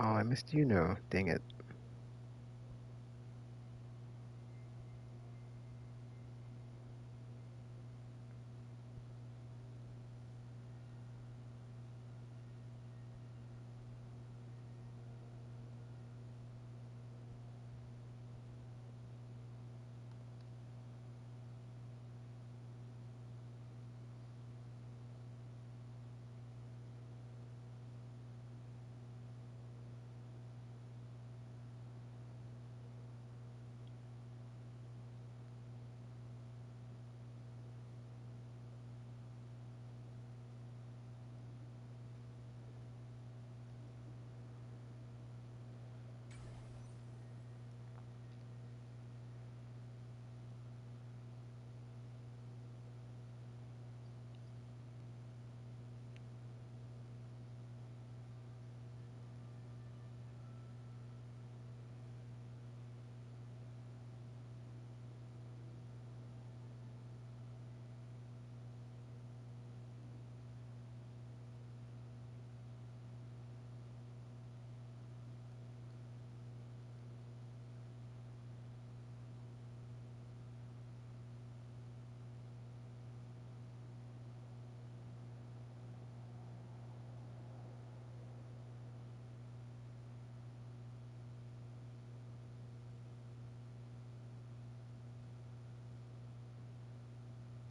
Oh, I missed you now. Dang it.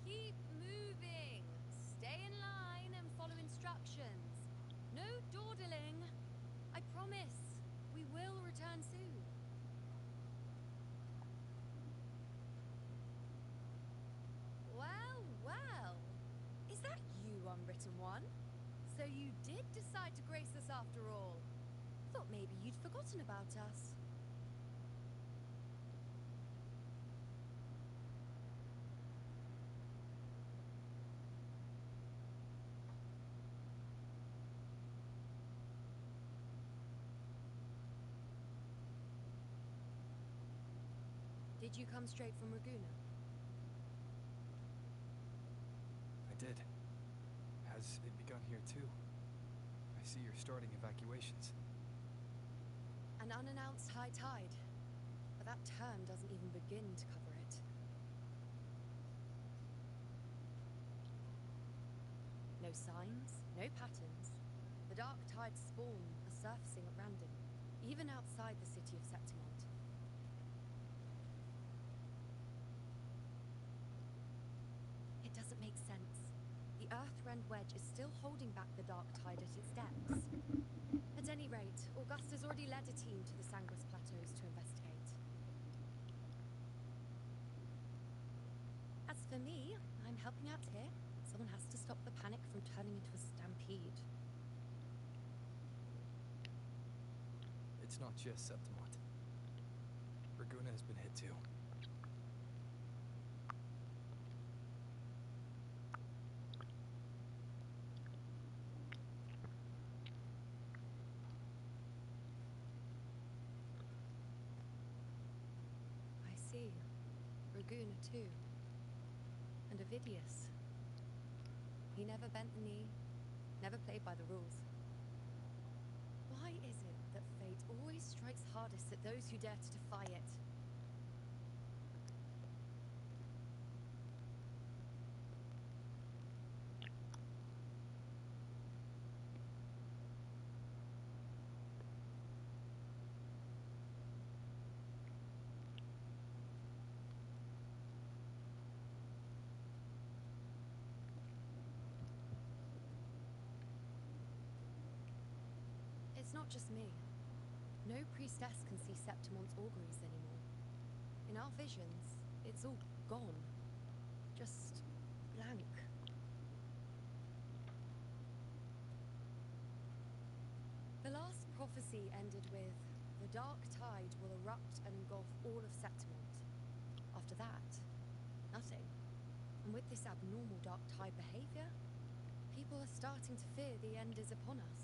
Keep moving. Stay in line and follow instructions. No dawdling. I promise. We will return soon. Well, well. Is that you, Unwritten One? So you did decide to grace us after all. Thought maybe you'd forgotten about us. Did you come straight from Raguna? I did. Has it begun here too? I see you're starting evacuations. An unannounced high tide. But that term doesn't even begin to cover it. No signs, no patterns. The dark tide's spawn are surfacing at random, even outside the city of Septimont. It doesn't make sense. The Earthrend Wedge is still holding back the dark tide at its depths. At any rate, Augusta's already led a team to the Sangris Plateaus to investigate. As for me, I'm helping out here. Someone has to stop the panic from turning into a stampede. It's not just Septimont. Raguna has been hit too. I see. Raguna too. And Ovidius. He never bent the knee, never played by the rules. Why is it that fate always strikes hardest at those who dare to defy it? It's not just me. No priestess can see Septimont's auguries anymore. In our visions, it's all gone. Just blank. The last prophecy ended with, the dark tide will erupt and engulf all of Septimont. After that, nothing. And with this abnormal dark tide behavior, people are starting to fear the end is upon us.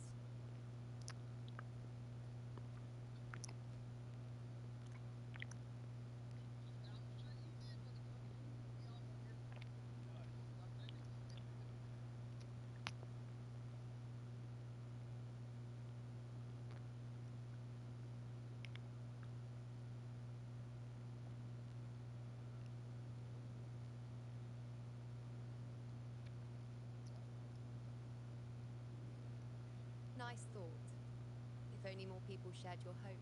Nice thought. If only more people shared your hope.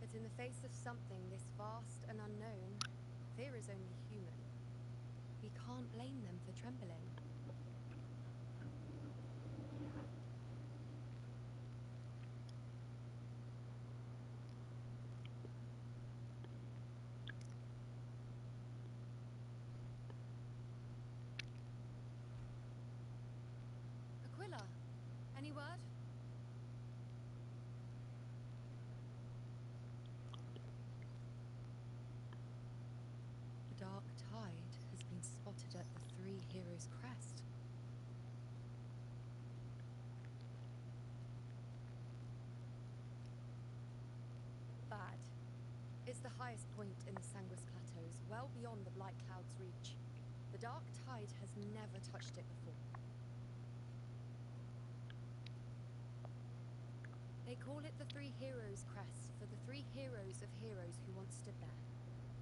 But in the face of something this vast and unknown, fear is only human. We can't blame them for trembling. Aquila, any word? The dark tide has been spotted at the Three Heroes' crest. Bad. It's the highest point in the Sanguis Plateaus, well beyond the Blight Cloud's reach. The dark tide has never touched it before. They call it the Three Heroes' crest for the three heroes of heroes who once stood there.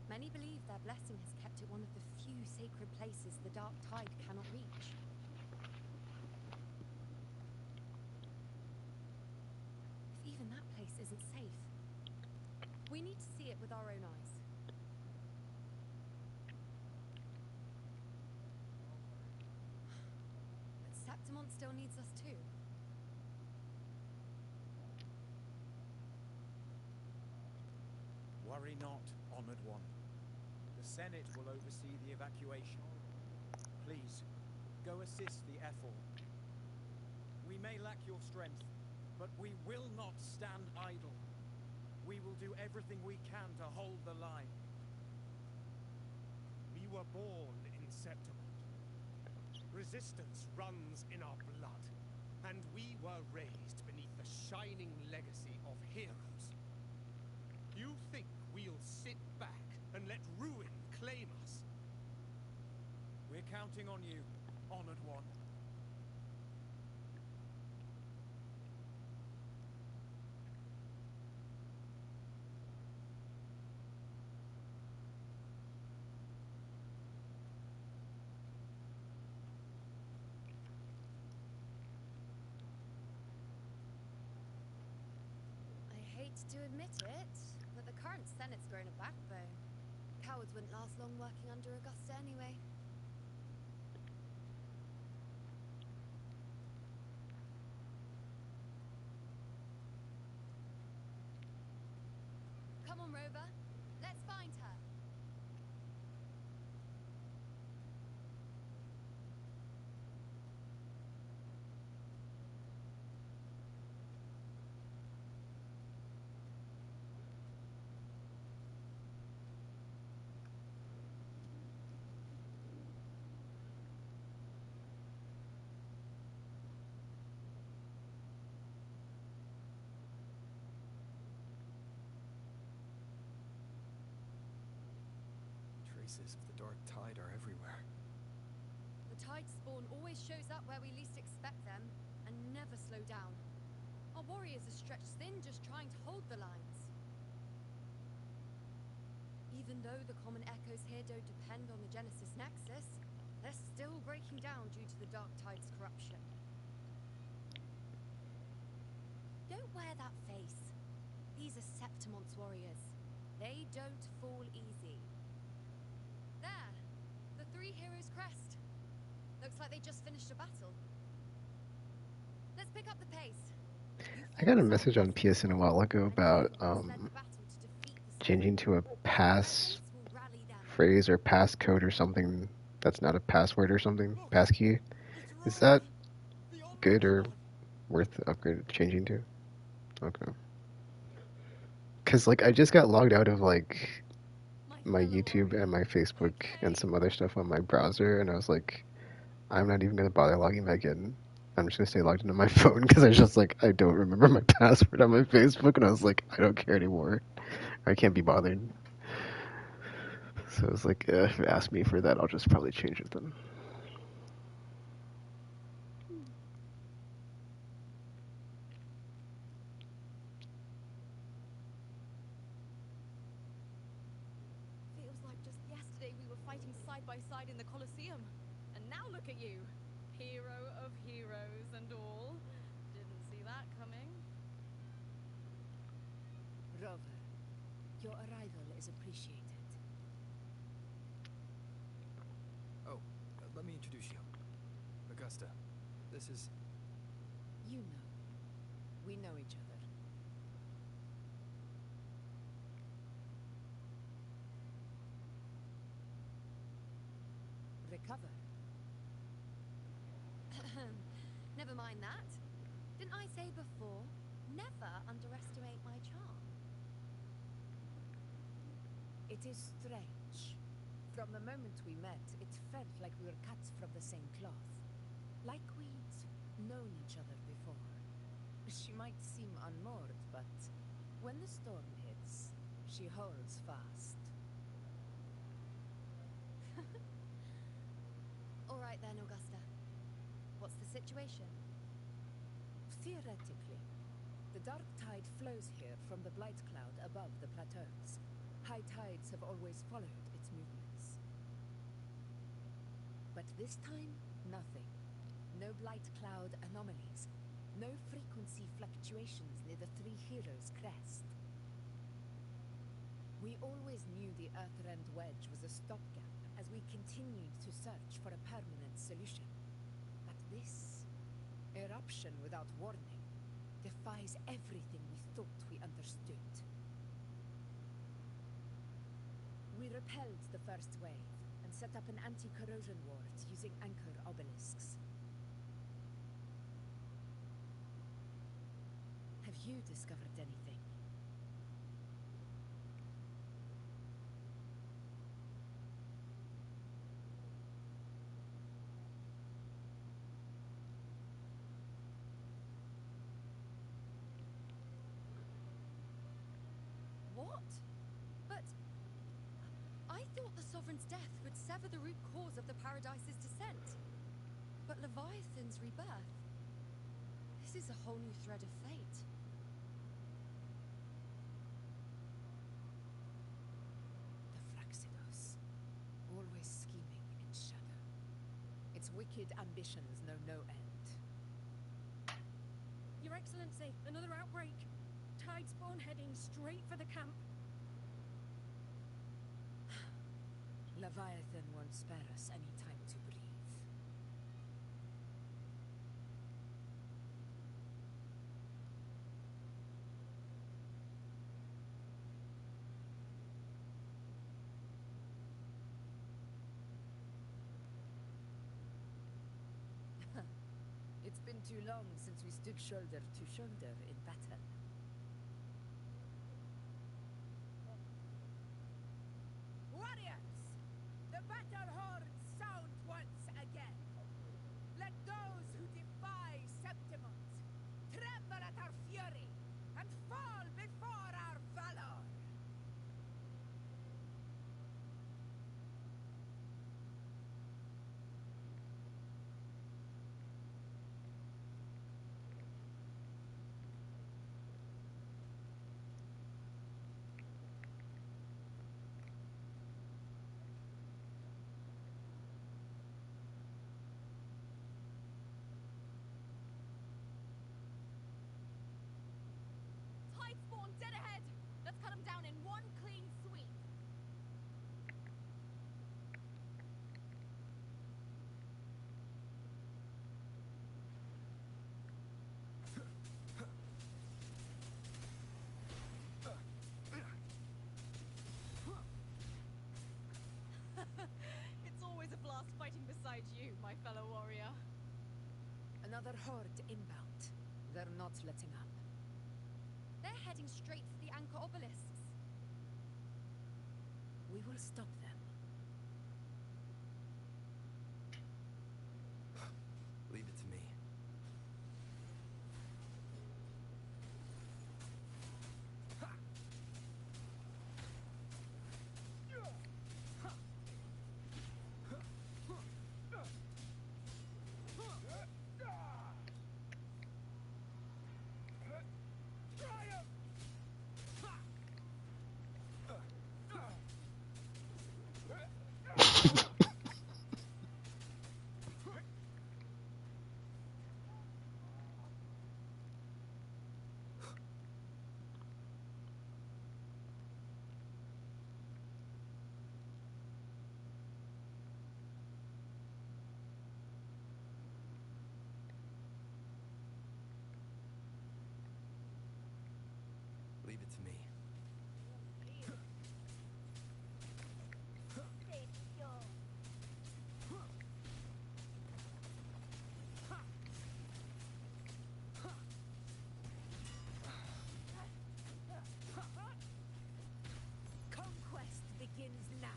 Many believe their blessing has kept it one of the few sacred places the dark tide cannot reach. If even that place isn't safe, we need to see it with our own eyes. But Septimont still needs us too. Worry not, honored one. The Senate will oversee the evacuation. Please, go assist the Ethel. We may lack your strength, but we will not stand idle. We will do everything we can to hold the line. We were born in Septimont. Resistance runs in our blood, and we were raised beneath the shining legacy of heroes. You think we'll sit back and let ruin claim us? We're counting on you, honored one. I hate to admit it, but the current Senate's grown a backbone. Cowards wouldn't last long working under Augusta anyway. Come on, Rover. Let's find her. Traces of the dark tide are everywhere. The tide spawn always shows up where we least expect them, and never slow down. Our warriors are stretched thin just trying to hold the lines. Even though the common echoes here don't depend on the Genesis Nexus, they're still breaking down due to the dark tide's corruption. Don't wear that face. These are Septimont's warriors. They don't fall easy. There! The Three Heroes' crest. Looks like they just finished a battle. Let's pick up the pace. I got a message on PSN a while ago about changing to a pass phrase or passcode or something that's not a password or something, passkey. Is that good or worth changing to? Okay. Because, like, I just got logged out of, like, my YouTube and my Facebook and some other stuff on my browser, and I was like, I'm not even going to bother logging back in. I'm just going to stay logged into my phone, because I was just like, I don't remember my password on my Facebook, and I was like, I don't care anymore. I can't be bothered. So I was like, if it asks me for that, I'll just probably change it then. Feels like just yesterday we were fighting side by side in the Colosseum. And now look at you. Hero of heroes and all. Grover, your arrival is appreciated. Oh, let me introduce you. Augusta, this is... You know. We know each other. Recover. Never mind that. Didn't I say before, never underestimate my charm? It is strange. From the moment we met, it felt like we were cut from the same cloth. Like we'd known each other before. She might seem unmoored, but when the storm hits, she holds fast. All right then, Augusta. What's the situation? Theoretically, the dark tide flows here from the blight cloud above the plateaus. High tides have always followed its movements. But this time, nothing. No blight cloud anomalies. No frequency fluctuations near the Three Heroes crest. We always knew the Earthrend Wedge was a stopgap as we continued to search for a permanent solution. But this eruption without warning defies everything we thought we understood. We repelled the first wave and set up an anti-corrosion ward using anchor obelisks. Have you discovered anything? What? But I thought the Sovereign's death would sever the root cause of the Paradise's descent. But Leviathan's rebirth... This is a whole new thread of fate. The Fraxidos. Always scheming in shadow. Its wicked ambitions know no end. Your Excellency, another outbreak. Tide spawn heading straight for the camp. Leviathan won't spare us any time to breathe. It's been too long since we stood shoulder to shoulder in battle. Warriors! The battle horns sound once again. Let those who defy Septimont tremble at our fury and fall before our valor! Tide spawn dead ahead! Let's cut them down in one clean sweep! It's always a blast fighting beside you, my fellow warrior. Another horde inbound. They're not letting up. They're heading straight for the anchor obelisks. We will stop them. Leave it to me. Leave it to me. Conquest begins now.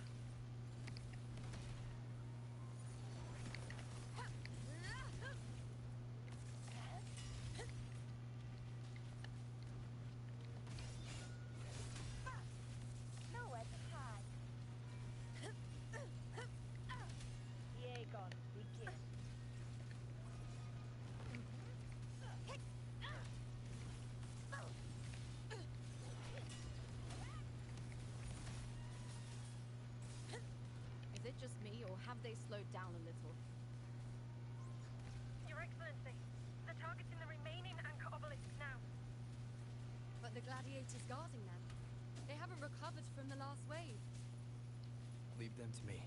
Nowhere to hide. Aegon, begin. Is it just me, or have they slowed down a little? Your Excellency, the target's in the remaining anchor obelisks now. But the gladiators guarding them, they haven't recovered from the last wave. Leave them to me.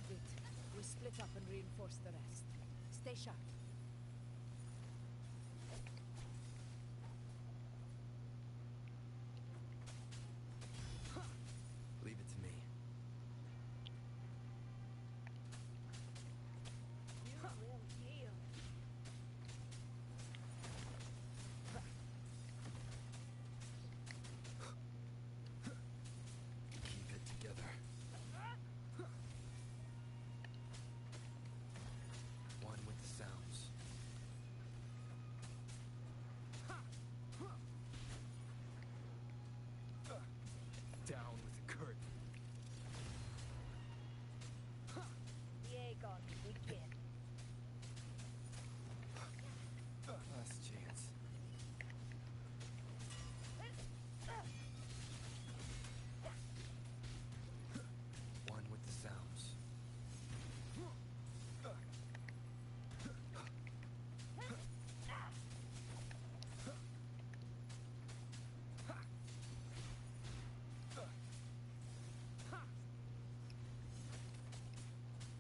Good. We split up and reinforce the rest. Stay sharp. Leave it to me. You will yield. Keep it together. One with the sounds. Down with the curtain. Aegon, begin. Last chance. One with the sounds.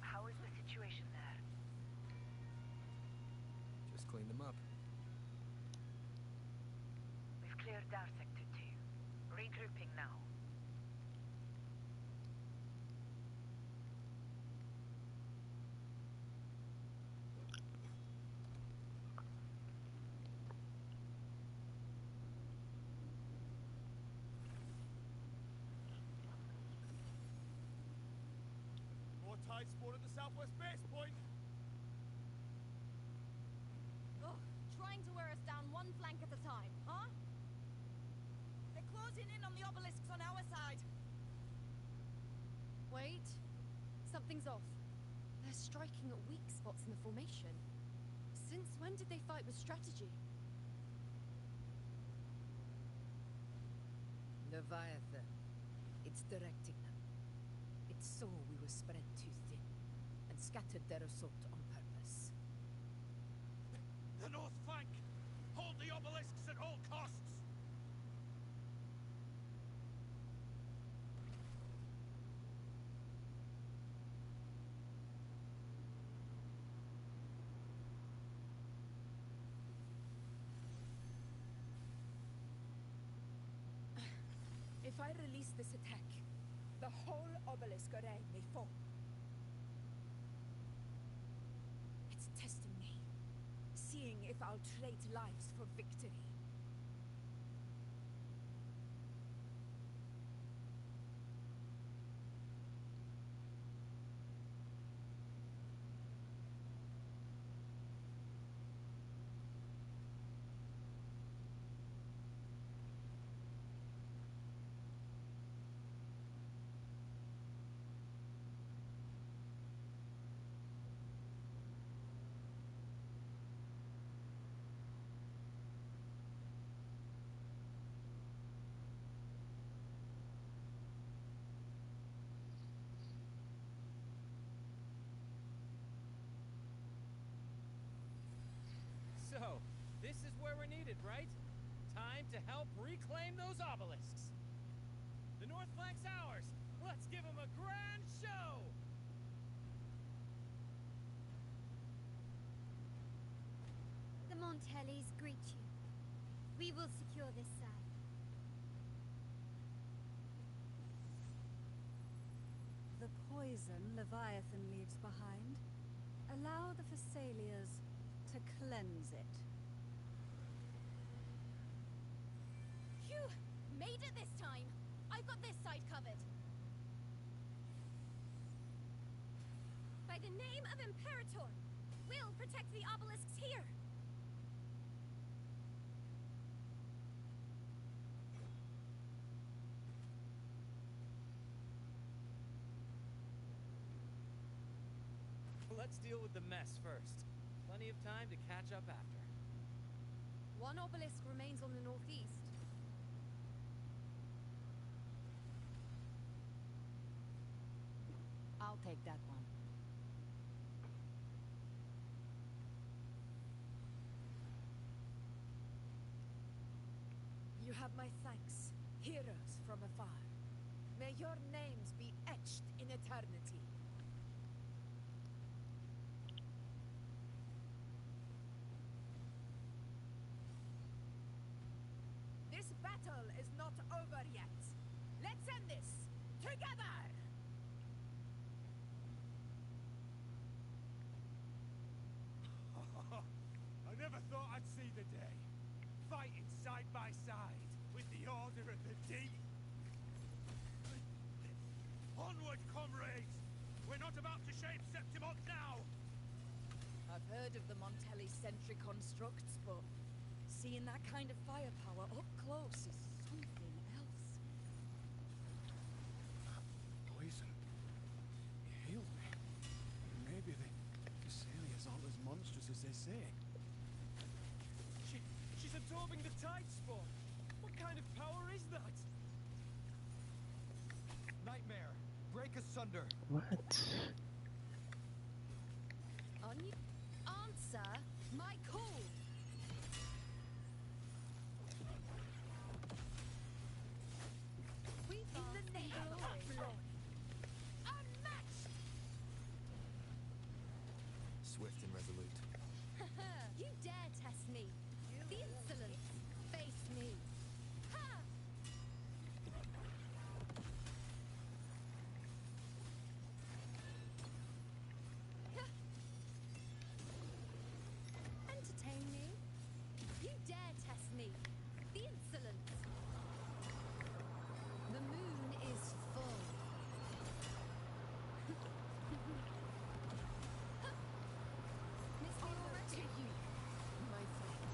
How is the situation there? Just clean them up. We've cleared our sector 2. Regrouping now. More tide spawn at the southwest base point. Ugh, trying to wear us down one flank at a time, huh? They're closing in on the obelisks on our side. Wait. Something's off. They're striking at weak spots in the formation. Since when did they fight with strategy? Leviathan. It's directing them. It saw we were spread too thin, and scattered their assault on purpose. The north flank! Hold the obelisks at all costs! If I release this attack, the whole obelisk array may fall. It's testing me, seeing if I'll trade lives for victory. So, this is where we're needed, right? Time to help reclaim those obelisks. The north flank's ours. Let's give them a grand show! The Montellis greet you. We will secure this side. The poison Leviathan leaves behind, allow the Thessalias to cleanse it. Phew! Made it this time! I've got this side covered. By the name of Imperator, we'll protect the obelisks here! Let's deal with the mess first. Plenty of time to catch up after. One obelisk remains on the northeast. I'll take that one. You have my thanks, heroes from afar. May your names be etched in eternity. This battle is not over yet. Let's end this together! I never thought I'd see the day. Fighting side by side with the Order of the Deep. Onward, comrades! We're not about to shape Septimont now! I've heard of the Montelli sentry constructs, but seeing that kind of firepower up close is something else. Poison. You healed me. Maybe the Thessalias aren't as monstrous as they say. She's absorbing the tide spawn. What kind of power is that? Nightmare! Break asunder! What? Answer my call! We In the name of glory! Unmatched! Swift and resolute. You dare test me! The insolence! Face me! Ha! Entertain me? You dare test me! The insolence! The moon is full. Miss me already? To you, my friend.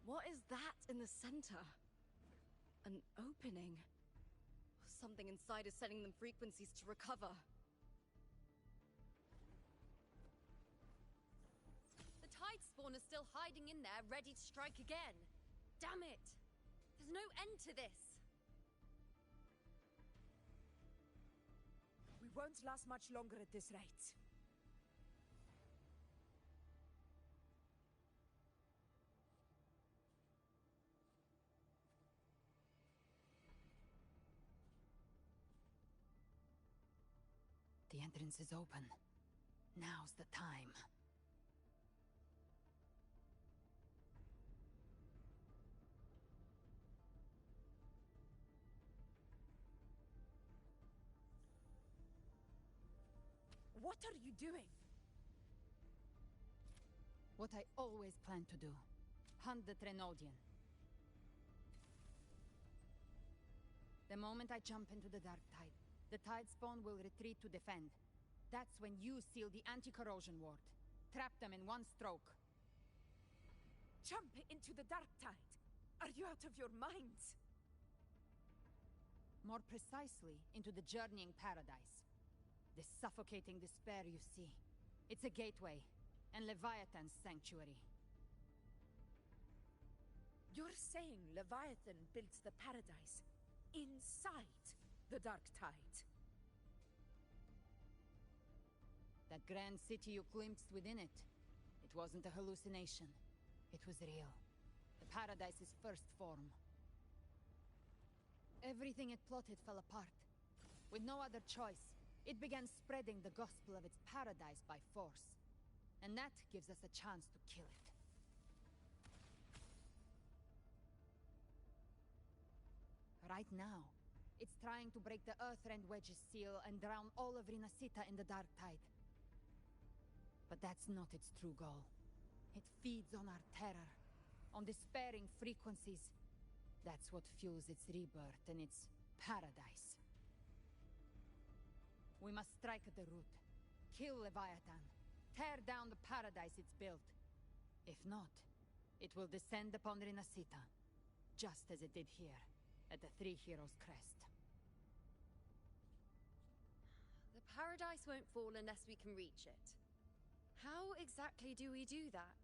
What is that in the center? An opening. Something inside is sending them frequencies to recover. The tide spawn is still hiding in there, ready to strike again. Damn it! There's no end to this. We won't last much longer at this rate. The entrance is open. Now's the time. What are you doing? What I always planned to do. Hunt the Trenodian. The moment I jump into the Dark Tide, the Tide Spawn will retreat to defend. That's when you seal the anti-corrosion ward. Trap them in one stroke. Jump into the Dark Tide! Are you out of your minds? More precisely, into the journeying paradise. The suffocating despair you see. It's a gateway, and Leviathan's sanctuary. You're saying Leviathan built the paradise inside the Dark Tide? That grand city you glimpsed within it. It wasn't a hallucination. It was real. The Paradise's first form. Everything it plotted fell apart. With no other choice, it began spreading the gospel of its paradise by force. And that gives us a chance to kill it. Right now, it's trying to break the Earthrend Wedge's seal and drown all of Rinasita in the Dark Tide. But that's not its true goal. It feeds on our terror, on despairing frequencies. That's what fuels its rebirth and its paradise. We must strike at the root, kill Leviathan, tear down the paradise it's built. If not, it will descend upon Rinasita, just as it did here, at the Three Heroes' Crest. The paradise won't fall unless we can reach it. How exactly do we do that?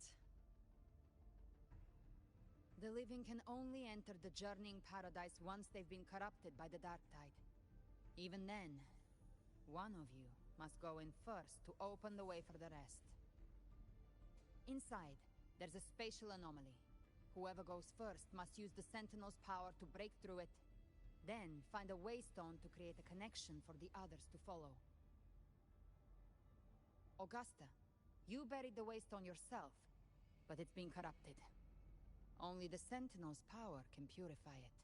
The living can only enter the journeying paradise once they've been corrupted by the Dark Tide. Even then, one of you must go in first to open the way for the rest. Inside, there's a spatial anomaly. Whoever goes first must use the Sentinel's power to break through it, then find a waystone to create a connection for the others to follow. Augusta, you buried the waystone yourself, but it's been corrupted. Only the Sentinel's power can purify it.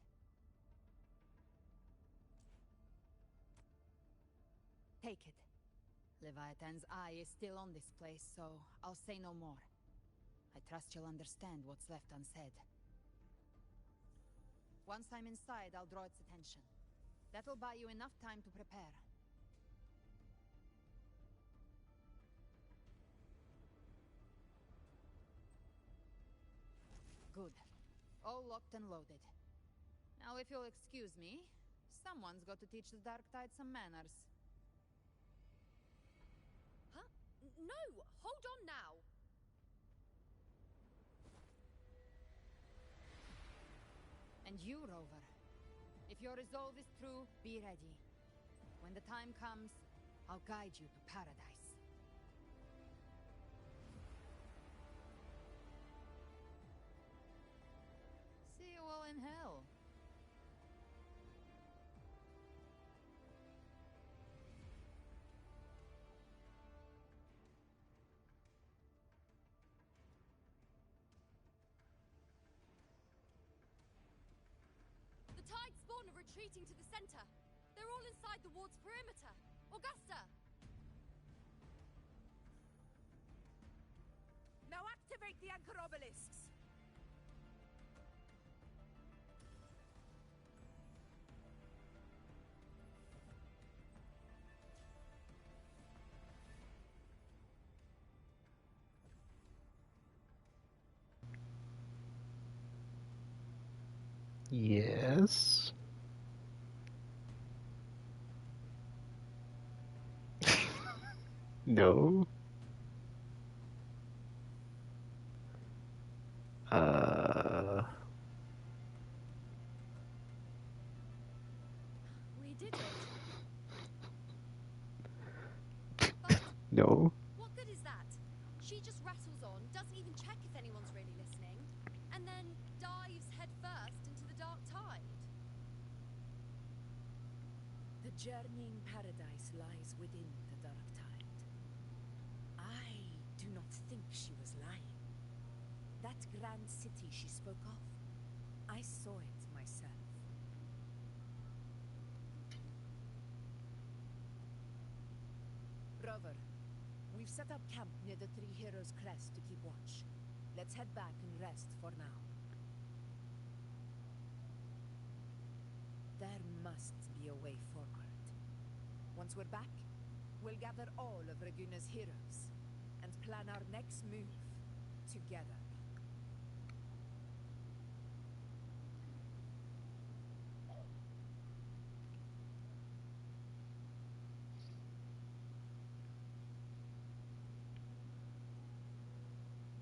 Take it. Leviathan's eye is still on this place, so I'll say no more. I trust you'll understand what's left unsaid. Once I'm inside, I'll draw its attention. That'll buy you enough time to prepare. Good. All locked and loaded. Now, if you'll excuse me, someone's got to teach the Dark Tide some manners. Huh? No! Hold on now! And you, Rover. If your resolve is true, be ready. When the time comes, I'll guide you to paradise. See you all in hell. The Tide spawn are retreating to the center. They're all inside the ward's perimeter. Augusta! Now activate the anchor obelisks! Yes. No. We did it. But No. what good is that? She just rattles on, doesn't even check if anyone's really listening, and then dives headfirst into the Dark Tide. The journeying paradise lies within the Dark Tide. I do not think she was lying. That grand city she spoke of, I saw it myself. Rover, we've set up camp near the Three Heroes' Crest to keep watch. Let's head back and rest for now. There must be a way forward. Once we're back, we'll gather all of Raguna's heroes and plan our next move together.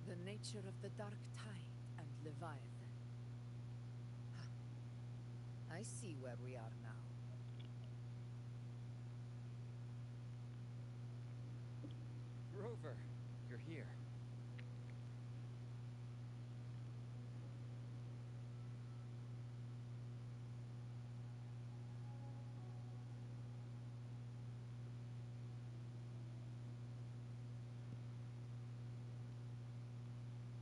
The nature of the Dark Tide and Leviathan. I see where we are now. Rover, you're here.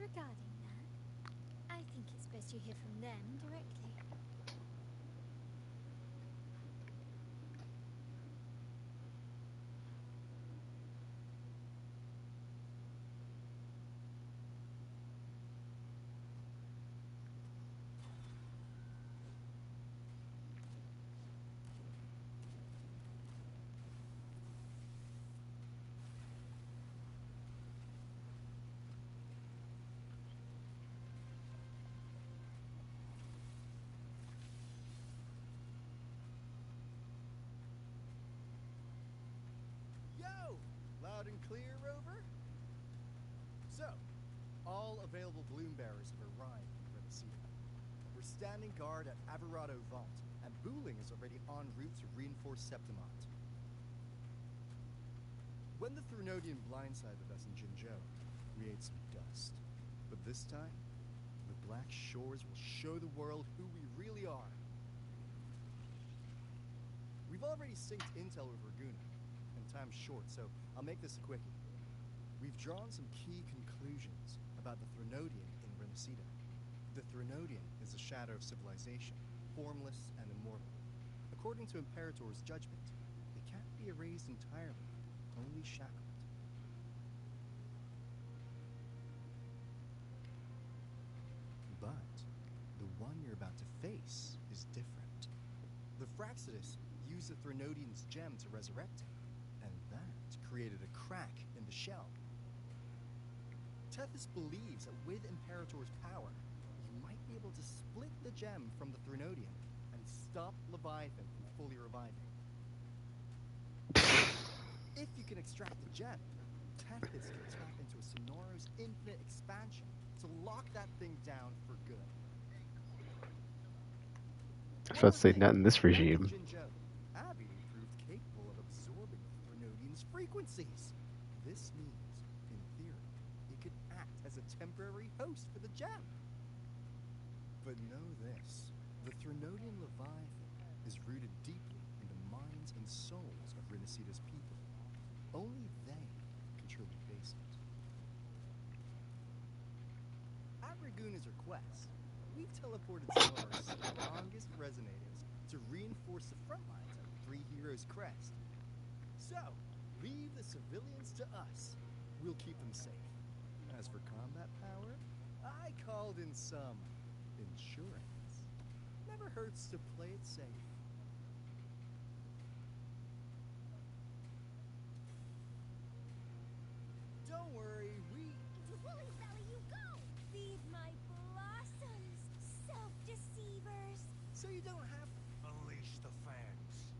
Regarding that, I think it's best you hear from them directly. Yo! Loud and clear, Rover? So, all available bloom bearers have arrived in Renacedo. We're standing guard at Averado Vault, and Booling is already en route to reinforce Septimont. When the Threnodian blindsided us in Jinzhou, we ate some dust. But this time, the Black Shores will show the world who we really are. We've already synced intel with Raguna, and time's short, so I'll make this a quickie. We've drawn some key conclusions about the Threnodian in Renacedo. The Threnodian is a shadow of civilization, formless and immortal. According to Imperator's judgment, it can't be erased entirely, only shackled. But the one you're about to face is different. The Fraxidus used the Threnodian's gem to resurrect him, and that created a crack in the shell. Tethys believes that with Imperator's power, you might be able to split the gem from the Threnodian and stop Leviathan from fully reviving. If you can extract the gem, Tethys can tap into a Sonoros infinite expansion to lock that thing down for good. I was about to say, not in this Back in regime. Jinzhou, Abby proved capable of absorbing the Threnodian's frequencies. This means, in theory, it could act as a temporary host for the gem. But know this, the Threnodian Leviathan is rooted deeply in the minds and souls of Renacedo's people. Only they can truly face it. At Raguna's request, we've teleported some of our strongest resonators to reinforce the front lines at Three Heroes Crest. So, leave the civilians to us. We'll keep them safe. As for combat power, I called in some insurance. Never hurts to play it safe. Don't worry, To Woolly Valley you go! Feed my blossoms, self-deceivers! so you don't have Unleash the fangs.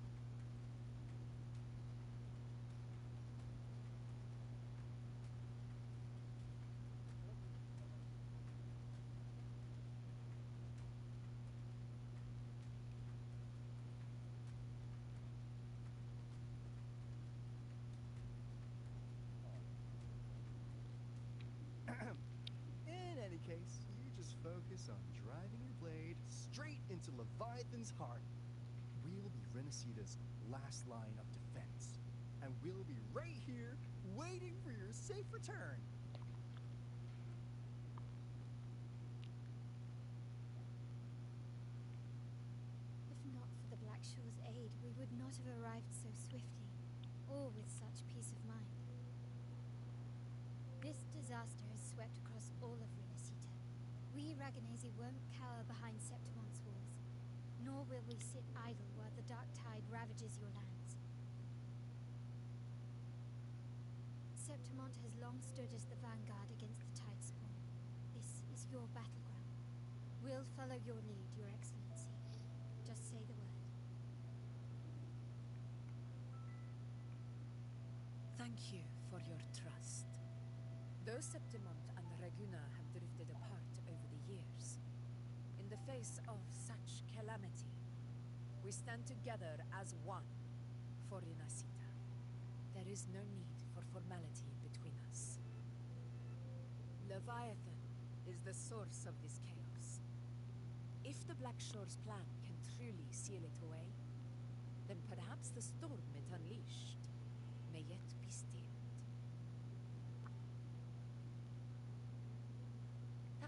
In any case, you just focus on driving your blade straight into Leviathan's heart. We'll be Renacedo's last line of defense, and we'll be right here waiting for your safe return. If not for the Black Shore's aid, we would not have arrived so swiftly, or with such peace of mind. This disaster has swept across all of Renacita. We Raganese won't cower behind Septimont's walls, nor will we sit idle while the dark tide ravages your lands. Septimont has long stood as the vanguard against the Tidespawn. This is your battleground. We'll follow your lead, Your Excellency. Just say the word. Thank you for your trust. Though Septimont and Raguna have drifted apart over the years, in the face of such calamity, we stand together as one for Renacita. There is no need for formality between us. Leviathan is the source of this chaos. If the Black Shore's plan can truly seal it away, then perhaps the storm it unleashed may yet be stilled.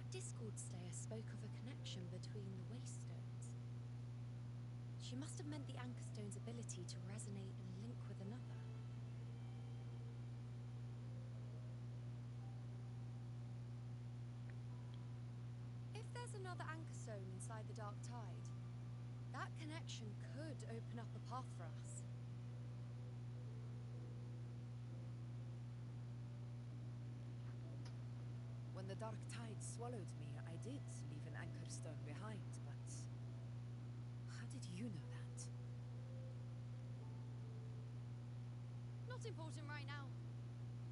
That Discord stayer spoke of a connection between the Wastestones. She must have meant the Anchorstone's ability to resonate and link with another. If there's another Anchorstone inside the Dark Tide, that connection could open up a path for us. When the Dark Tide swallowed me, I did leave an Anchorstone behind, but how did you know that? Not important right now.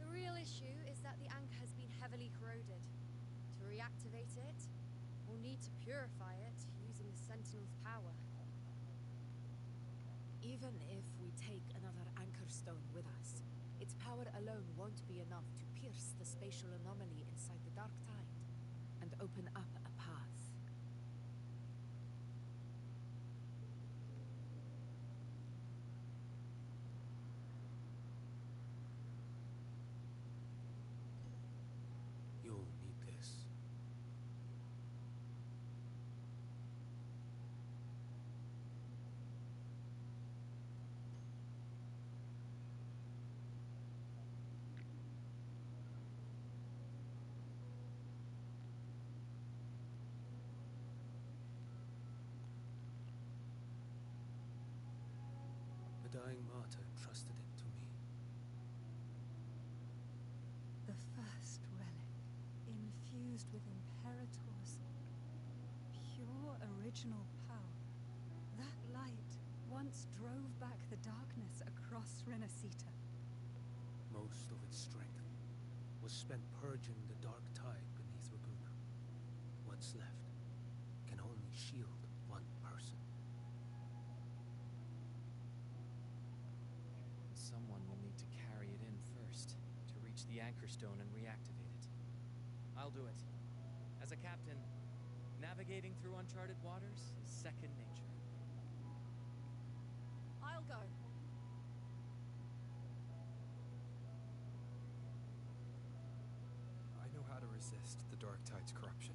The real issue is that the anchor has been heavily corroded. To reactivate it, we'll need to purify it using the Sentinel's power. Even if we take another Anchorstone with us, its power alone won't be enough to pierce the spatial anomaly inside the Dark Tide and open up a path. You'll need this. A dying martyr entrusted it to me. The first relic, infused with Imperator's pure original power. That light once drove back the darkness across Renacita. Most of its strength was spent purging the dark tide beneath Ragusa. What's left can only shield one person. Someone will need to carry it in first to reach the Anchorstone and reactivate it. I'll do it. As a captain, navigating through uncharted waters is second nature. I'll go. I know how to resist the Dark Tide's corruption.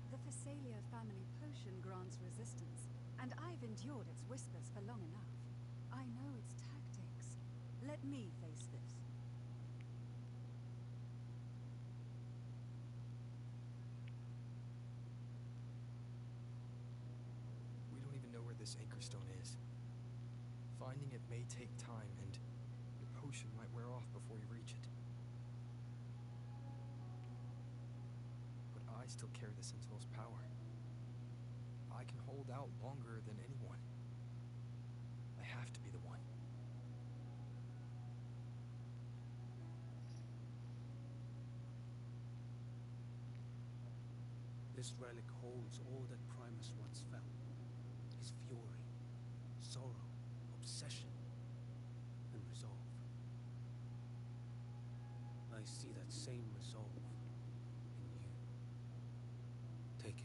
The Thessalia family potion grants resistance, and I've endured its whispers for long enough. I know its tactics. Let me face this. We don't even know where this Anchorstone is. Finding it may take time, and your potion might wear off before you reach it. But I still carry the Sentinel's power. I can hold out longer than anyone. I have to be the one. This relic holds all that Primus once felt. His fury, sorrow, obsession, and resolve. I see that same resolve in you. Take it.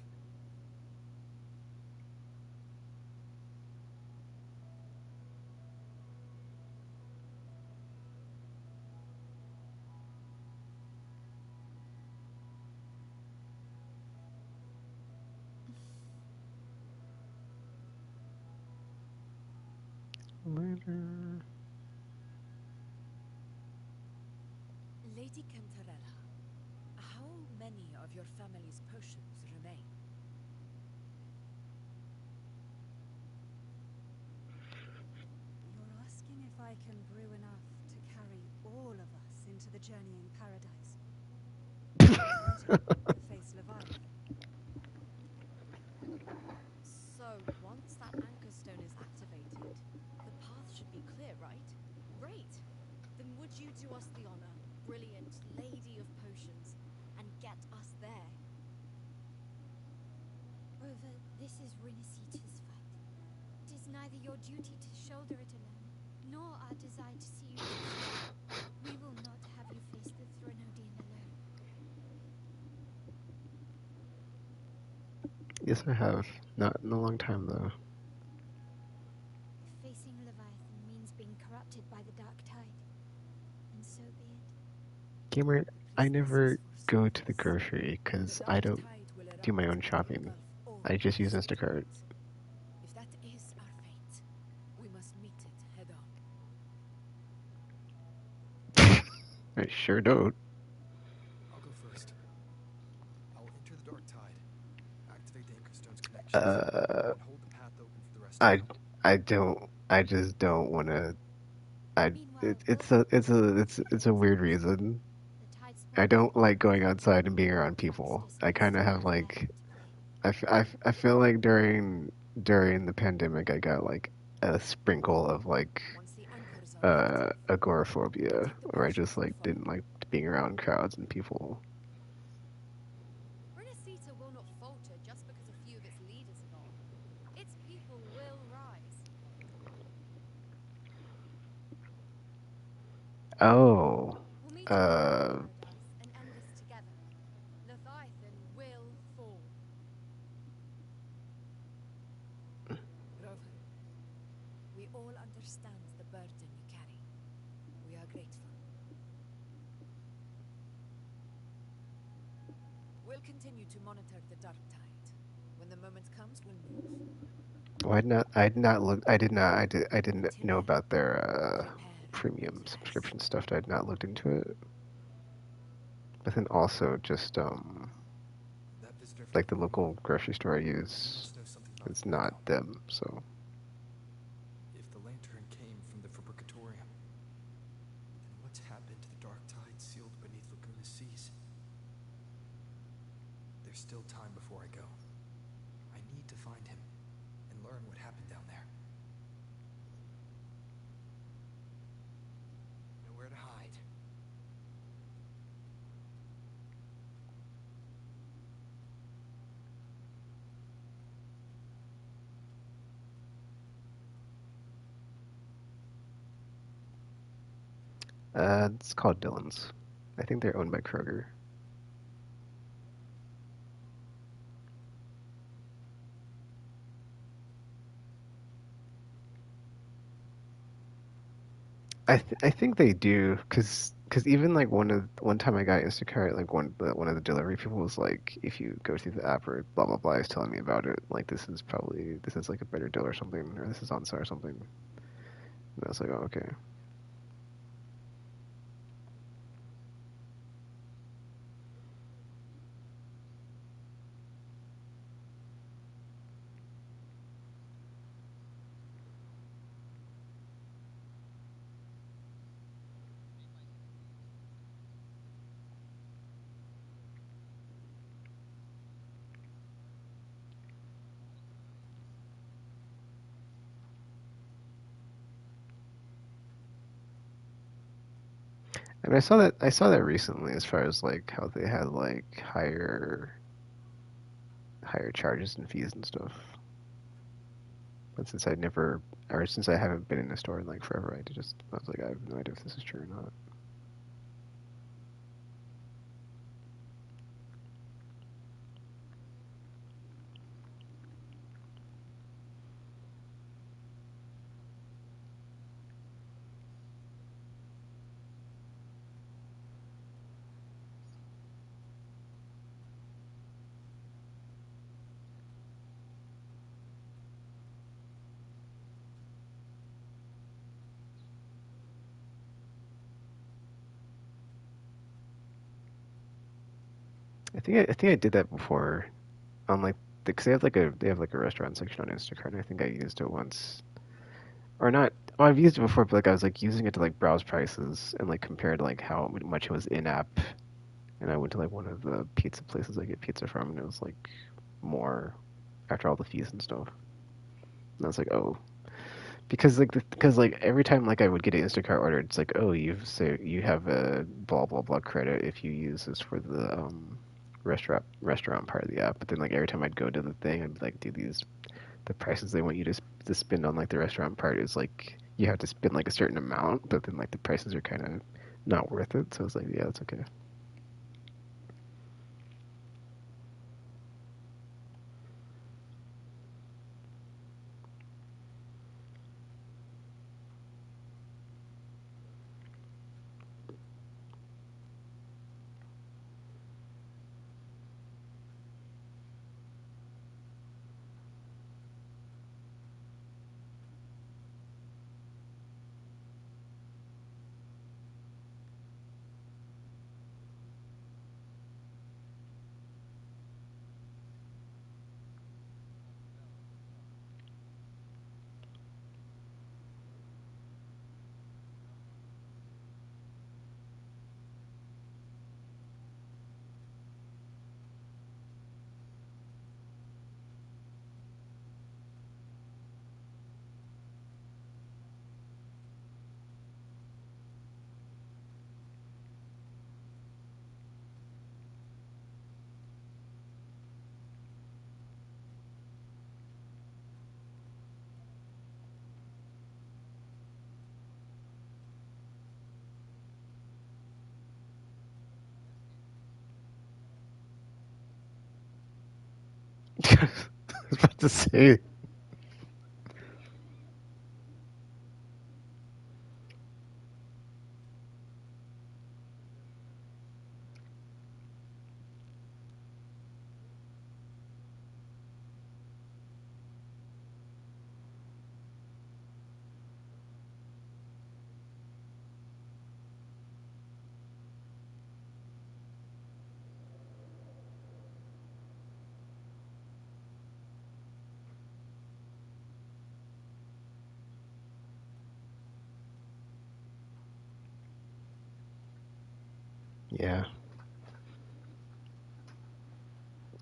Later. Lady Cantarella, how many of your family's potions remain? You're asking if I can brew enough to carry all of us into the journeying paradise. To face Leviathan. So, once that Anchorstone is activated, the path should be clear, right? Great! Then would you do us the honor, brilliant Lady of Potions, and get us there? Rover, this is Renacita's fight. It is neither your duty to shoulder it alone, nor our desire to see you succeed. We will not have you face the Threnodian alone. Yes, I have. Not in a long time, though. If facing Leviathan means being corrupted by the Dark Tide, then so be it. Gamer, I never go to the grocery because I don't do my own shopping. I just use Instacart. If that is our fate, we must meet it head on. I sure don't. I'll go first. I'll enter the Dark Tide, activate the Anchorstone's connections, Uh, and hold the path open for the rest of I them. I don't. I just don't want to. I Meanwhile, it's a weird reason. the tide I spawn don't heading like going north. outside and being around Tax people. I disputes kind of have have their like role to play. I feel like during the pandemic I got like a sprinkle of like Once the anchors are active, we'll agoraphobia, take the where I potion just from the like fog. didn't like being around crowds and people. Renacita will not falter just because a few of its leaders are gone. Its people will rise. Oh, We'll meet in the Moon uh, Paradise and end this together. Leviathan will fall. Rover, we all understand the burden you carry. We are grateful. We'll continue to monitor the Dark Tide. When the moment comes, we'll move. well, I did not look. I didn't Until know then, about their prepare premium to rest. subscription stuff. I had not looked into it. But then also just That visitor from like the the moon, local grocery store I he use, must know something about it's the not lookout. them. So If the lantern came from the Fabricatorium, then what's happened to the Dark Tide sealed beneath Laguna's seas? There's still time before I go. I need to find him and learn what happened down there. Nowhere to hide. it's called Dylan's. I think they're owned by Kroger. I think they do because even like one time I got Instacart, like one of the delivery people was like, if you go through the app or blah blah blah is telling me about it, like this is like a better deal or something, or this is on sale or something. And I was like, oh, okay. And I saw that recently as far as like how they had like higher charges and fees and stuff. But since I haven't been in a store in like forever, I was like, I have no idea if this is true or not. I think I did that before on like because they have like a restaurant section on Instacart, and I think I used it once or not. Well, I've used it before, but like I was like using it to like browse prices and like compared like how much it was in app, and I went to like one of the pizza places I get pizza from, and it was like more after all the fees and stuff. And I was like, oh, because like every time like I would get an Instacart order, it's like, oh, you have a blah blah blah credit if you use this for the restaurant part of the app. But then like every time I'd go to the thing, I'd be like, dude, these the prices they want you to spend on like the restaurant part is like you have to spend like a certain amount, but then like the prices are kind of not worth it. So it's like, yeah, it's okay. was about to say. Yeah,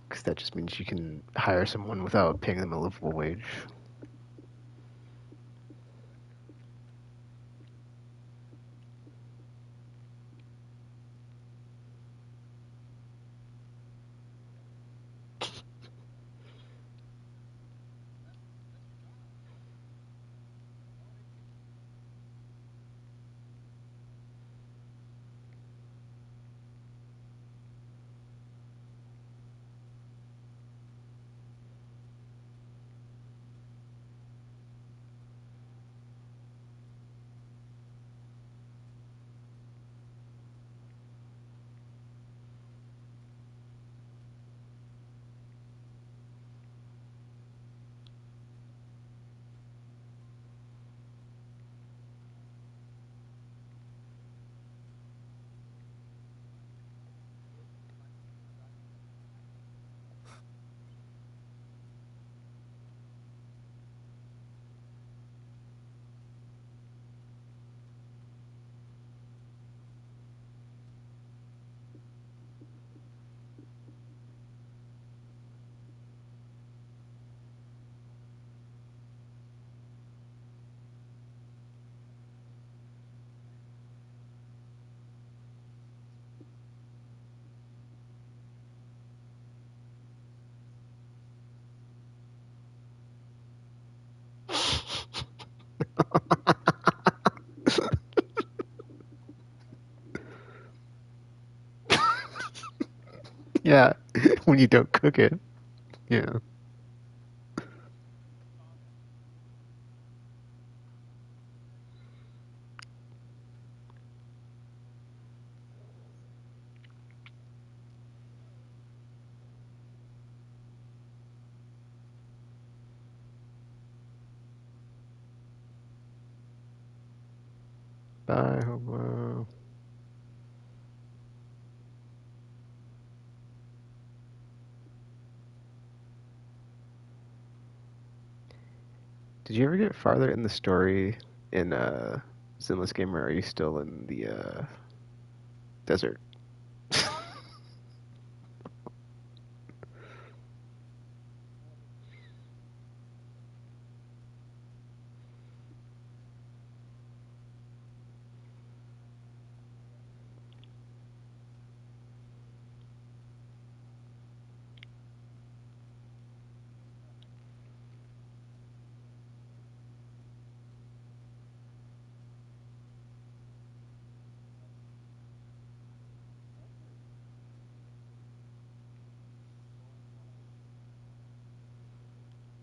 because that just means you can hire someone without paying them a livable wage. Yeah, when you don't cook it. Yeah. Bye, hobo. Did you ever get farther in the story in Sinless Gamer? Or are you still in the desert?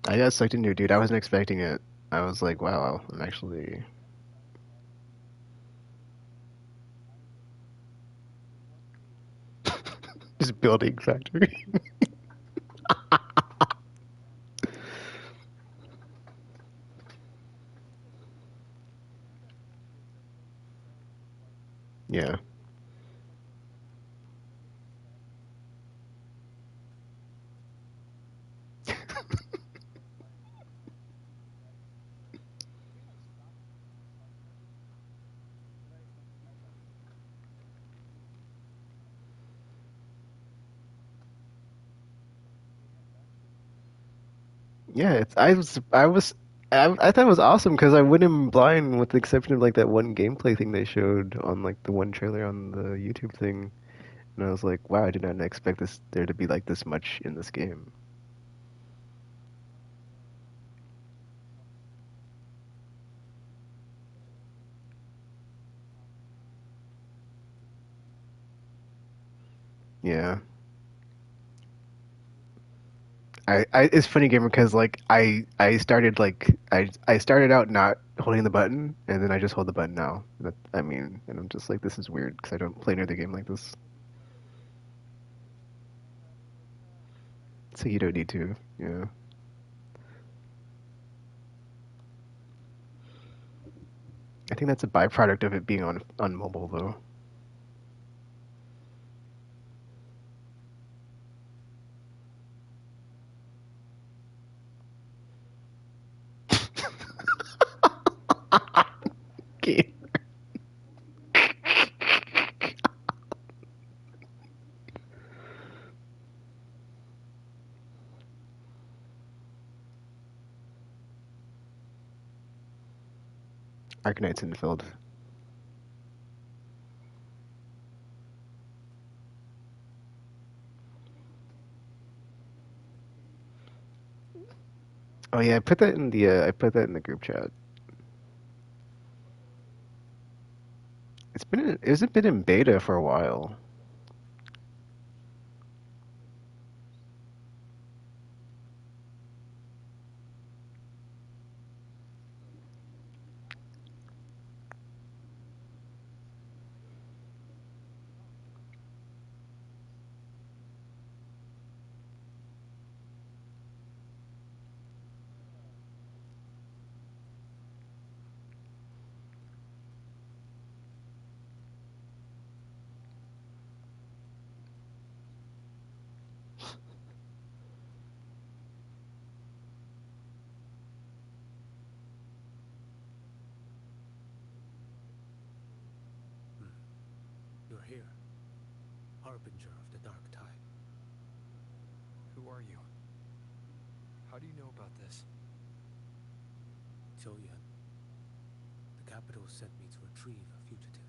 I got sucked into it, dude. I wasn't expecting it. I was like, wow, I'm actually just building factory. Yeah. Yeah, I thought it was awesome because I went in blind with the exception of like that one gameplay thing they showed on like the one trailer on the YouTube thing, and I was like, wow, I did not expect this there to be like this much in this game. Yeah. it's funny gamer because like I started like I started out not holding the button and then I just hold the button now. I mean, and I'm just like this is weird because I don't play another game like this. So you don't need to, yeah. I think that's a byproduct of it being on mobile though. Okay. Arcanite's infilled. Oh yeah, I put that in the group chat. It's been in beta for a while. You're here, harbinger of the dark tide. Who are you? How do you know about this? Choyan, the capital sent me to retrieve a fugitive.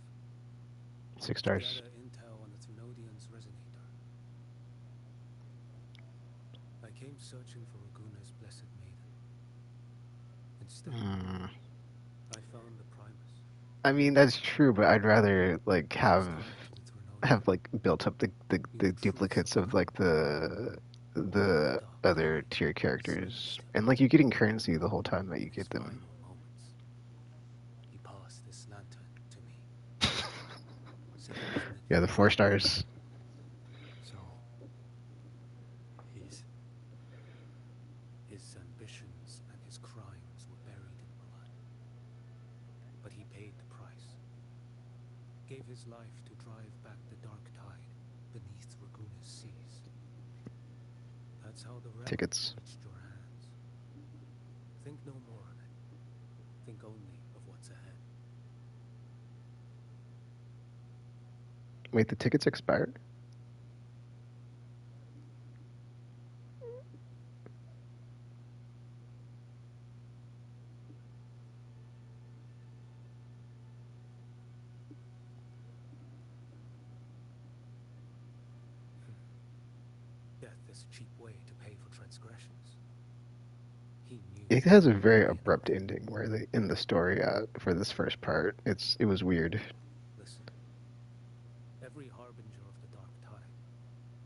6 To stars. gather intel on the Thrunodian's resonator. I came searching for Raguna's blessed maiden. Instead, Mm. I found the Primus. I mean that's true, but I'd rather like Hostile to the Thrunodian, like built up knew the the truths duplicates about of like the the dark other tide tier and characters, sinister. and like you're getting currency the whole time that you In his get them. final moments, he passed this lantern to me. Said it was meant Yeah, for the me. 4 stars. So, His ambitions and his crimes were buried in blood. But he paid the price. Gave his life to drive back the dark tide beneath Raguna's seas. That's how the relic Tickets. reached your hands. Think no more of it. Think only of what's ahead. Wait, the tickets expired? Death is a cheap way to pay for transgressions. He knew It has a he would very pay enough. abrupt ending where they end the story for this first part. It was weird. Listen. Every harbinger of the dark tide,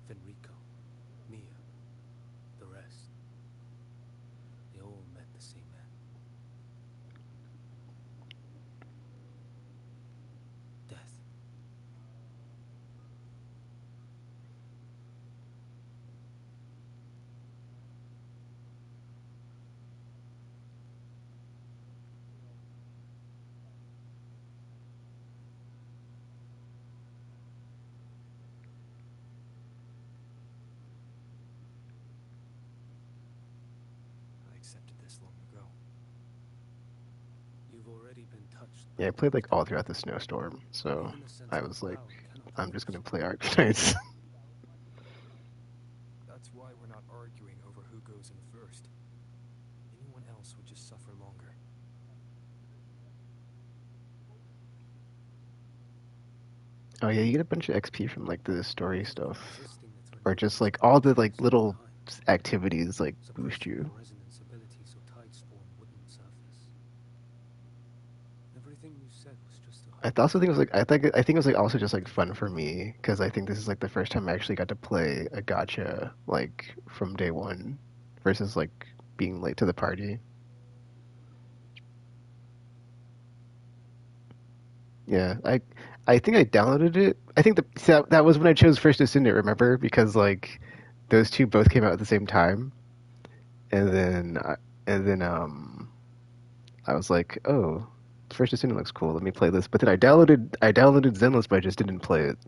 Fenrico, Mia, the rest, they all met the same end. Death. I accepted this long ago. You've already been touched by Yeah, I the played dark like all tide. throughout the snowstorm, so Even a sense I of was like, cloud cannot I'm hold just gonna us. play Arcanites. That's why we're not arguing over who goes in first. Anyone else would just suffer longer. Oh yeah, you get a bunch of XP from like the story You've been stuff, resisting the or just Thrunodian's like all the like operations from little behind, activities like boost suppressing you. the resonance ability so Tidespawn wouldn't surface. Everything you said was just to I hide also this. think it was like I think it was like also just like fun for me because I think this is like the first time I actually got to play a gotcha like from day one. versus like being late to the party. Yeah, I think I downloaded it. I think that was when I chose First Ascendant. Remember, because like those two both came out at the same time, and then I was like, oh, First Ascendant looks cool. Let me play this. But then I downloaded Zenless, but I just didn't play it.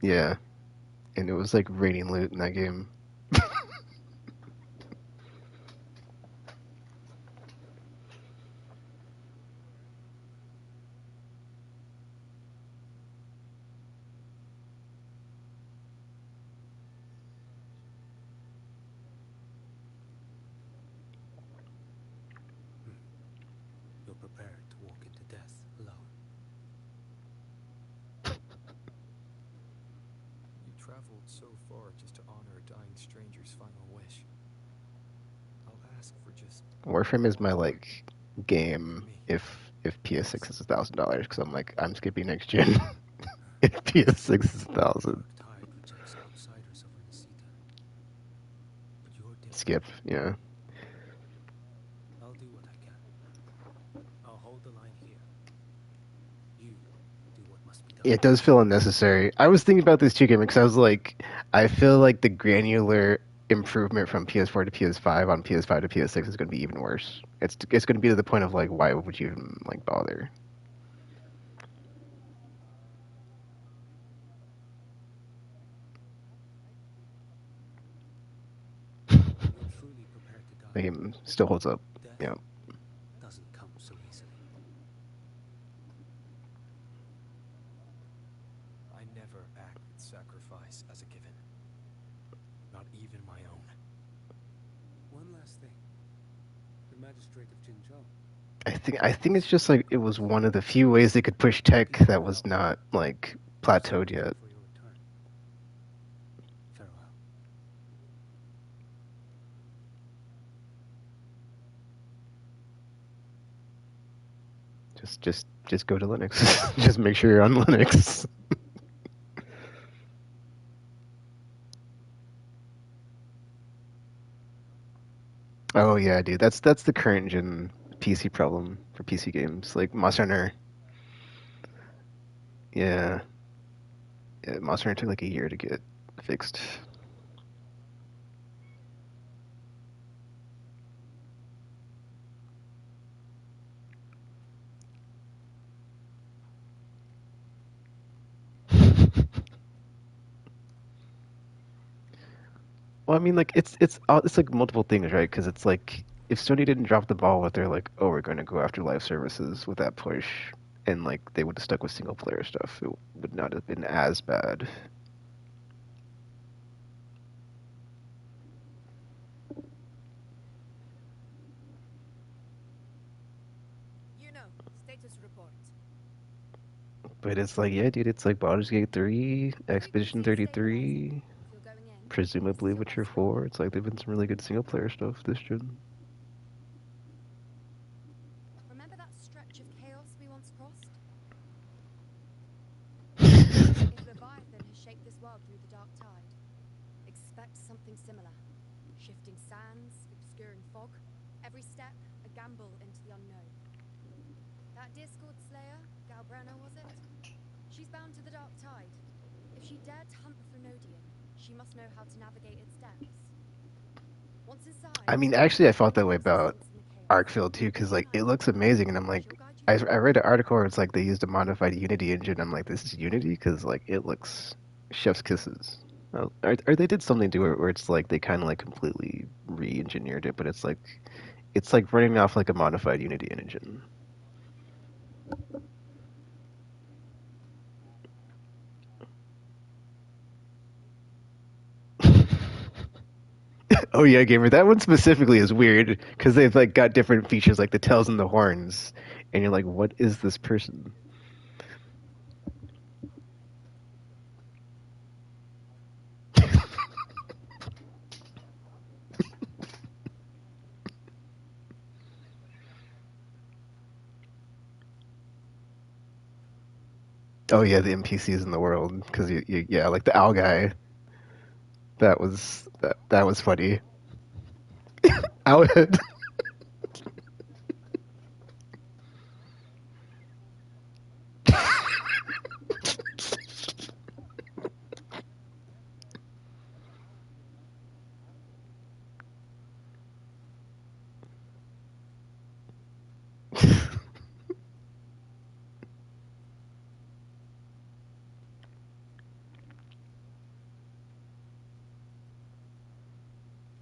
Yeah, and it was like raining loot in that game. You're prepared to walk into death alone. You traveled so far just to honor a dying stranger's final wish. I'll ask for just Warframe is my one more like game from me. if PS6 is $1,000 because I'm like I'm skipping next gen. If PS6 is The 1,000, dark tide rejects outsiders of Renesita. But you're different. skip. Yeah. I'll do what I can. I'll hold the line here. You do what must be done. It does feel unnecessary. I was thinking about this too, Gamer, because I was like, I feel like the granular improvement from PS4 to PS5 on PS5 to PS6 is going to be even worse. It's going to be to the point of like, why would you even like bother? You're truly prepared to The die. game still holds up. Death Yeah. doesn't come so easily. I never act with sacrifice as a given. Not even my own. One last thing. The magistrate of Jinzhou. I think it's just like it was one of the few ways they could push tech that was not like plateaued yet. For your return. Farewell. Just go to Linux. Just make sure you're on Linux. Oh yeah, dude. That's the current gen PC problem for PC games. Like Monster Hunter. Yeah. Yeah, Monster Hunter took like a year to get fixed. Well, I mean, like it's like multiple things, right? Because it's like if Sony didn't drop the ball with their like, oh, we're going to go after live services with that push, and like they would have stuck with single player stuff, it would not have been as bad. You know, status report. But it's like, yeah, dude, it's like Baldur's Gate 3, Expedition Frequency 33, stabilizing. If you're going in, presumably this is your Witcher best route. 4. It's like they've been some really good single player stuff this gen. Remember that stretch of chaos we once crossed? If Leviathan has shaped this world through the dark tide, expect something similar. Shifting sands, obscuring fog, every step a gamble into the unknown. That Discord Slayer, Galbrano was it? She's bound to the dark tide. If she dared to hunt the Frenodian, she must know how to navigate its depths. Once inside, I mean, actually, I felt that way she will about sense in the chaos. Arkfield too, because like it looks amazing, and I'm like, I read an article where it's like they used a modified Unity engine. I'm like, this is Unity because like it looks chef's kisses. Or they did something to it where it's like they kind of like completely re-engineered it, but it's like running off like a modified Unity engine. Oh yeah, gamer. That one specifically is weird because they've like got different features like the tails and the horns, and you're like, what is this person? Oh yeah, the NPCs in the world, because yeah, like the owl guy. That was funny. Owlhead.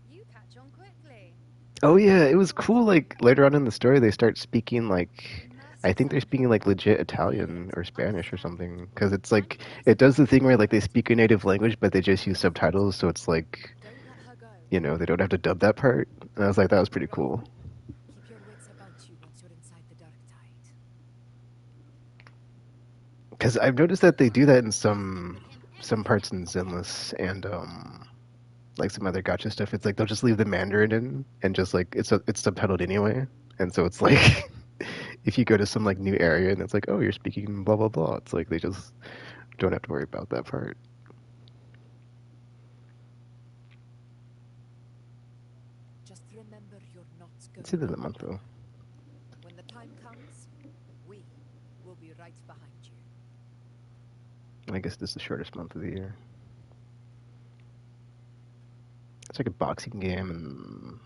You catch on quickly. Oh yeah, it was cool. Like later on in the story, they start speaking like Immerse I think they're yourself. speaking like legit Feel Italian it. or Spanish or Understand. something. Because it's like Languages it does the thing where like they aren't speak a native language, but they just use subtitles, so it's like Don't let her go. they don't have to dub that part. And I was like, that was pretty Right. cool. Keep your wits about you once you're inside the dark tide. Because I've noticed that they do that in some parts in Zenless and like some other gotcha stuff. It's like they'll just leave the Mandarin in and just like it's subtitled anyway, and so it's like if you go to some like new area and it's like, oh, you're speaking blah blah blah, it's like they just don't have to worry about that part. Just remember you're not It's going the end of the month alone. though. When the time comes, we will be right behind you. I guess this is the shortest month of the year. It's like a boxing game and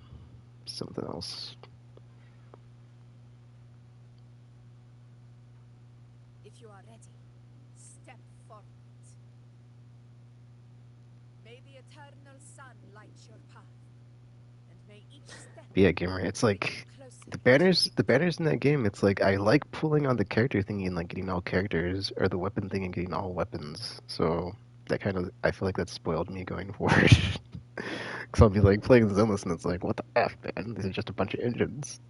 something else. If you are ready, step forward. May the eternal sun light your path, and may each step But yeah, gamer, it's bring like you closer the each banners. The moment. banners in that game. It's like I like pulling on the character thingy and like getting all characters, or the weapon thing and getting all weapons. So that kind of I feel like that spoiled me going forward. Because I'll be like playing Zenless and it's like, what the f, man? These are just a bunch of engines.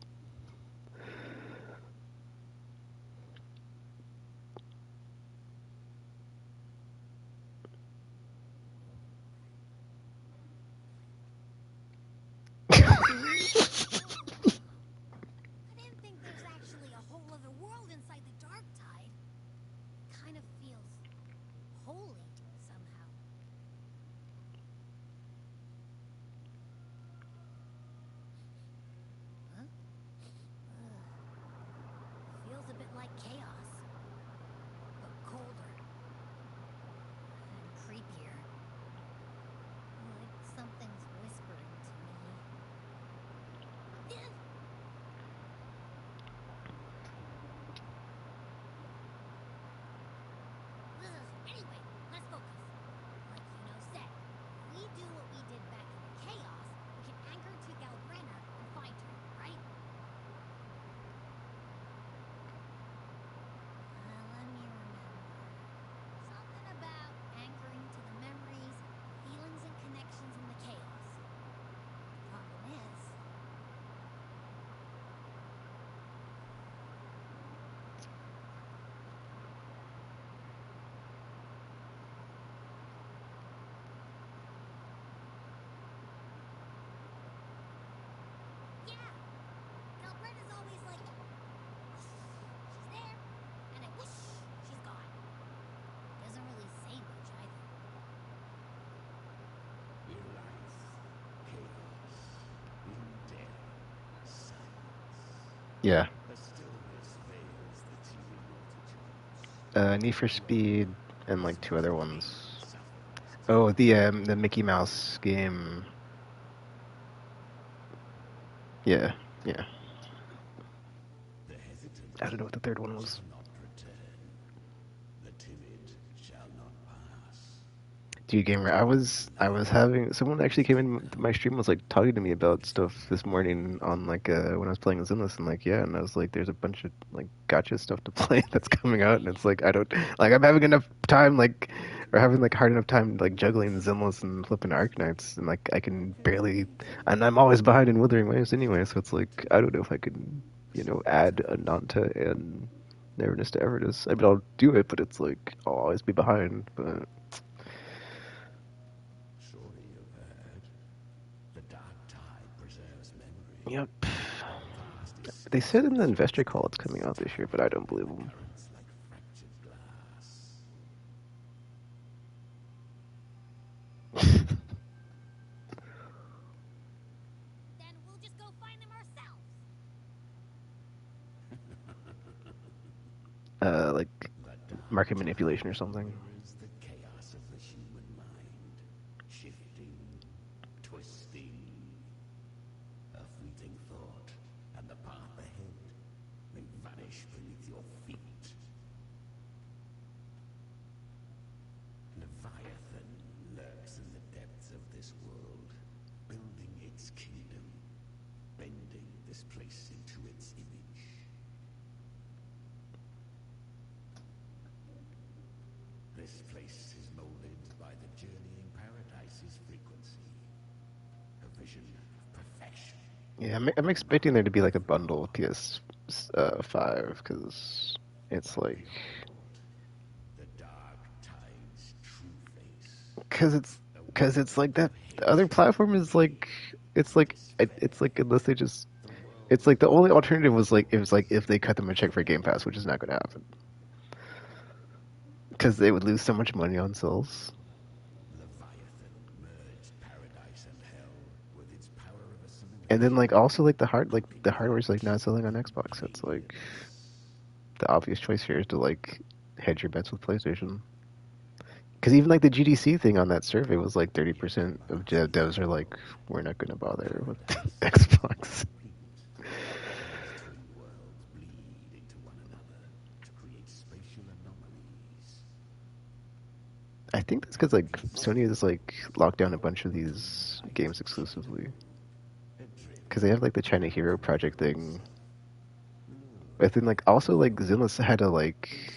I didn't think there's actually a whole other world inside the dark tide. Kind of feels holy somehow. Huh? Ugh. Feels a bit like chaos, but colder and creepier. Like something's whispering to me. Ugh. Ugh. Anyway, let's focus. Like said, if we do what we did back in the chaos, we can anchor to Galbrenna and find her, right? Let me remember. Something about anchoring to the memories, feelings, and connections in the chaos. Problem is, yeah, Galbrenna's always like, whoosh, she's there, and then whoosh, she's gone. Doesn't really say much either. In life, chaos. In death, silence. Yeah. A stillness veils the teeming multitudes. Need for Speed and like two other Pain ones. suffocates. Oh, the Mickey Mouse game. Yeah, yeah. The hesitant I don't know what the third one was. shall not return. The timid shall not pass. Dude, gamer, I was having someone actually came in my stream was like talking to me about stuff this morning on like when I was playing Zenless and like yeah, and I was like there's a bunch of like gotcha stuff to play that's coming out and it's like I don't like I'm having enough time like or having like hard enough time like juggling Zenless and flipping Arknights and like I can barely and I'm always behind in Wuthering Waves anyway, so it's like I don't know if I can add a Nanta and Neverness to Everdus. I mean I'll do it, but it's like I'll always be behind, but Surely you've heard. The dark tide preserves memory. yep. Vast They estates said in the consume investor call it's dreams, coming out this year, but I don't believe them. currents like fractured glass. Like market manipulation or something. Mirrors the chaos of the human mind, shifting, twisting. A fleeting thought, and the path ahead may vanish beneath your feet. Leviathan lurks in the depths of this world, building its kingdom, bending this place into its image. This place is molded by the journeying paradise's frequency. A vision of perfection. Yeah, I'm expecting there to be like a bundle of PS5 because it's like The dark tide's true face. because it's like that. The other platform is like it's like unless they just it's like the only alternative was like it was like if they cut them a check for Game Pass, which is not going to happen because they would lose so much money on sales. Leviathan merged paradise and hell with its power of assimilation. And then like also like the hardware's like not selling on Xbox. So it's like the obvious choice here is to like hedge your bets with PlayStation. Because even like the GDC thing on that survey was like 30% of devs are like, we're not going to bother with Xbox. These twin worlds bleed into one another to create spatial anomalies. I think that's because like Sony has like locked down a bunch of these games exclusively. Because they have like the China Hero Project thing. But then like also like Zenless had a like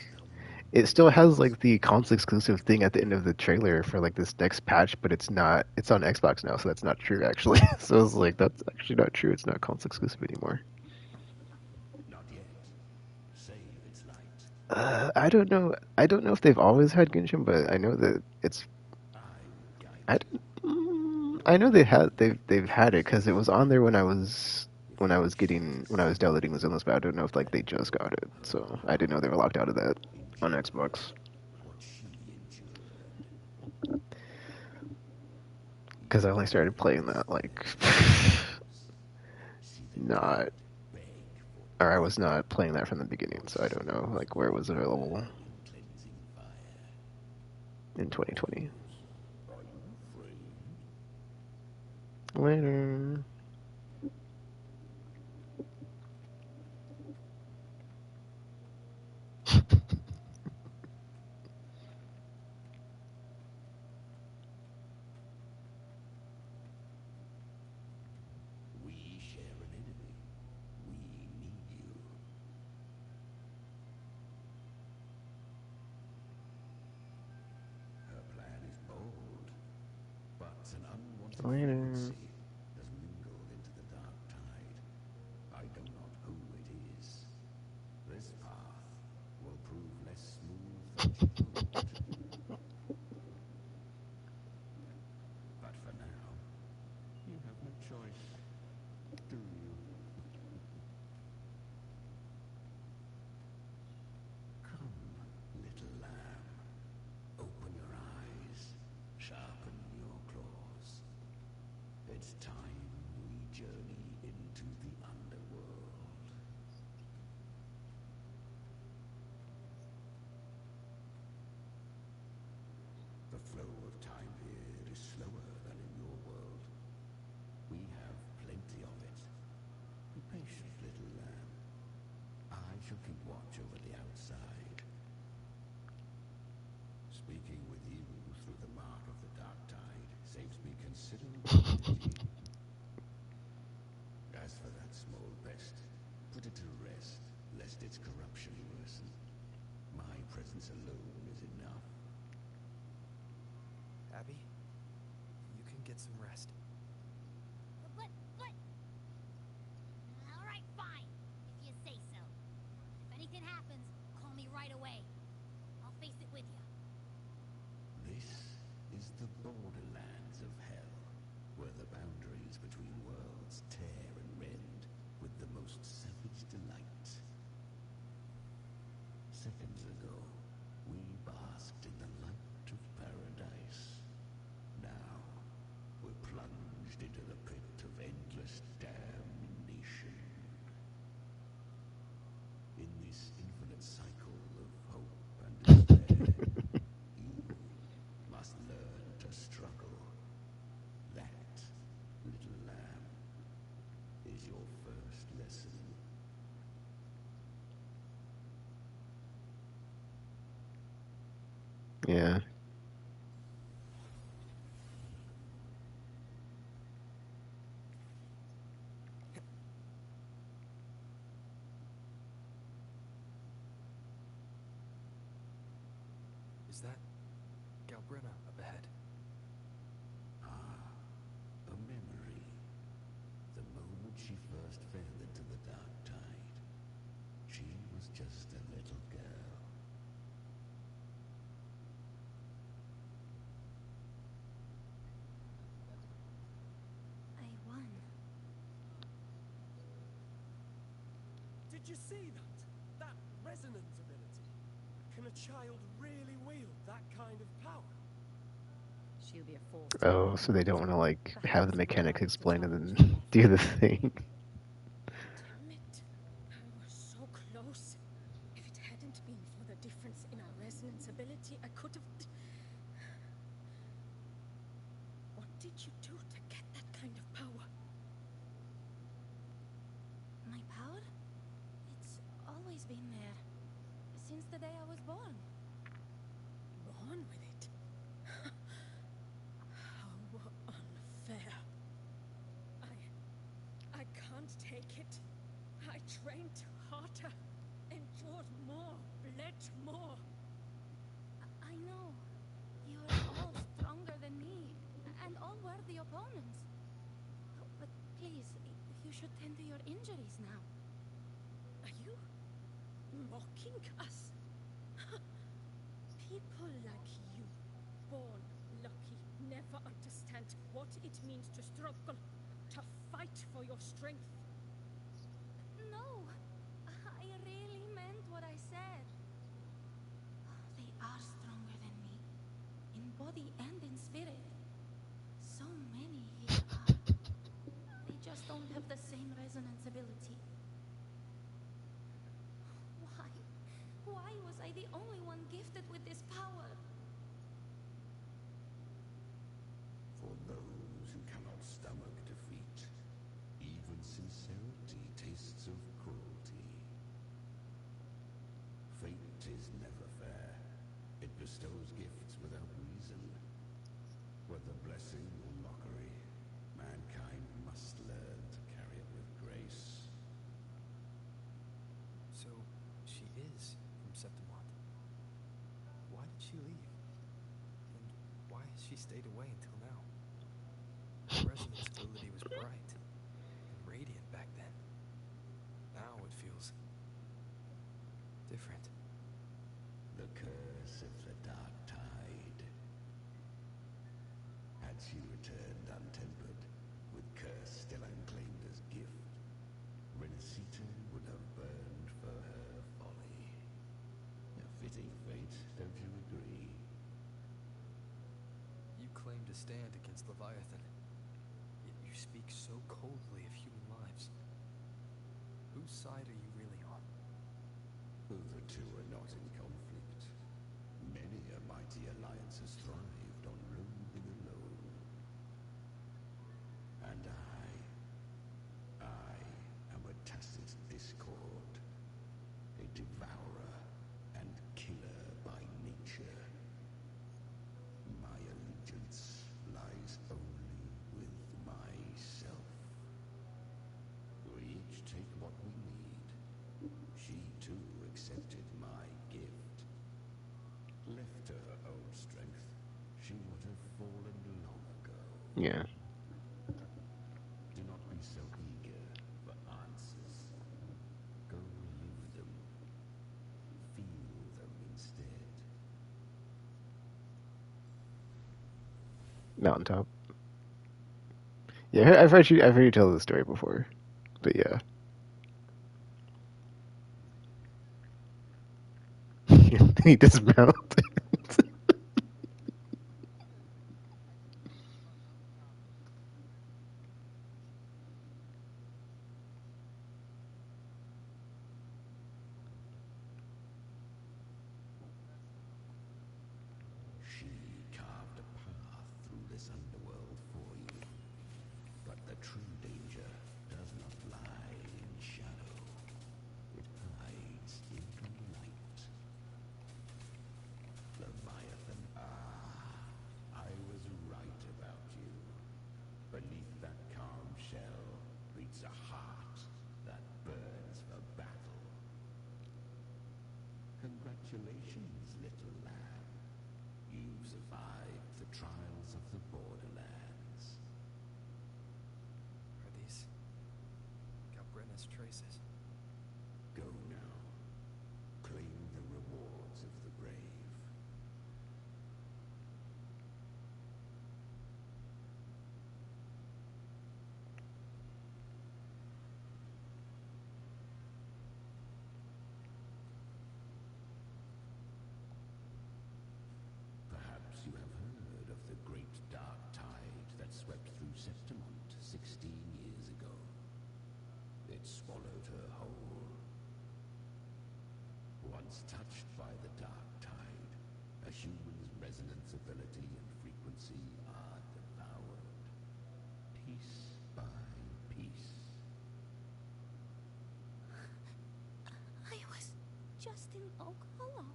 it still has like the console exclusive thing at the end of the trailer for like this next patch, but it's not. It's on Xbox now, so that's not true actually. So I was like, that's actually not true. It's not console exclusive anymore. Not yet. Save its light. I don't know. I don't know if they've always had Genshin, but I know that it's. I don't, I know they've had it because it was on there when I was downloading the Zenless, but I don't know if like they just got it. So I didn't know they were locked out of that on Xbox. Because I only started playing that like not, or I was not playing that from the beginning, so I don't know like where it was available in 2020. Later. We share an enemy. We need you. Her plan is bold, but an unwanted Later. frequency has mingled into the dark tide. I know not who it is. This path will prove less smooth than she hoped. But for now, you have no choice, do you? Come, little lamb. Open your eyes. Sharpen your claws. It's time we journey into the underworld. The flow of time here is slower than in your world. We have plenty of it. Be patient, little lamb. I shall keep watch over the outside. Speaking with you through the mark of the dark tide saves me considerable energy. As for that small pest, put it to rest, lest its corruption worsen. My presence alone is enough. Abby, you can get some rest. But... Alright, fine, if you say so. If anything happens, call me right away. I'll face it with you. This is the borderlands of hell, where the boundaries between worlds tear and rend with the most savage delight. Seconds ago, we basked in the light of paradise. Now, we're plunged into the pit of endless damnation. is your first lesson. Yeah. Is that Galbrina up ahead? Ah, a memory. The moment she first fell into the dark tide, she was just a little girl. I won. Did you see that? That resonance ability? Can a child really wield that kind of power? She'll be a force to Oh, be so they don't want to like have the Perhaps we'll mechanics have to explained and challenge then her. do the thing. Damn it. I was so close. If it hadn't been for the difference in our resonance ability, I could have... What did you do to get that kind of power? My power? It's always been there. Since the day I was born. Born with it? How unfair. I can't take it. I trained harder, endured more, bled more. I know. You're all stronger than me, and all worthy opponents. But please, you should tend to your injuries now. Are you mocking us? People like you, born lucky, never understand what it means to struggle, to fight for your strength. No, I really meant what I said. They are stronger than me, in body and in spirit. So many here are. They just don't have the same resonance ability. Why? Why was I the only one gifted with this power? For those who cannot stomach defeat, even sincerity tastes of cruelty. Fate is never fair. It bestows gifts without reason. Whether blessing or mockery, mankind must learn to carry it with grace. So, she is from Septimont. Why did she leave? And why has she stayed away until now? Her resonance ability was bright and radiant back then. Now it feels different. The curse of the dark tide. Had she returned untempered, with curse still unclaimed as gift, Renacita would have burned for her folly. A fitting fate, don't you agree? You claim to stand against Leviathan, yet you speak so coldly of human lives. Whose side are you really on? The two are not in conflict. Many a mighty alliance has thrived on roving alone. And I am a tacit discord, a devourer and killer by nature. My allegiance lies only with myself. We each take what we need. She too accepted my gift. Left to her own strength, she would have fallen long ago. Yeah. Do not be so eager for answers. Go live them. Feel them instead. Mountaintop. Yeah, I've heard you tell the story before, but yeah. He dismounted. She carved a path through this underworld for you. But the true danger does not lie Congratulations, little lamb. You've survived the trials of the Borderlands. Are these Galbrenna's traces? Go now. Claim the rewards of the brave. Perhaps you have heard of the great dark tide that swept through Septimont 16 years ago. It swallowed her whole. Once touched by the dark tide, a human's resonance ability and frequency are devoured, piece by piece. I was just in Oak Hollow.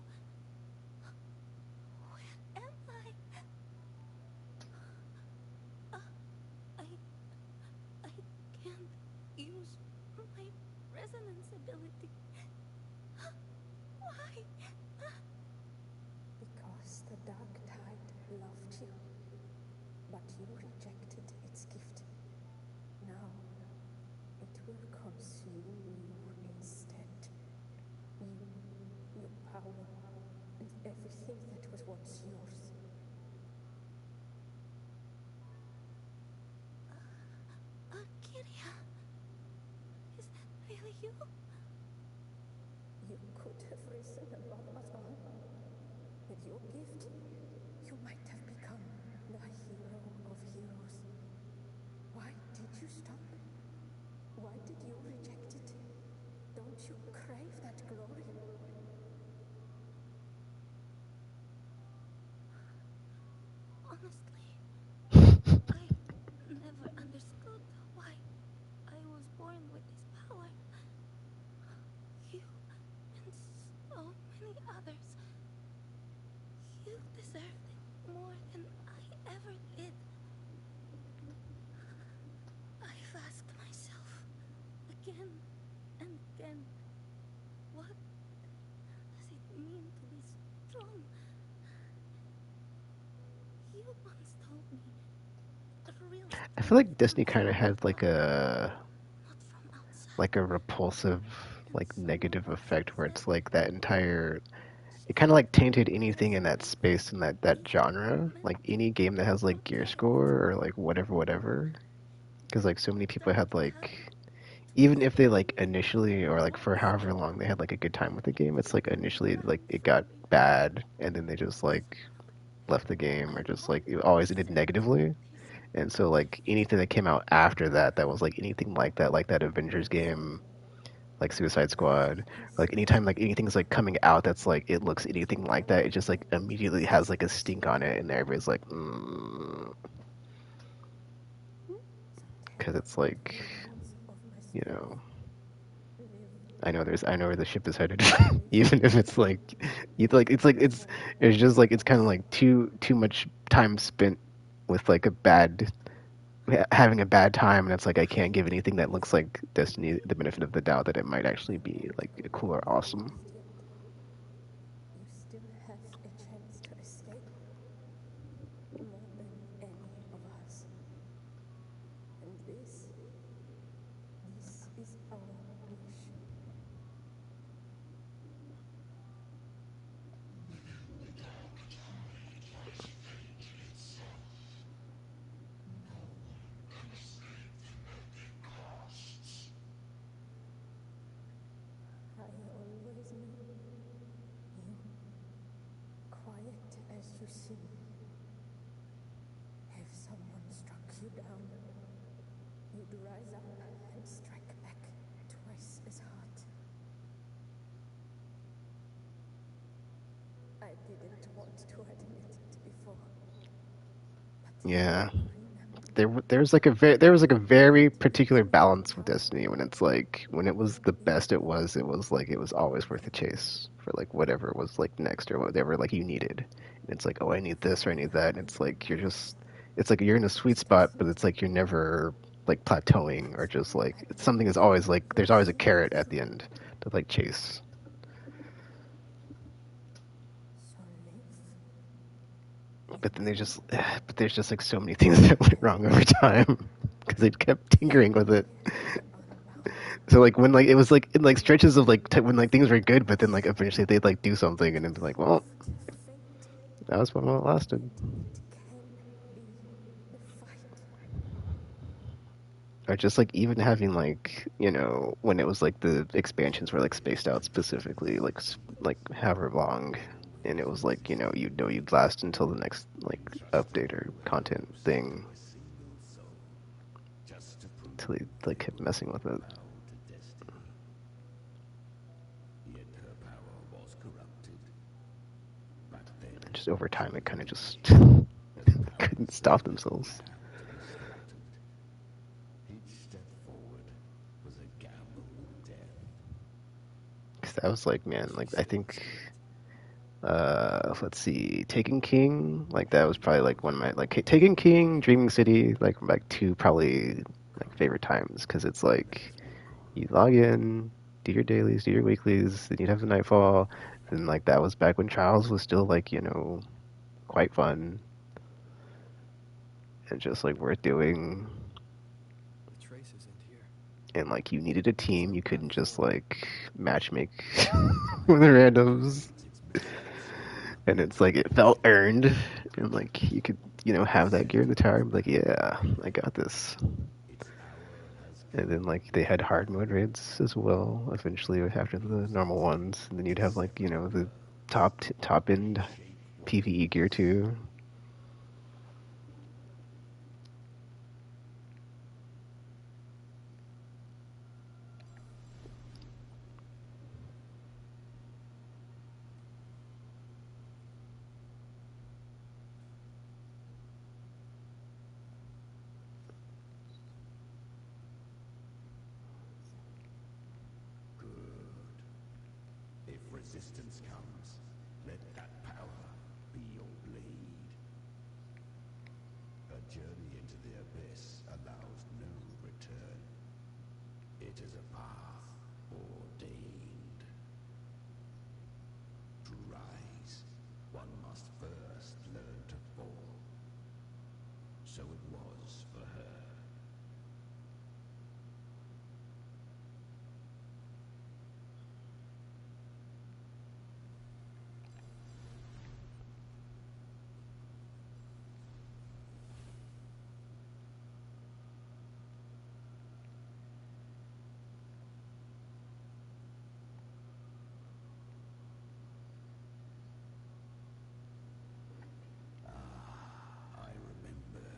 Where am I? I can't use my resonance ability. Why? Because the dark tide loved you, but you rejected its gift. Now, it will consume you instead. You, your power, and everything that was once yours. Kiria, is that really you? You could have risen above us all. With your gift, you might have become the hero of heroes. Why did you stop? Why did you reject it? Don't you crave that glory? Honestly, I never understood why I was born with this power. You and so many others. You deserved it more than I ever did. I've asked myself again and again, what does it mean to be strong? You once told me the real I feel like Disney kind of had like a repulsive, like negative effect where it's like that entire. It kind of like tainted anything in that space and that genre. Like any game that has like gear score or like whatever. Because like so many people had like, even if they like initially or like for however long they had like a good time with the game, it's like initially like it got bad and then they just like left the game or just like it always ended negatively. And so like anything that came out after that that was like anything like that Avengers game, like Suicide Squad, like anytime like anything's like coming out that's like it looks anything like that, it just like immediately has like a stink on it, and everybody's like, because it's like, you know, I know where the ship is headed, even if it's like, it's just like it's kind of like too much time spent with like a bad having a bad time, and it's like I can't give anything that looks like Destiny the benefit of the doubt that it might actually be like cool or awesome. You still have a chance to escape. More than any of us. And this is our wish. I always knew you, quiet as you seem. If someone struck you down, you'd rise up and strike back twice as hard. I didn't want to admit it before. Yeah. There was like a very particular balance with Destiny when it's like when it was the best it was like it was always worth the chase for like whatever was like next or whatever like you needed. And it's like, oh, I need this or I need that, and it's like you're just it's like you're in a sweet spot, but it's like you're never like plateauing or just like something is always like there's always a carrot at the end to like chase. but then but there's just like so many things that went wrong over time because they kept tinkering with it. So like when like it was like in like stretches of like when like things were good, but then like eventually they'd like do something and then be like, well, that was when it lasted. Or just like even having like when it was like the expansions were like spaced out specifically like however long, and it was like you'd last until the next like update or content thing until they like kept messing with it. And just over time, it kind of just couldn't stop themselves. Cause that was like, man, like I think, let's see, Taken King, like that was probably like one of my like Taken King, Dreaming City, like two probably like favorite times because it's like you log in, do your dailies, do your weeklies, then you'd have the nightfall, and like that was back when Trials was still like quite fun and just like worth doing. The trace isn't here. And like you needed a team, you couldn't just like matchmake with randoms. And it's like it felt earned, and like you could have that gear in the tower and be like, yeah, I got this. And then like they had hard mode raids as well eventually after the normal ones, and then you'd have like the top end PvE gear too. If resistance comes, let that power be your blade. A journey into the abyss allows no return. It is a path ordained. To rise, one must first learn to fall. So it was for her. I remember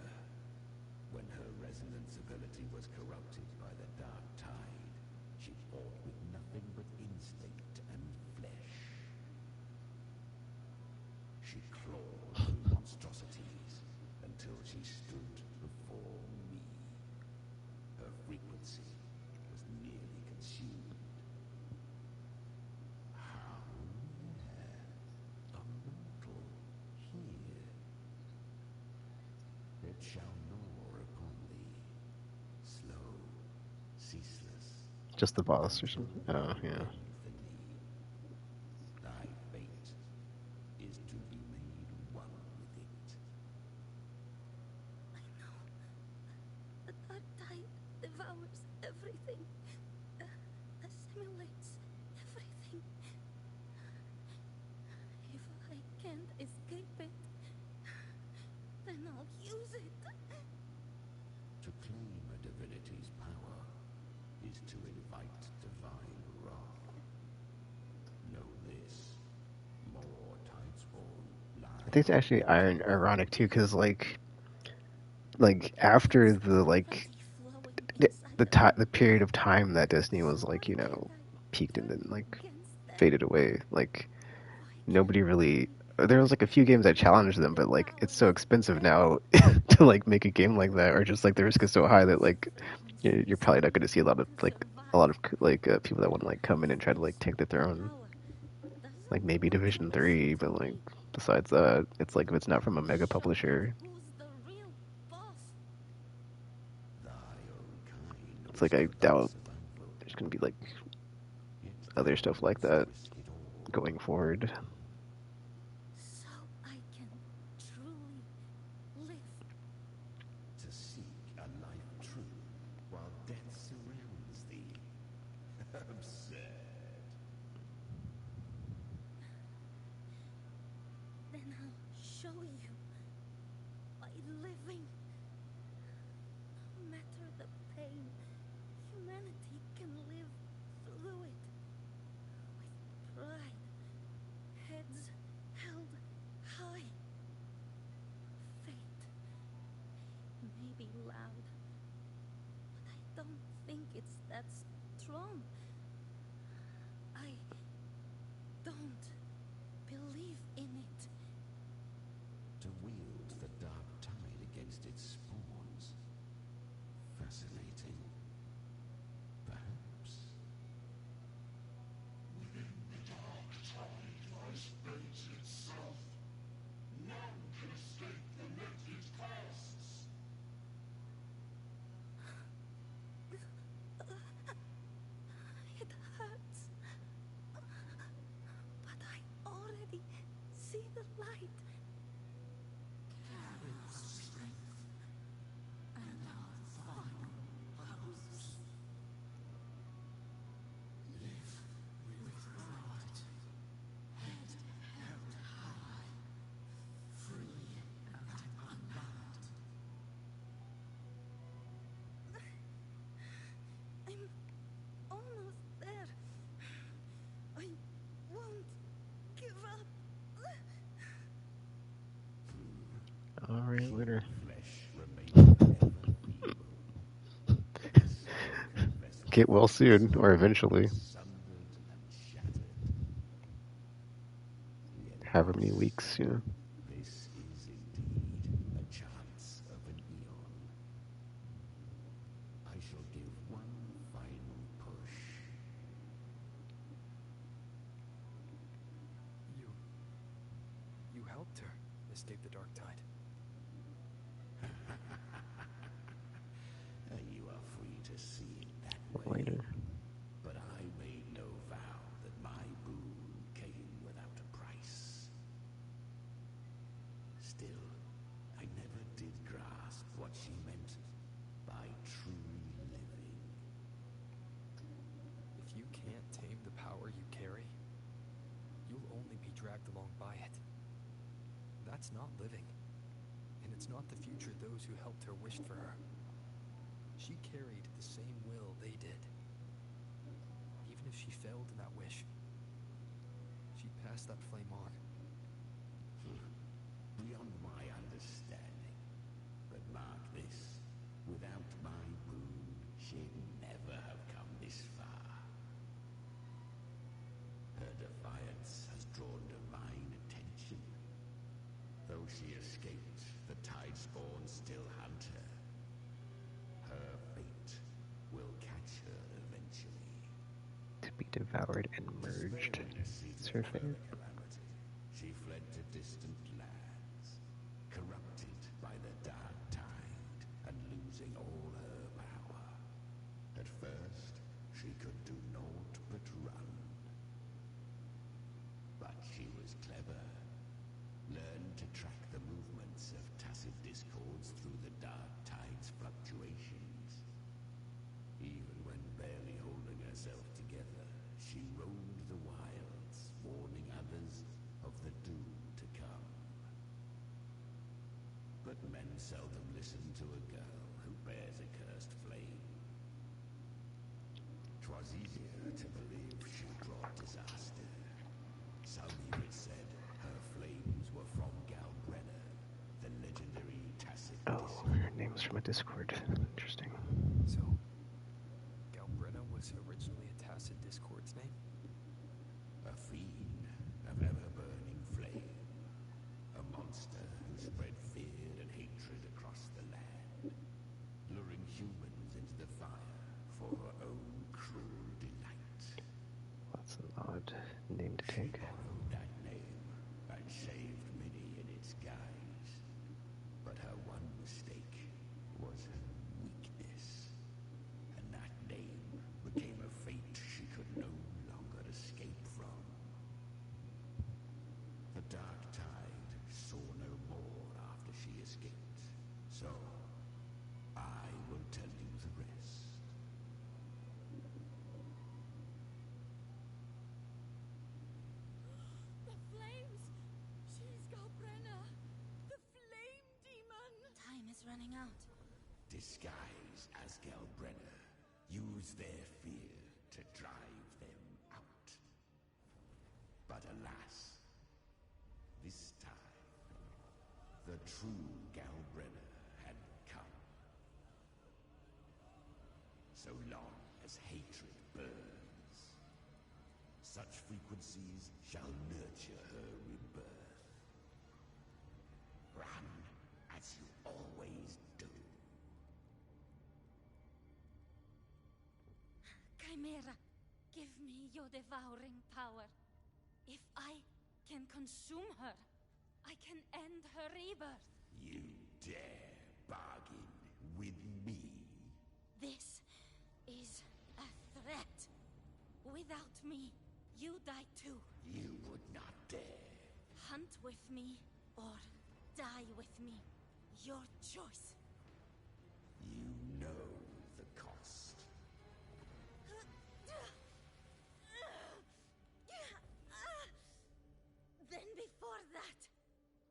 when her resonance ability was corrupted by the dark tide. She fought with nothing but instinct and flesh. She clawed through monstrosities until she stood before me. Her frequency was nearly consumed. How rare a mortal here. It shall gnaw upon thee, slow, ceaseless. Just the boss or something. Oh yeah. Thy fate is to be made one with it. I know. The dark tide devours everything. Assimilates everything. If I can't escape it, then I'll use it. To claim a divinity's power is to invite divine wrath. Know this, more Tidespawn lies. I think it's actually ironic too, because like after the the period of time that Disney was like peaked and then like faded away, like nobody really. There was like a few games that challenged them, but like it's so expensive now to like make a game like that, or just like the risk is so high that like you're probably not going to see a lot of like people that want to like come in and try to like take the throne. Like maybe Division 3, but like besides that, it's like if it's not from a mega publisher, it's like I doubt there's gonna be like other stuff like that going forward. So I can truly life true while death surrounds thee. Absurd. Then I'll show you by living. No matter the pain, humanity can live through it with pride, heads held high. Fate may be loud, but I don't think it's that strong. I don't believe in it. To wield the dark tide against its spawns. Fascinating. Perhaps. Within the dark tide lies fate itself. None can escape the net it casts. It hurts. But I already see the light. Carry our strength and our final hopes. Live with pride, head held high, free and unbound. I'm almost there. I won't give up. Alright, later. Get well soon, or eventually. However many weeks, you know. This is indeed a chance of an eon. I shall give one final push. You helped her escape the dark tide. You are free to see it that way. Later. But I made no vow that my boon came without a price. Still, I never did grasp what she meant by truly living. If you can't tame the power you carry, you'll only be dragged along by it. That's not living. And it's not the future those who helped her wished for her. She carried the same will they did. Even if she failed in that wish, she passed that flame on. Beyond my understanding. But mark this, without my boon, she'd never have come this far. Her defiance has drawn divine attention. Though she escaped, the tide spawn still hunt her. Her fate will catch her eventually. To be devoured and merged. It's her fate. She fled to distant lands, corrupted by the dark tide and losing all her power. At first, she could do naught but run. But she was clever. Learned to track the movements of tacit discords through the dark tide's fluctuations. Even when barely holding herself together, she roamed the wilds, warning others of the doom to come. But men seldom listen to a girl who bears a cursed flame. 'Twas easier to believe she brought disaster. Some even said her flames were from Galbrenna, the legendary tacit Oh, her name's from a Discord. Interesting. So, Galbrenna was originally a tacit discord's name? A fiend of ever-burning flame. A monster who spread fear and hatred across the land, luring humans into the fire for her own cruel delight. That's an odd name to take. She borrowed that name and saved many in its guise. But her one mistake was her weakness. And that name became a fate she could no longer escape from. The dark tide saw no more after she escaped. So, I coming out? Disguise as Gelbrenner. Use their fear to drive them out. But alas, this time, the true Gelbrenner had come. So long as hatred burns, such frequencies shall nurture her rebirth. Run as you always do. Chimera, give me your devouring power. If I can consume her, I can end her rebirth. You dare bargain with me? This is a threat. Without me, you die too. You would not dare. Hunt with me or die with me. Your choice. You know the cost. Then before that,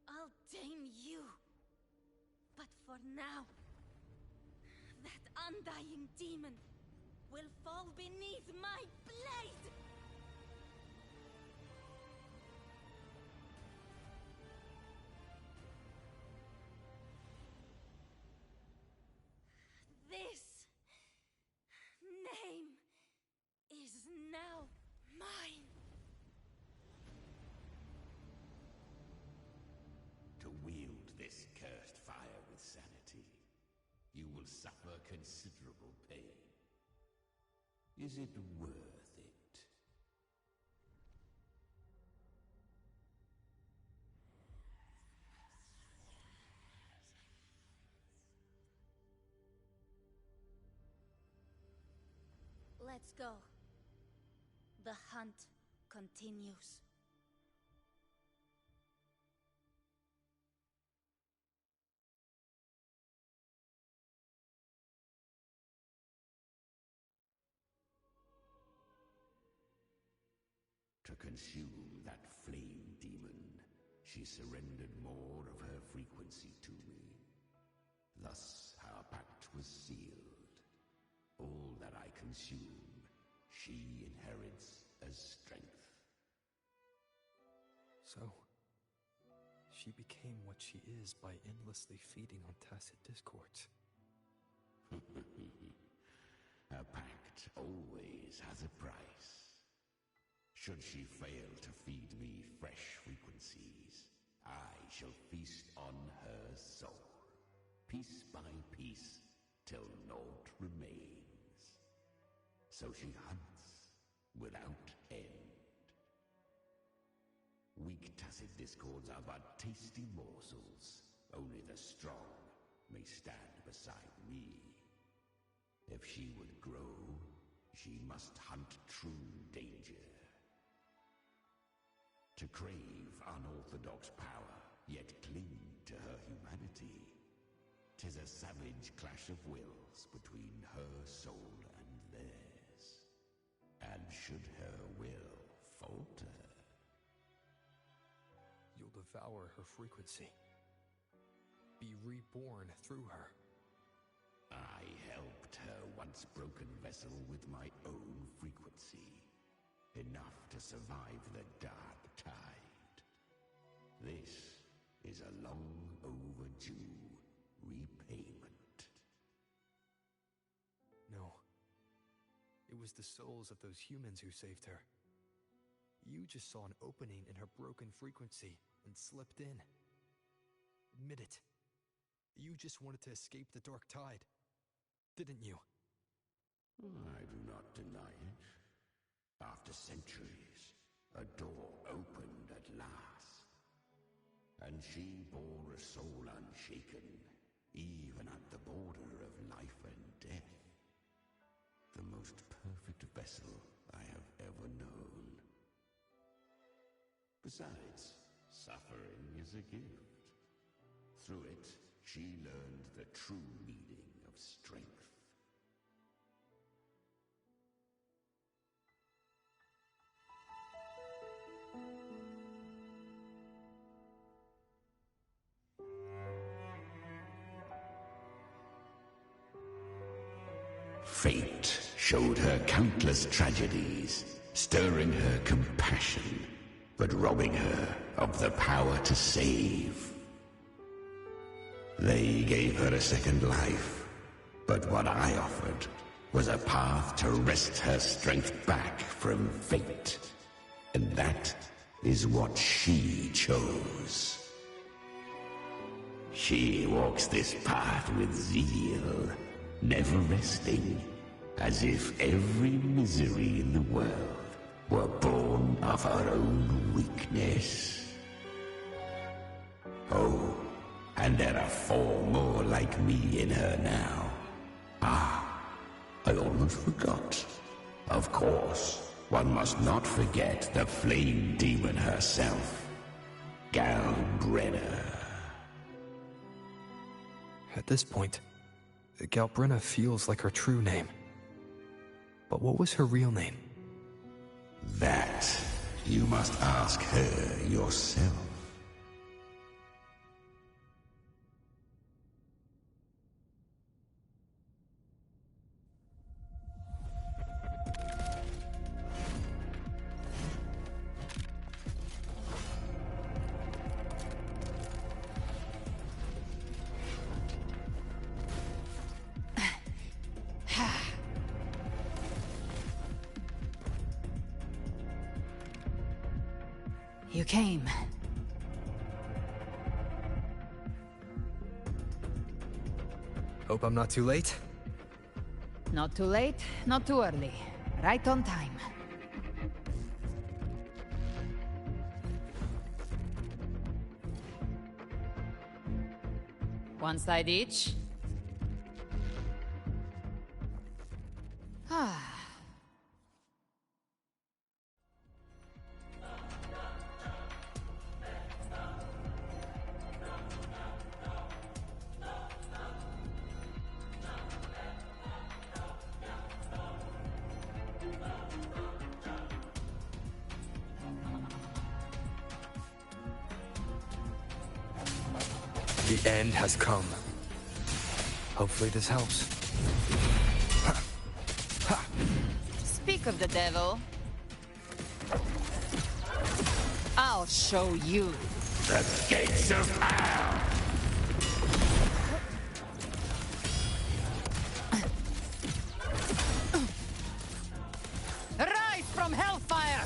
I'll tame you. But for now, that undying demon will fall beneath my blade! This name is now mine. To wield this cursed fire with sanity, you will suffer considerable pain. Is it worth it? Let's go. The hunt continues. To consume that flame demon, she surrendered more of her frequency to me. Thus our pact was sealed. All that I consume, she inherits as strength. So, she became what she is by endlessly feeding on tacit discords. A pact always has a price. Should she fail to feed me fresh frequencies, I shall feast on her soul, piece by piece, till naught remains. So she hunts without end. Weak tacit discords are but tasty morsels. Only the strong may stand beside me. If she would grow, she must hunt true danger. To crave unorthodox power, yet cling to her humanity, 'tis a savage clash of wills between her soul and theirs. And should her will falter, You'll devour her frequency. Be reborn through her. I helped her once broken vessel with my own frequency. Enough to survive the dark tide. This is a long overdue repayment. No. It was the souls of those humans who saved her. You just saw an opening in her broken frequency and slipped in. Admit it. You just wanted to escape the dark tide, didn't you? I do not deny it. After centuries, a door opened at last. And she bore a soul unshaken, even at the border of life and death. The most perfect vessel I have ever known. Besides, suffering is a gift. Through it, she learned the true meaning of strength. Fate showed her countless tragedies, stirring her compassion, but robbing her of the power to save. They gave her a second life, but what I offered was a path to wrest her strength back from fate. And that is what she chose. She walks this path with zeal, never resting, as if every misery in the world were born of her own weakness. Oh, and there are 4 more like me in her now. Ah, I almost forgot. Of course, one must not forget the flame demon herself, Galbrenna. At this point, Galbrenna feels like her true name. But what was her real name? That you must ask her yourself. You came. Hope I'm not too late. Not too late, not too early. Right on time. One side each. Ah. The end has come. Hopefully this helps. Speak of the devil. I'll show you. The gates of hell! Rise from hellfire!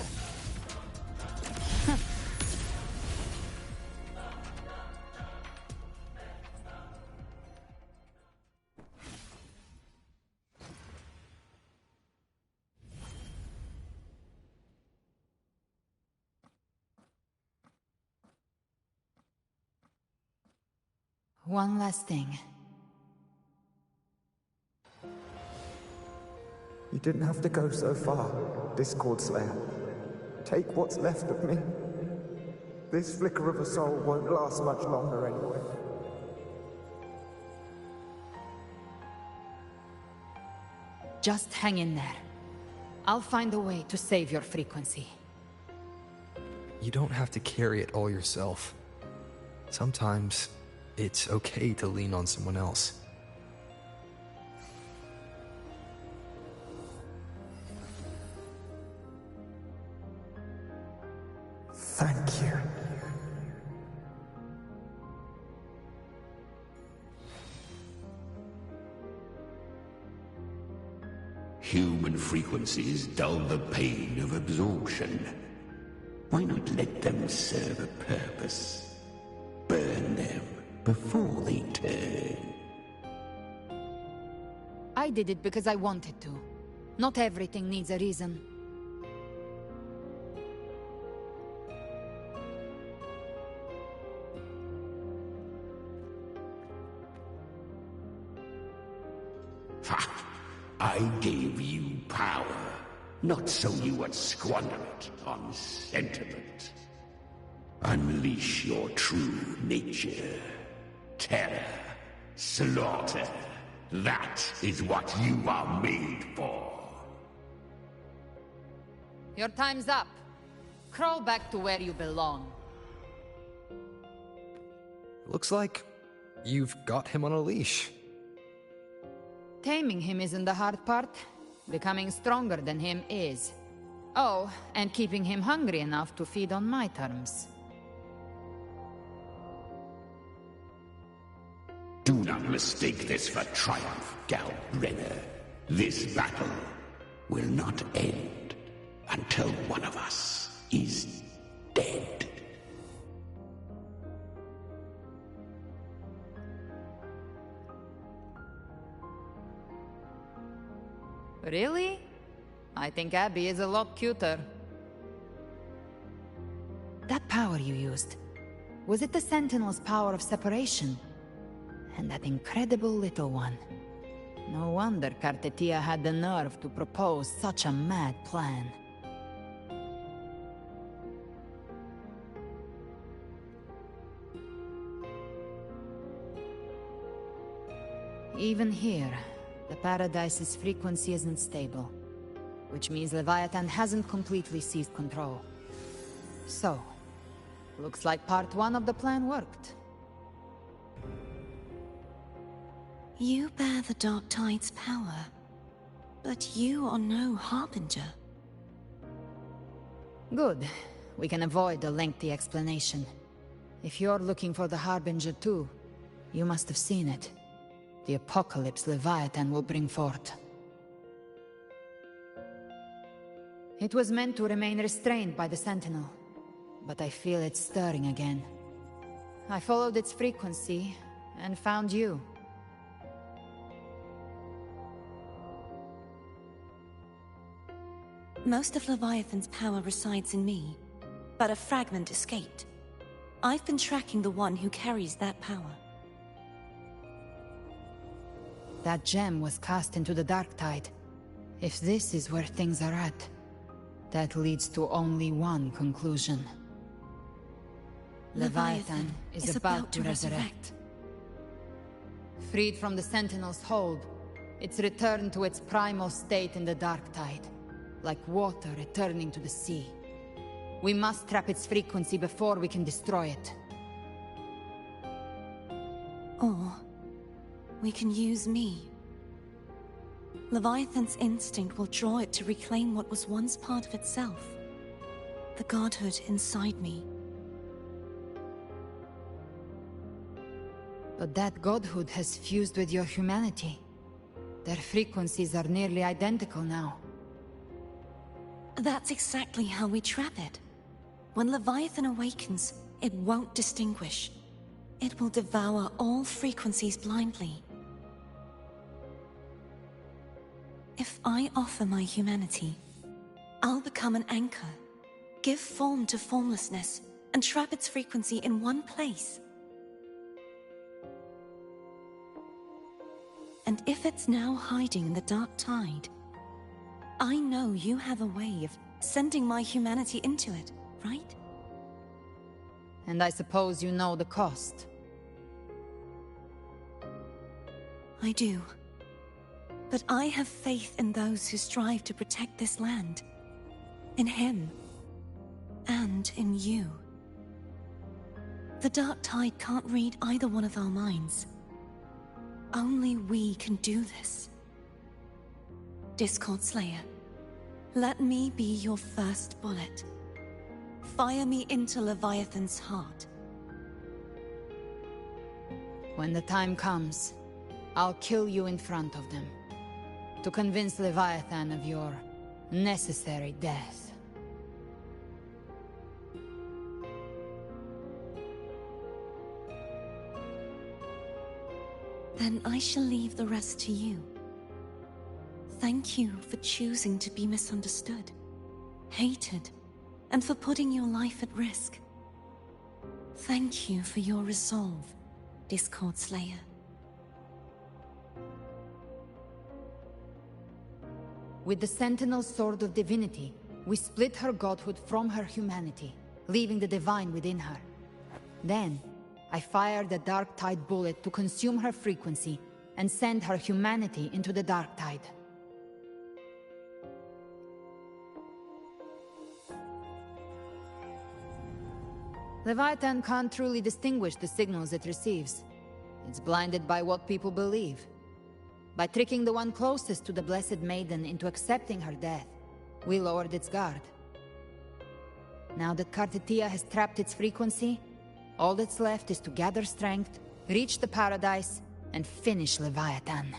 One last thing. You didn't have to go so far, Discord Slayer. Take what's left of me. This flicker of a soul won't last much longer anyway. Just hang in there. I'll find a way to save your frequency. You don't have to carry it all yourself. Sometimes it's okay to lean on someone else. Thank you. Human frequencies dull the pain of absorption. Why not let them serve a purpose? Burn them before they turn. I did it because I wanted to. Not everything needs a reason. I gave you power, not so you would squander it on sentiment. Unleash your true nature. Terror, slaughter. That is what you are made for. Your time's up. Crawl back to where you belong. Looks like you've got him on a leash. Taming him isn't the hard part. Becoming stronger than him is. Oh, and keeping him hungry enough to feed on my terms. Do not mistake this for triumph, Galbrenner. This battle will not end until one of us is dead. Really? I think Abby is a lot cuter. That power you used, was it the Sentinel's power of separation? And that incredible little one. No wonder Cartetia had the nerve to propose such a mad plan. Even here, the Paradise's frequency isn't stable, which means Leviathan hasn't completely seized control. So, looks like part one of the plan worked. You bear the Dark Tide's power, but you are no Harbinger. Good. We can avoid a lengthy explanation. If you're looking for the Harbinger too, you must have seen it. The apocalypse Leviathan will bring forth. It was meant to remain restrained by the Sentinel, but I feel it stirring again. I followed its frequency, and found you. Most of Leviathan's power resides in me, but a fragment escaped. I've been tracking the one who carries that power. That gem was cast into the Dark Tide. If this is where things are at, that leads to only one conclusion. Leviathan is about to resurrect. Freed from the Sentinel's hold, it's returned to its primal state in the Dark Tide, like water returning to the sea. We must trap its frequency before we can destroy it. Or we can use me. Leviathan's instinct will draw it to reclaim what was once part of itself. The godhood inside me. But that godhood has fused with your humanity. Their frequencies are nearly identical now. That's exactly how we trap it. When Leviathan awakens, it won't distinguish. It will devour all frequencies blindly. If I offer my humanity, I'll become an anchor, give form to formlessness, and trap its frequency in one place. And if it's now hiding in the Dark Tide, I know you have a way of sending my humanity into it, right? And I suppose you know the cost. I do. But I have faith in those who strive to protect this land. In him. And in you. The Dark Tide can't read either one of our minds. Only we can do this. Discord Slayer, let me be your first bullet. Fire me into Leviathan's heart. When the time comes, I'll kill you in front of them. To convince Leviathan of your necessary death. Then I shall leave the rest to you. Thank you for choosing to be misunderstood, hated, and for putting your life at risk. Thank you for your resolve, Discord Slayer. With the Sentinel's Sword of Divinity, we split her godhood from her humanity, leaving the divine within her. Then, I fired the Dark Tide bullet to consume her frequency and send her humanity into the Dark Tide. Leviathan can't truly distinguish the signals it receives. It's blinded by what people believe. By tricking the one closest to the Blessed Maiden into accepting her death, we lowered its guard. Now that Kartetia has trapped its frequency, all that's left is to gather strength, reach the paradise, and finish Leviathan.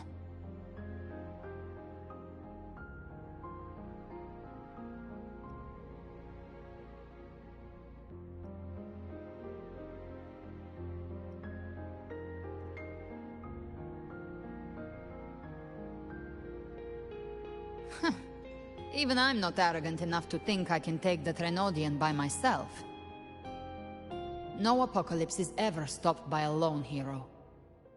Even I'm not arrogant enough to think I can take the Trenodian by myself. No apocalypse is ever stopped by a lone hero.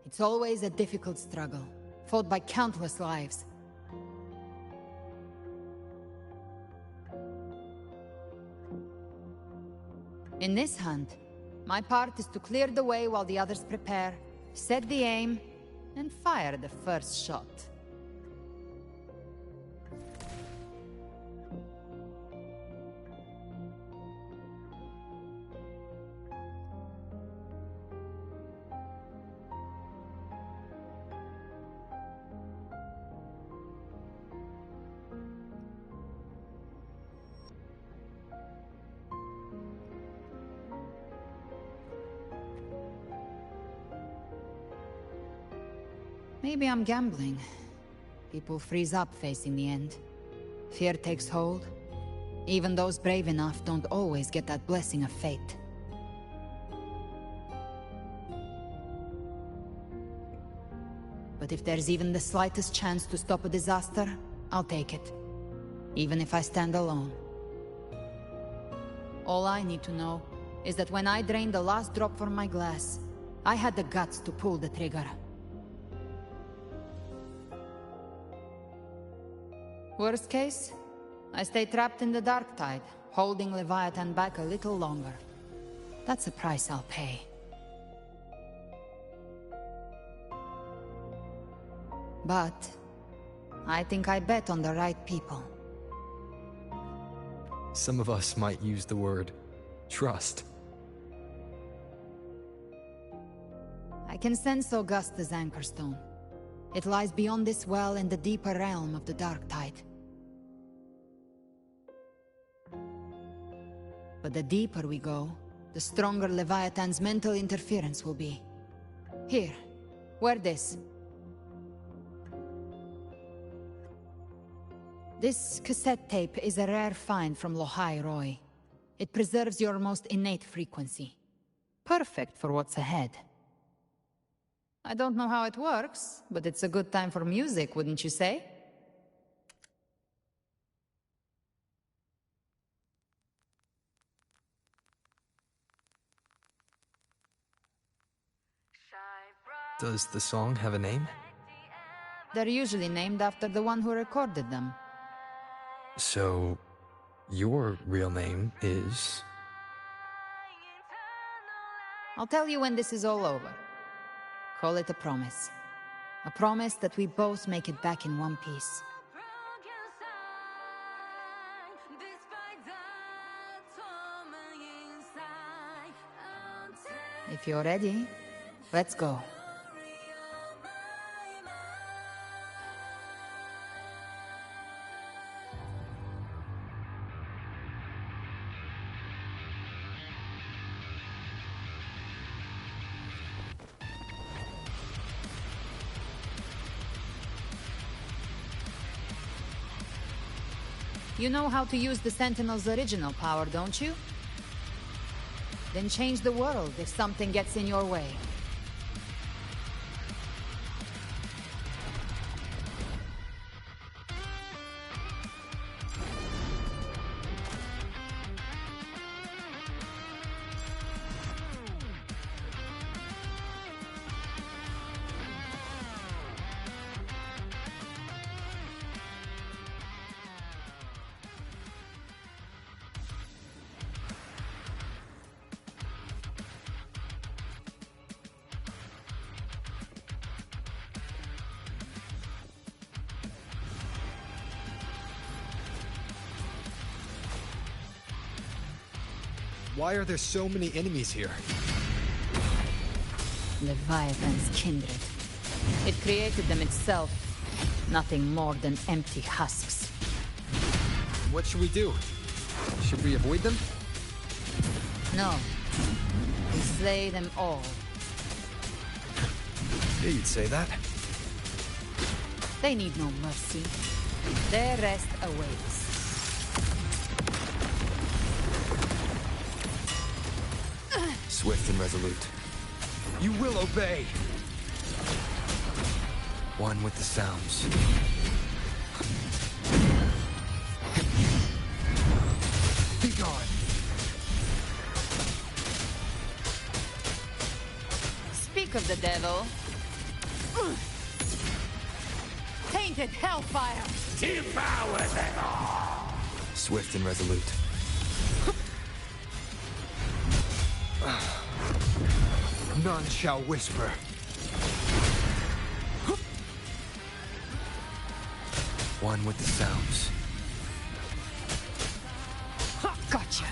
It's always a difficult struggle, fought by countless lives. In this hunt, my part is to clear the way while the others prepare, set the aim, and fire the first shot. Maybe I'm gambling. People freeze up facing the end. Fear takes hold. Even those brave enough don't always get that blessing of fate. But if there's even the slightest chance to stop a disaster, I'll take it. Even if I stand alone. All I need to know is that when I drained the last drop from my glass, I had the guts to pull the trigger. Worst case, I stay trapped in the dark tide, holding Leviathan back a little longer. That's a price I'll pay. But I think I bet on the right people. Some of us might use the word trust. I can sense Augusta's Anchorstone. It lies beyond this well in the deeper realm of the dark tide. But the deeper we go, the stronger Leviathan's mental interference will be. Here, wear this. This cassette tape is a rare find from Lohai Roy. It preserves your most innate frequency. Perfect for what's ahead. I don't know how it works, but it's a good time for music, wouldn't you say? Does the song have a name? They're usually named after the one who recorded them. So, your real name is... I'll tell you when this is all over. Call it a promise. A promise that we both make it back in one piece. If you're ready, let's go. You know how to use the Sentinel's original power, don't you? Then change the world if something gets in your way. Why are there so many enemies here? Leviathan's kindred. It created them itself, Nothing more than empty husks. What should we do? Should we avoid them? No. We slay them all. Yeah, you'd say that. They need no mercy. Their rest awaits. Swift and resolute. You will obey! One with the sounds. Be gone! Speak of the devil. Tainted hellfire! Devour them all! Swift and resolute. None shall whisper. One with the sounds. Gotcha.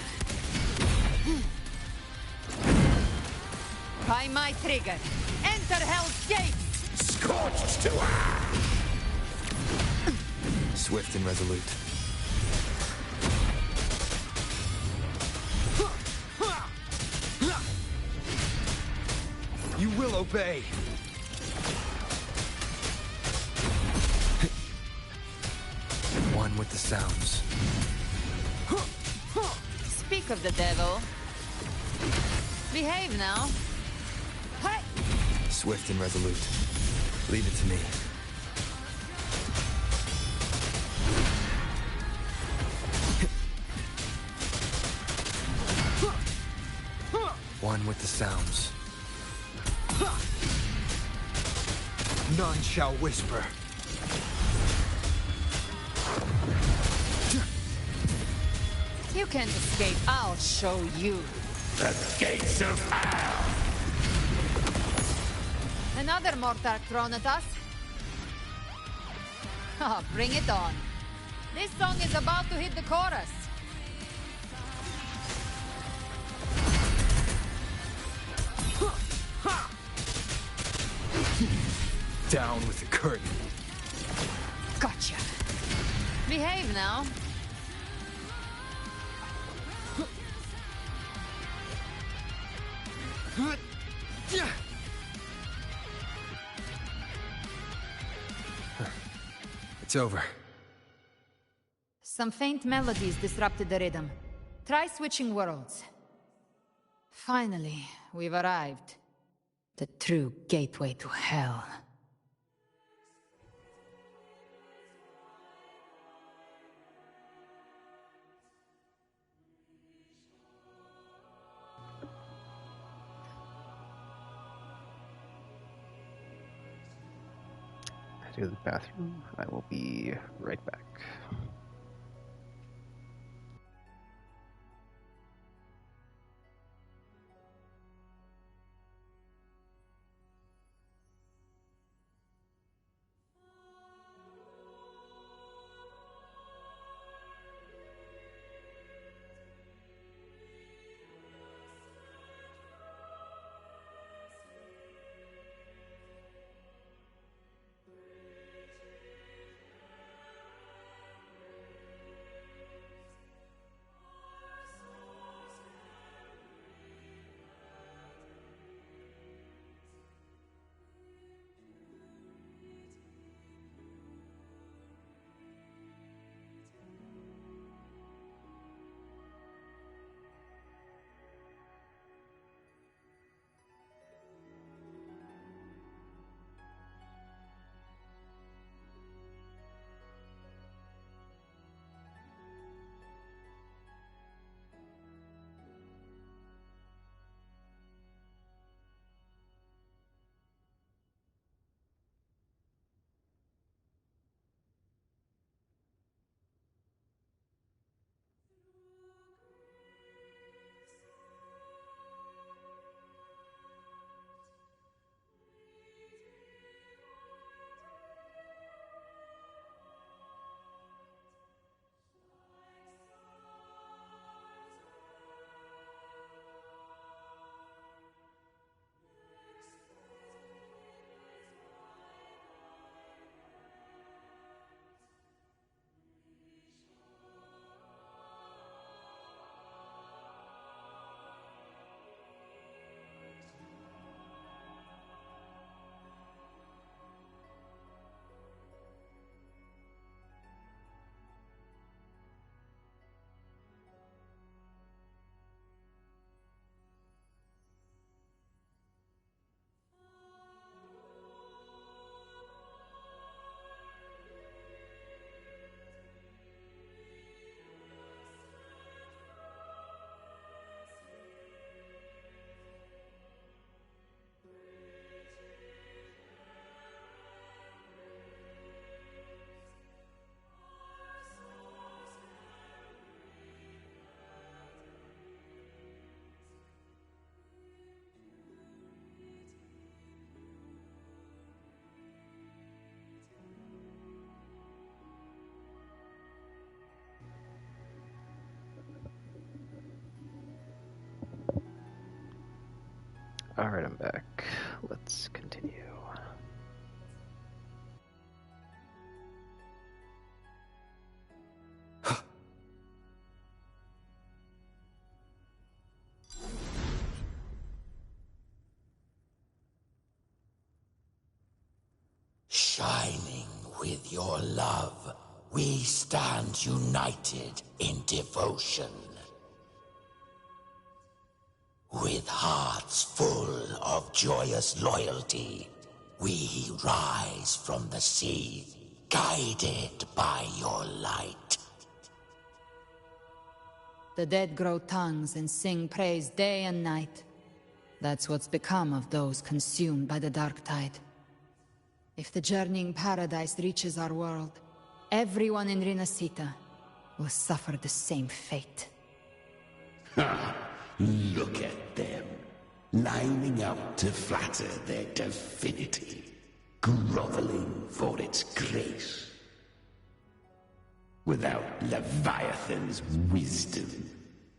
By my trigger, enter Hell's Gate! Scorched to earth! Swift and resolute. You will obey! One with the sounds. Speak of the devil. Behave now. Hey! Swift and resolute. Leave it to me. One with the sounds. None shall whisper. You can't escape. I'll show you. The gates of hell! Another mortar thrown at us. Oh, bring it on. This song is about to hit the chorus. Down with the curtain. Gotcha. Behave now. It's over. Some faint melodies disrupted the rhythm. Try switching worlds. Finally, we've arrived. The true gateway to hell. I go to the bathroom. I will be right back. Alright, I'm back. Let's continue. Shining with your love, we stand united in devotion. With hearts full of joyous loyalty, we rise from the sea, guided by your light. The dead grow tongues and sing praise day and night. That's what's become of those consumed by the dark tide. If the journeying paradise reaches our world, everyone in Rinasita will suffer the same fate. Ha! Look at them, lining up to flatter their divinity, groveling for its grace. Without Leviathan's wisdom,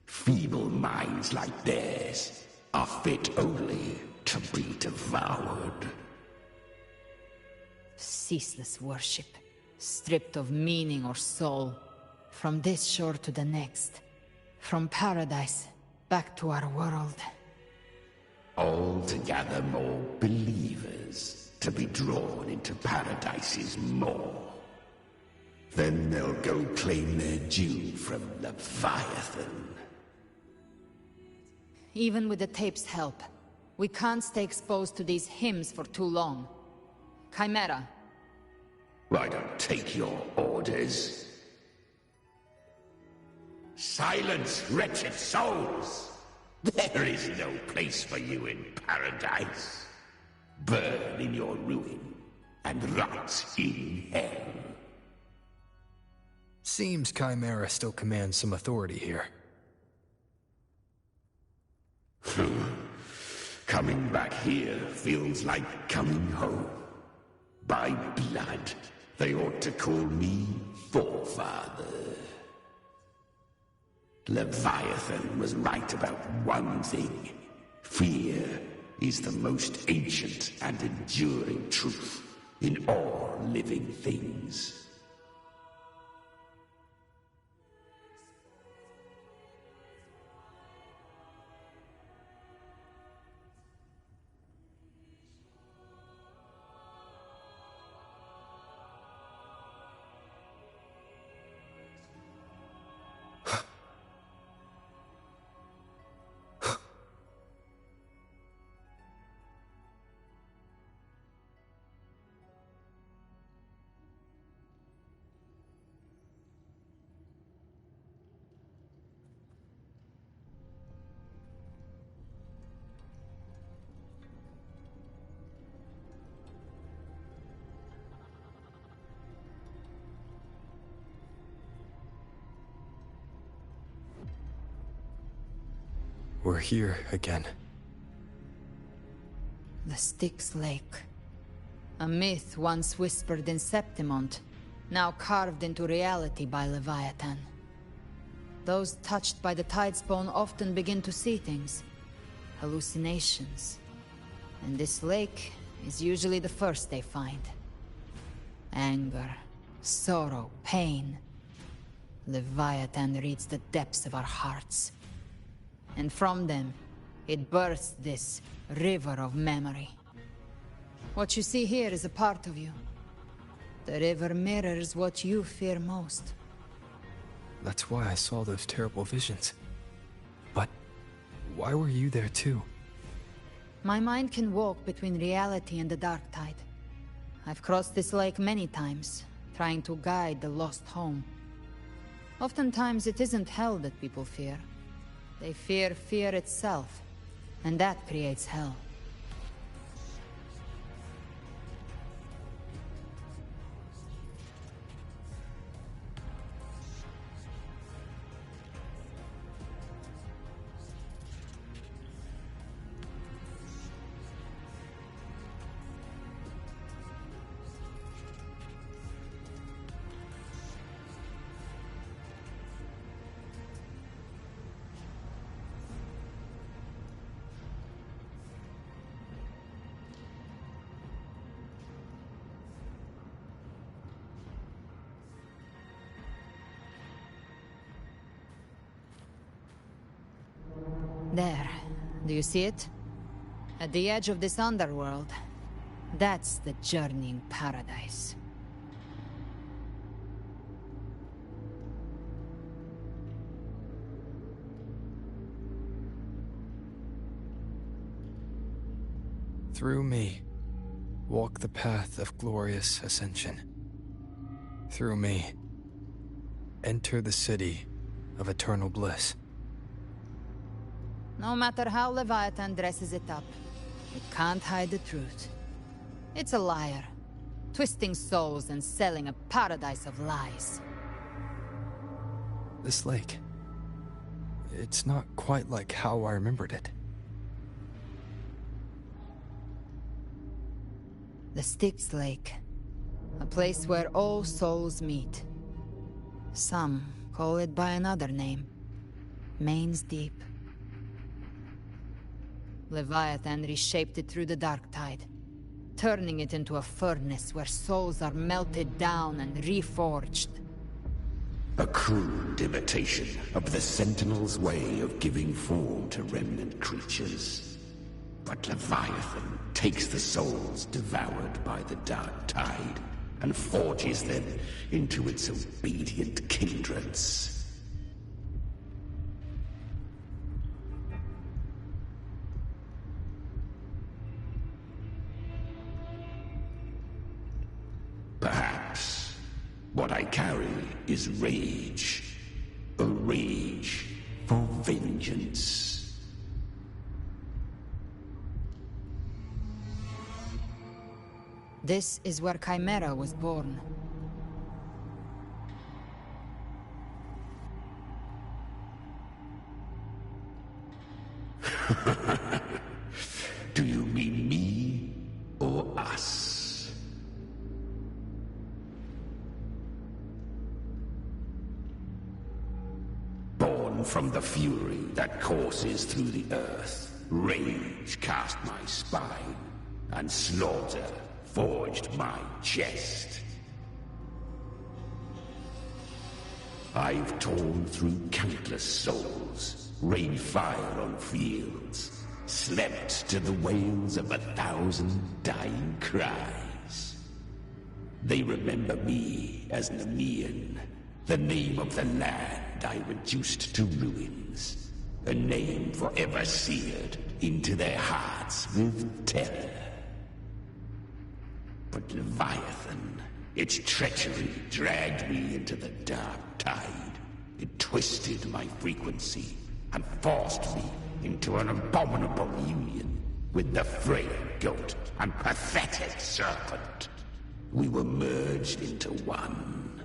feeble minds like theirs are fit only to be devoured. Ceaseless worship, stripped of meaning or soul, from this shore to the next, from paradise back to our world. All to gather more believers to be drawn into Paradise's maw. Then they'll go claim their due from Leviathan. Even with the tape's help, we can't stay exposed to these hymns for too long. Chimera. I don't take your orders. Silence, wretched souls! There is no place for you in paradise. Burn in your ruin and rot in hell. Seems Chimera still commands some authority here. Coming back here feels like coming home. By blood, they ought to call me Forefather. Leviathan was right about one thing. Fear is the most ancient and enduring truth in all living things. We're here again. The Styx Lake. A myth once whispered in Septimont, now carved into reality by Leviathan. Those touched by the Tidespawn often begin to see things. Hallucinations. And this lake is usually the first they find. Anger, sorrow, pain. Leviathan reads the depths of our hearts. And from them, it births this river of memory. What you see here is a part of you. The river mirrors what you fear most. That's why I saw those terrible visions. But why were you there too? My mind can walk between reality and the dark tide. I've crossed this lake many times, trying to guide the lost home. Oftentimes it isn't hell that people fear. They fear fear itself, and that creates hell. There. Do you see it? At the edge of this underworld. That's the journeying paradise. Through me, walk the path of glorious ascension. Through me, enter the city of eternal bliss. No matter how Leviathan dresses it up, it can't hide the truth. It's a liar, twisting souls and selling a paradise of lies. This lake, it's not quite like how I remembered it. The Styx Lake. A place where all souls meet. Some call it by another name. Main's Deep. Leviathan reshaped it through the dark tide, turning it into a furnace where souls are melted down and reforged. A crude imitation of the Sentinel's way of giving form to remnant creatures. But Leviathan takes the souls devoured by the dark tide and forges them into its obedient kindreds. Perhaps what I carry is rage. A rage for vengeance. This is where Chimera was born. Do you mean me or us? Born from the fury that courses through the earth, rage cast my spine, and slaughter forged my chest. I've torn through countless souls, rained fire on fields, slept to the wails of 1,000 dying cries. They remember me as Nemean, the name of the land I reduced to ruins, a name forever seared into their hearts with terror. But Leviathan, its treachery dragged me into the dark tide. It twisted my frequency and forced me into an abominable union with the frail goat and pathetic serpent. We were merged into one.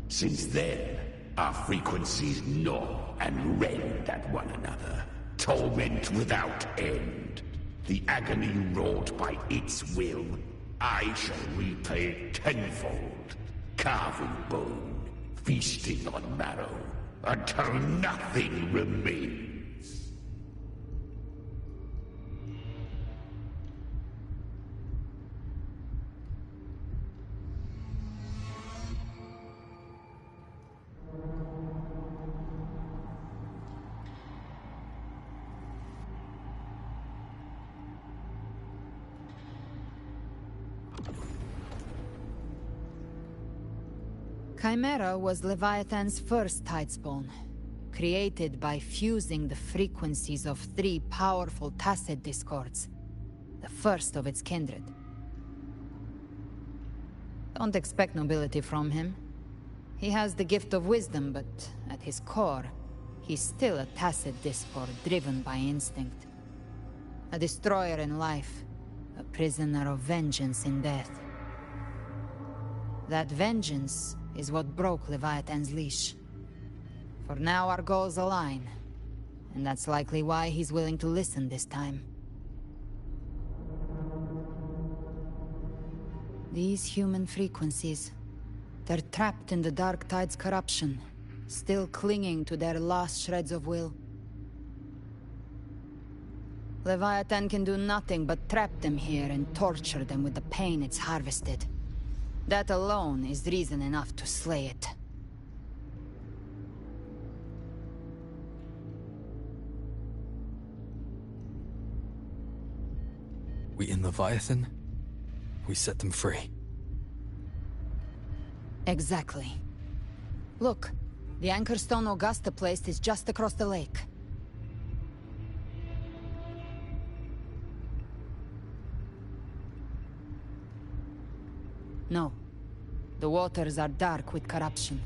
Since then, our frequencies gnaw and rend at one another, torment without end. The agony wrought by its will, I shall repay tenfold, carving bone, feasting on marrow, until nothing remains. Chimera was Leviathan's first tidespawn, created by fusing the frequencies of 3 powerful tacit discords, the first of its kindred. Don't expect nobility from him. He has the gift of wisdom, but at his core, he's still a tacit discord driven by instinct. A destroyer in life, a prisoner of vengeance in death. That vengeance is what broke Leviathan's leash. For now our goals align, and that's likely why he's willing to listen this time. These human frequencies, they're trapped in the Dark Tide's corruption, still clinging to their last shreds of will. Leviathan can do nothing but trap them here and torture them with the pain it's harvested. That alone is reason enough to slay it. We in Leviathan, we set them free. Exactly. Look, the anchor stone Augusta placed is just across the lake. No. The waters are dark with corruption.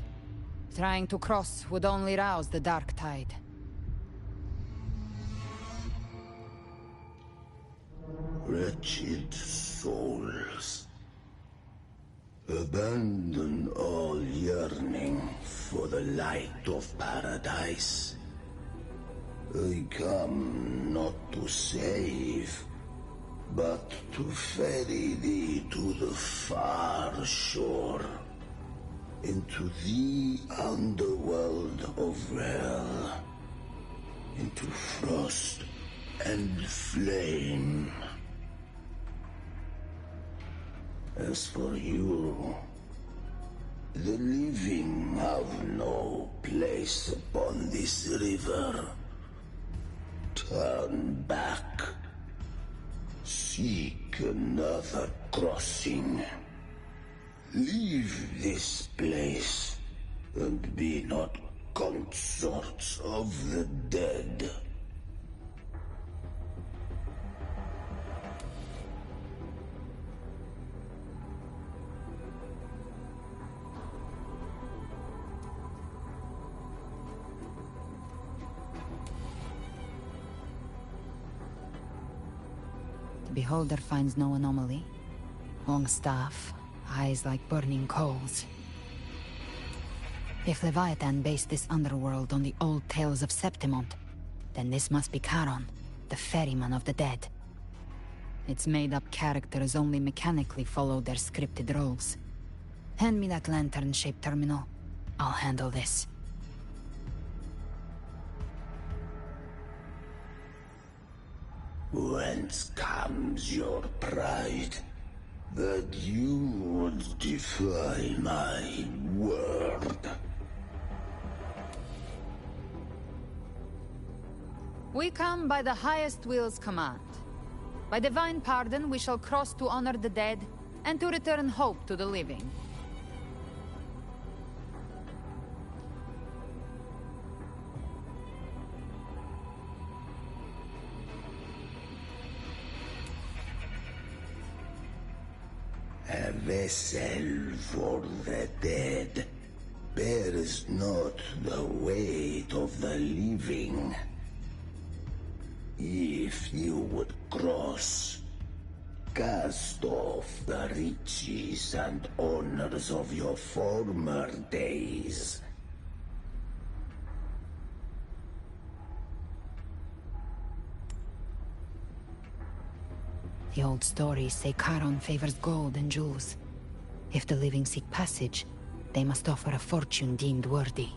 Trying to cross would only rouse the dark tide. Wretched souls, abandon all yearning for the light of paradise. I come not to save, but to ferry thee to the far shore, into the underworld of hell, into frost and flame. As for you, the living have no place upon this river. Turn back. Seek another crossing. Leave this place, and be not consorts of the dead. The beholder finds no anomaly. Long staff, eyes like burning coals. If Leviathan based this underworld on the old tales of Septimont, then this must be Charon, the ferryman of the dead. Its made-up characters only mechanically follow their scripted roles. Hand me that lantern-shaped terminal. I'll handle this. Whence comes your pride? That you would defy my word? We come by the highest will's command. By divine pardon, we shall cross to honor the dead, and to return hope to the living. A vessel for the dead bears not the weight of the living. If you would cross, cast off the riches and honors of your former days. The old stories say Charon favors gold and jewels. If the living seek passage, they must offer a fortune deemed worthy.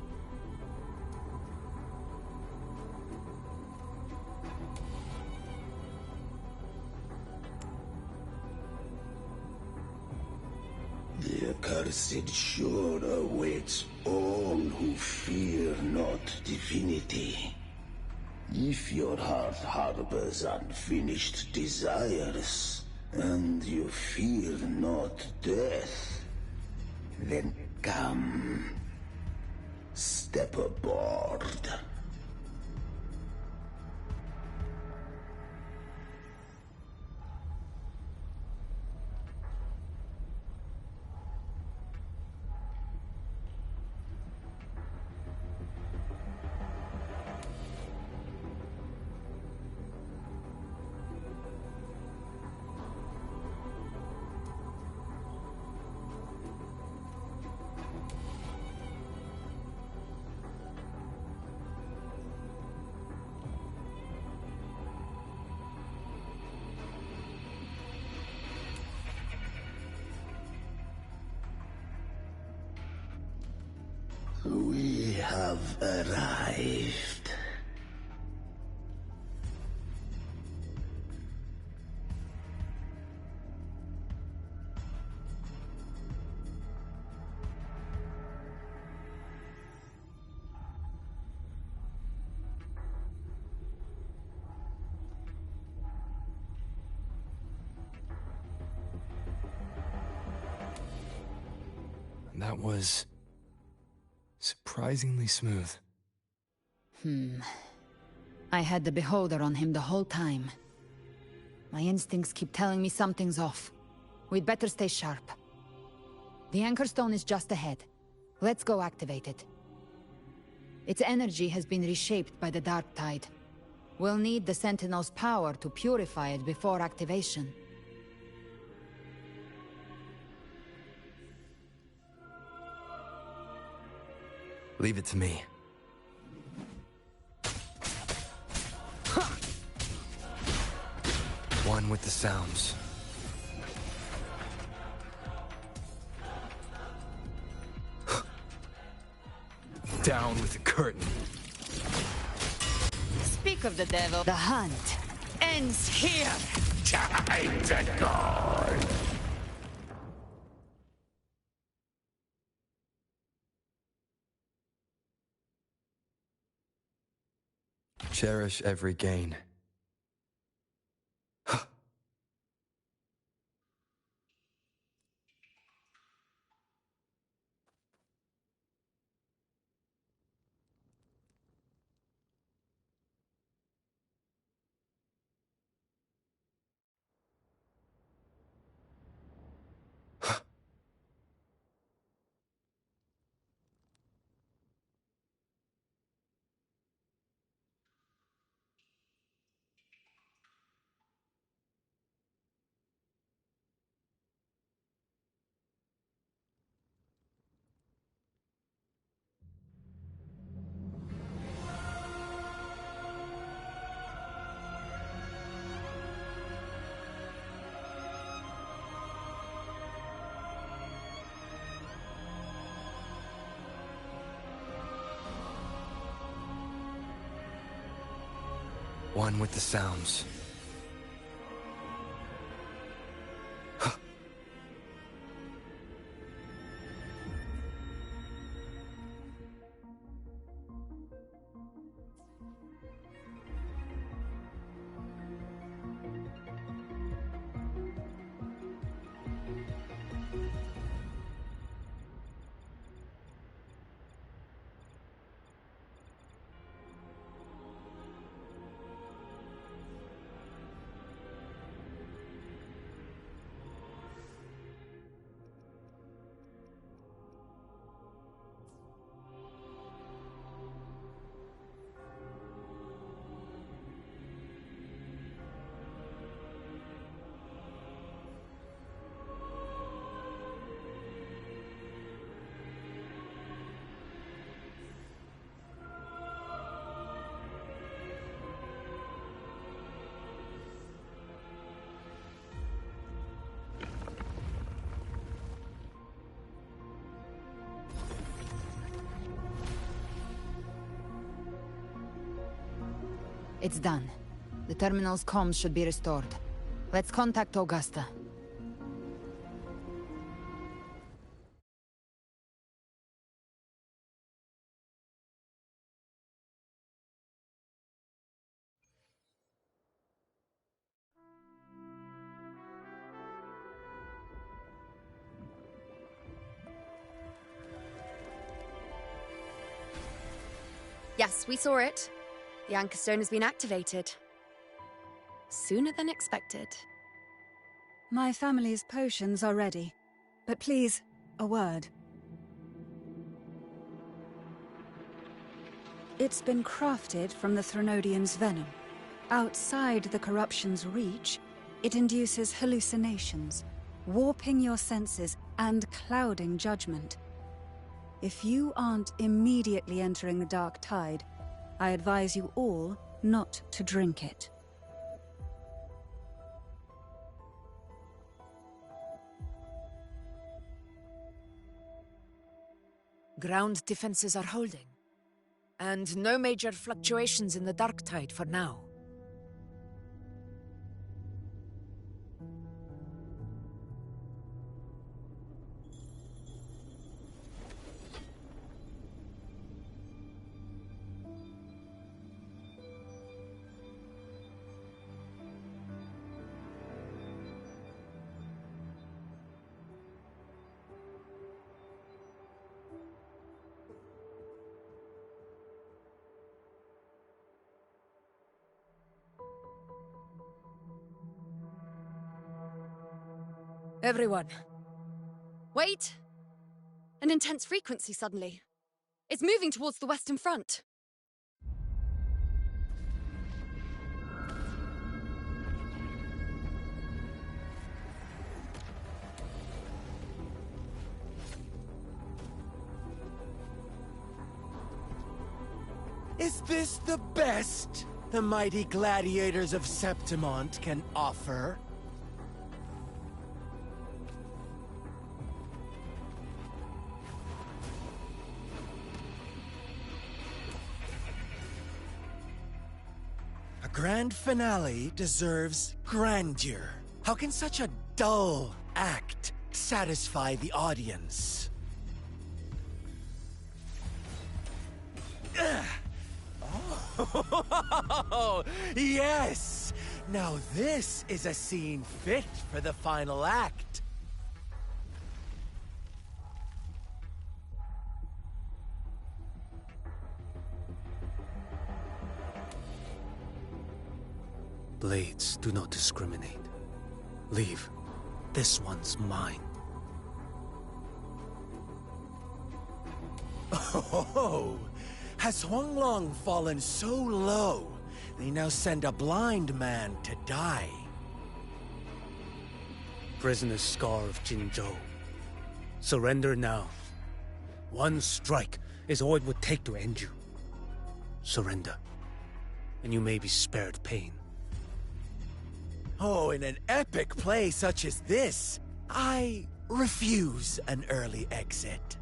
The accursed shore awaits all who fear not divinity. If your heart harbors unfinished desires, and you fear not death, then come, step aboard. We have arrived. That was surprisingly smooth. I had the beholder on him the whole time. My instincts keep telling me something's off. We'd better stay sharp. The Anchor Stone is just ahead. Let's go activate it. Its energy has been reshaped by the Dark Tide. We'll need the Sentinel's power to purify it before activation. Leave it to me. One with the sounds. Down with the curtain. Speak of the devil. The hunt ends here. Time to go. Cherish every gain. One with the sounds. It's done. The terminal's comms should be restored. Let's contact Augusta. Yes, we saw it. The Anchor Stone has been activated. Sooner than expected. My family's potions are ready. But please, a word. It's been crafted from the Threnodian's venom. Outside the corruption's reach, it induces hallucinations, warping your senses and clouding judgment. If you aren't immediately entering the Dark Tide, I advise you all not to drink it. Ground defenses are holding. And no major fluctuations in the Dark Tide for now. Everyone. Wait! An intense frequency suddenly. It's moving towards the Western Front. Is this the best the mighty gladiators of Septimont can offer? A grand finale deserves grandeur. How can such a dull act satisfy the audience? Oh, yes! Now this is a scene fit for the final act. Blades do not discriminate. Leave. This one's mine. Oh, has Huanglong fallen so low, they now send a blind man to die? Prisoner's Scar of Jinzhou. Surrender now. One strike is all it would take to end you. Surrender, and you may be spared pain. Oh, in an epic play such as this, I refuse an early exit.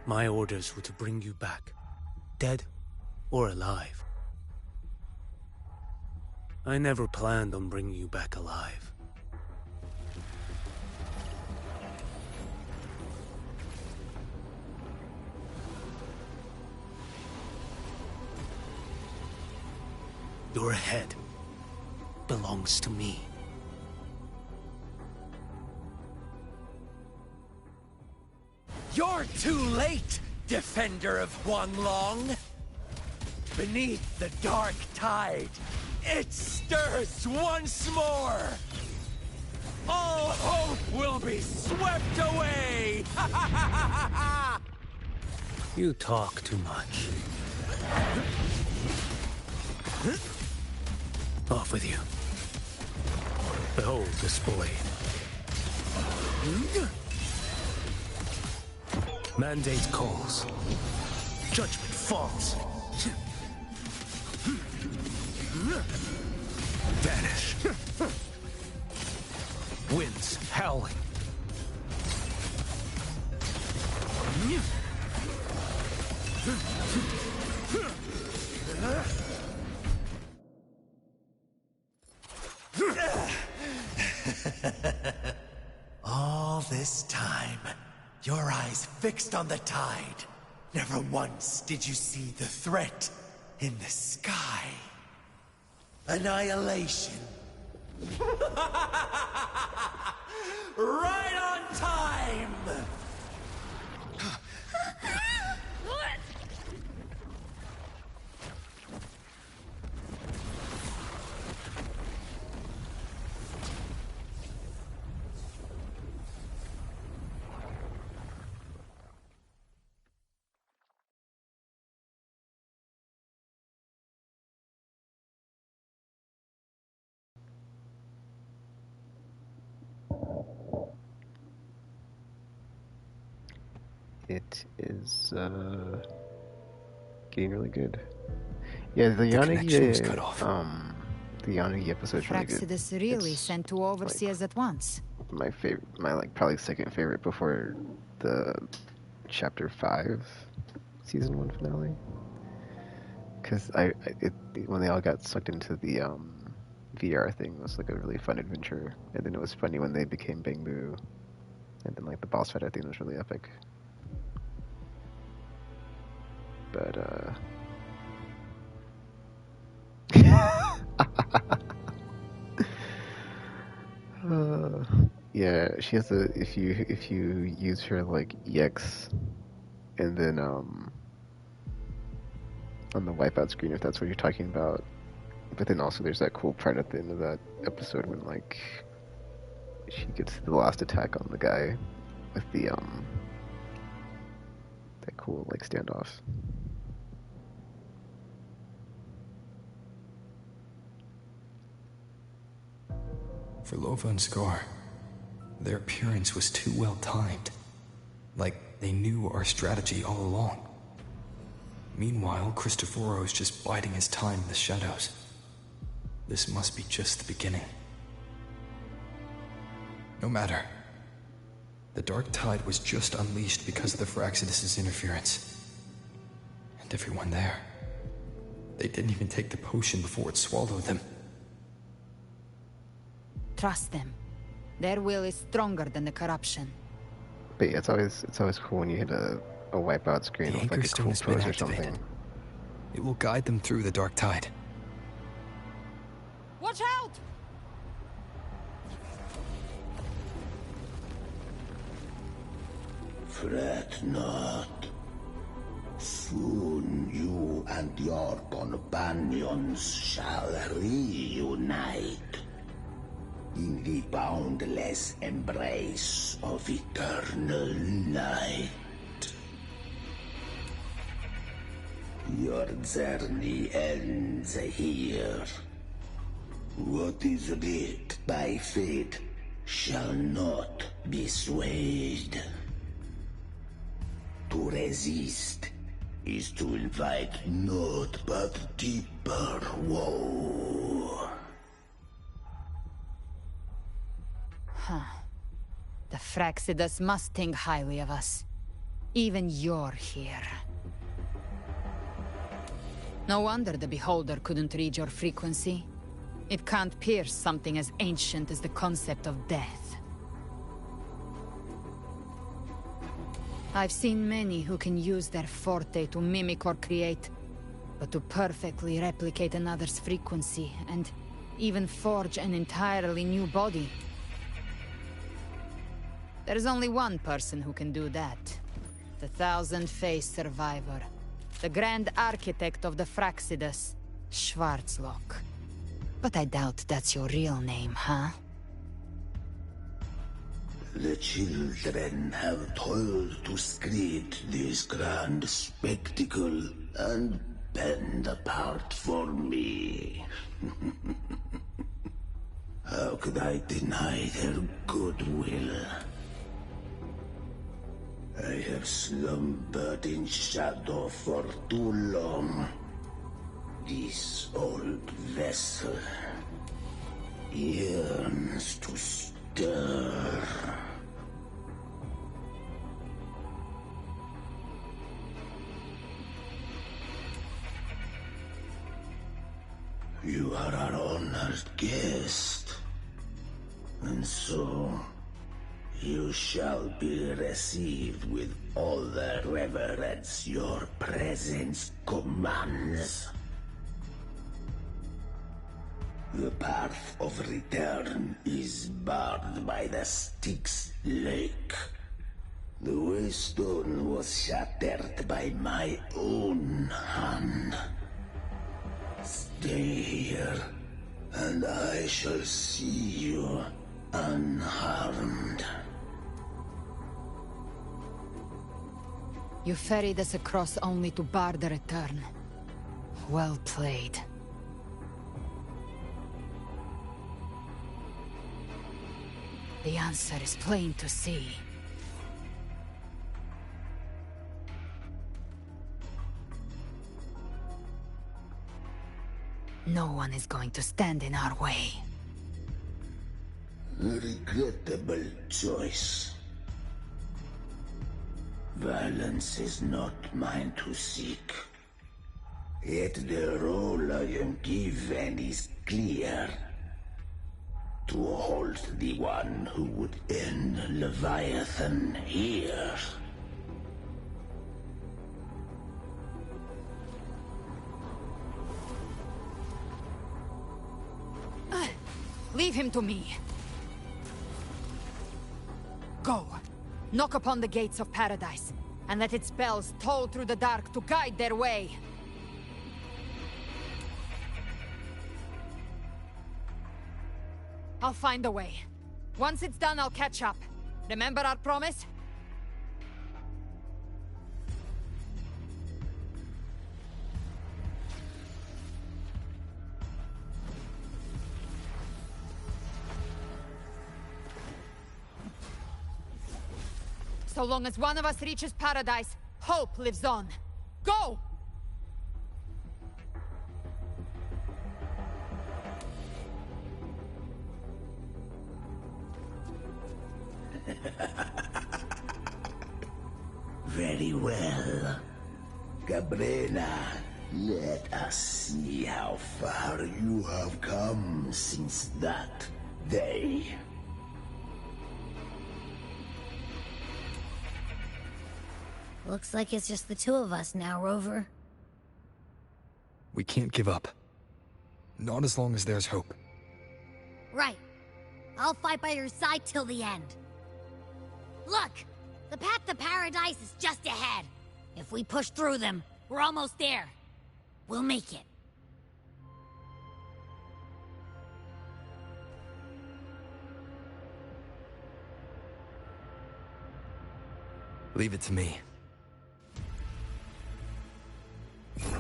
My orders were to bring you back, dead or alive. I never planned on bringing you back alive. Your head belongs to me. You're too late, defender of Huanglong! Beneath the dark tide, it stirs once more! All hope will be swept away! You talk too much. Off with you. Behold this blade. Mandate calls. Judgment falls. Vanish. Winds howling. All this time, your eyes fixed on the tide. Never once did you see the threat in the sky. Annihilation. Right on time! It is getting really good. Yeah, the connection was Yanagi, cut off. the Yanagi episode's really good. Fraxidus really It's sent two overseers at once. my favorite, my like probably second favorite before the chapter 5 season 1 finale. Because when they all got sucked into the VR thing, was like a really fun adventure, and then it was funny when they became Bangbu, and then like the boss fight I think was really epic. But yeah, she has a if you use her like EX, and then on the wipeout screen, if that's what you're talking about. But then also there's that cool part at the end of that episode when like she gets the last attack on the guy with the that cool like standoffs. For Lova and Scar, their appearance was too well timed. Like they knew our strategy all along. Meanwhile, Cristoforo's just biding his time in the shadows. This must be just the beginning. No matter. The Dark Tide was just unleashed because of the Fraxidus' interference. And everyone there. They didn't even take the potion before it swallowed them. Trust them. Their will is stronger than the corruption. But yeah, it's always cool when you hit a wipeout screen The with like a Anchor cool Stone has been pose or activated. something. It will guide them through the Dark Tide. Watch out! Fret not. Soon you and your companions shall reunite in the boundless embrace of eternal night. Your journey ends here. What is writ by fate shall not be swayed. To resist is to invite naught but deeper woe. Huh. The Fraxidus must think highly of us. Even you're here. No wonder the Beholder couldn't read your frequency. It can't pierce something as ancient as the concept of death. I've seen many who can use their forte to mimic or create, but to perfectly replicate another's frequency and even forge an entirely new body. There's only one person who can do that. The Thousand-Faced Survivor. The Grand Architect of the Fraxidus, Schwarzlock. But I doubt that's your real name, huh? The children have toiled to create this grand spectacle and bend apart for me. How could I deny their goodwill? I have slumbered in shadow for too long. This old vessel yearns to stir. You are our honored guest, and so you shall be received with all the reverence your presence commands. The path of return is barred by the Styx Lake. The waystone was shattered by my own hand. Stay here, and I shall see you unharmed. You ferried us across only to bar the return. Well played. The answer is plain to see. No one is going to stand in our way. A regrettable choice. Violence is not mine to seek. Yet the role I am given is clear. To hold the one who would end Leviathan here. Leave him to me. Go. Knock upon the gates of paradise, and let its bells toll through the dark to guide their way. I'll find a way. Once it's done, I'll catch up. Remember our promise? So long as one of us reaches paradise, hope lives on. Go! Very well. Cabrera, let us see how far you have come since that day. Looks like it's just the two of us now, Rover. We can't give up. Not as long as there's hope. Right. I'll fight by your side till the end. Look! The path to paradise is just ahead. If we push through them, we're almost there. We'll make it. Leave it to me.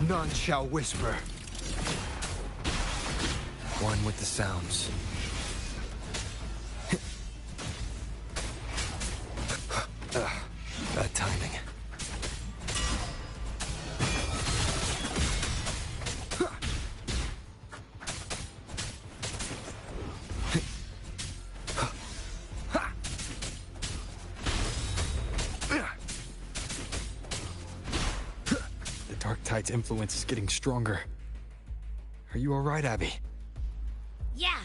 None shall whisper. One with the sounds. Bad timing. The Dark Tide's influence is getting stronger. Are you alright, Abby? Yeah,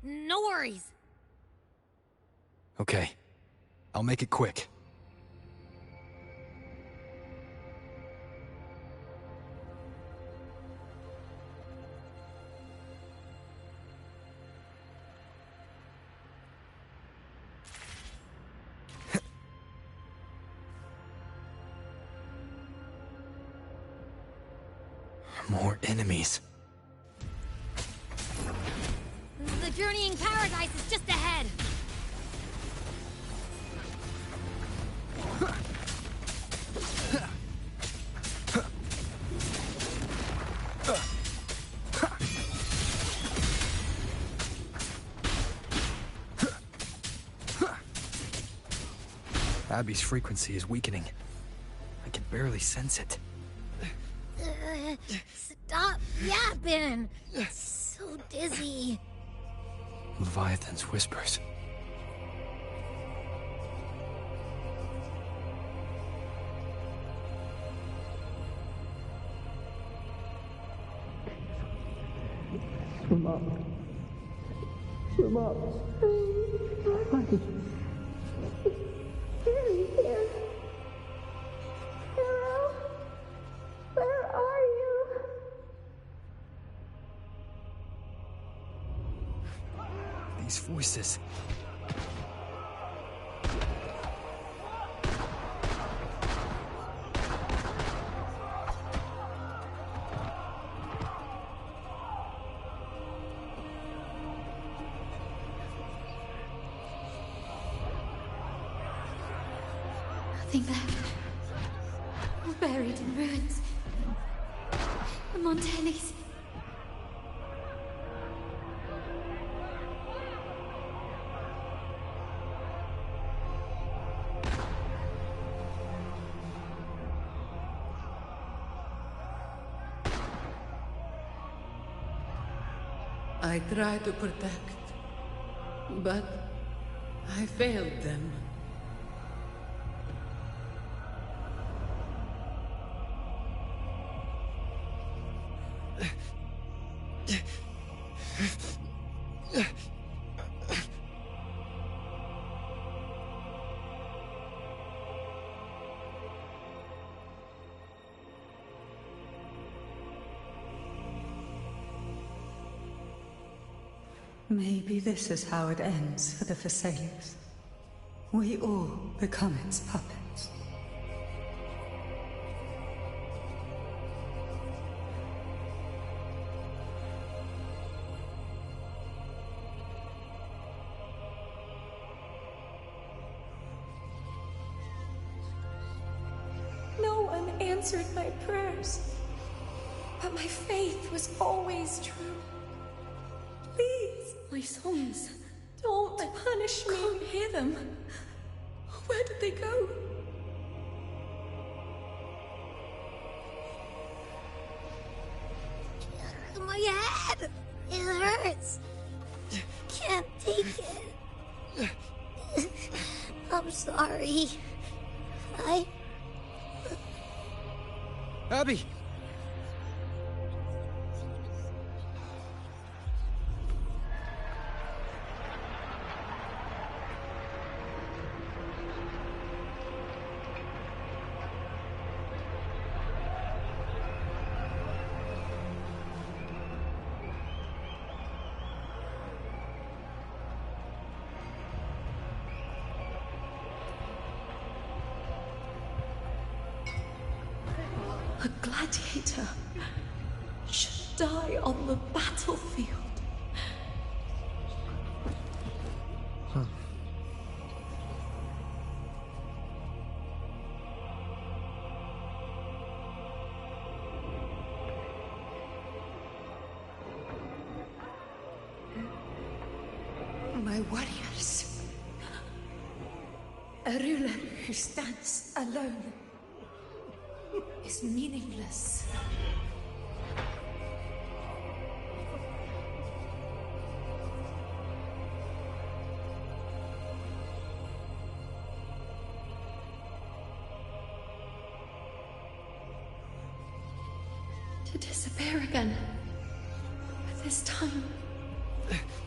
no worries. Okay. I'll make it quick. More enemies. The journeying paradise is just ahead. Abby's frequency is weakening. I can barely sense it. Stop yapping. It's so dizzy. Leviathan's whispers. Swim up. Swim up. Here. Hello? Where are you? These voices. Nothing left. We're buried in ruins. The Montanis. I tried to protect, but I failed them. Maybe this is how it ends for the Phasaelus. We all become its puppets. answered my prayers. But my faith was always true. Please. My songs. Don't punish me. I can't hear them. Where did they go? My head! It hurts! Can't take it. I'm sorry. Abby! A gladiator should die on the battlefield. My warriors. A ruler who stands alone is meaningless. To disappear again. But this time,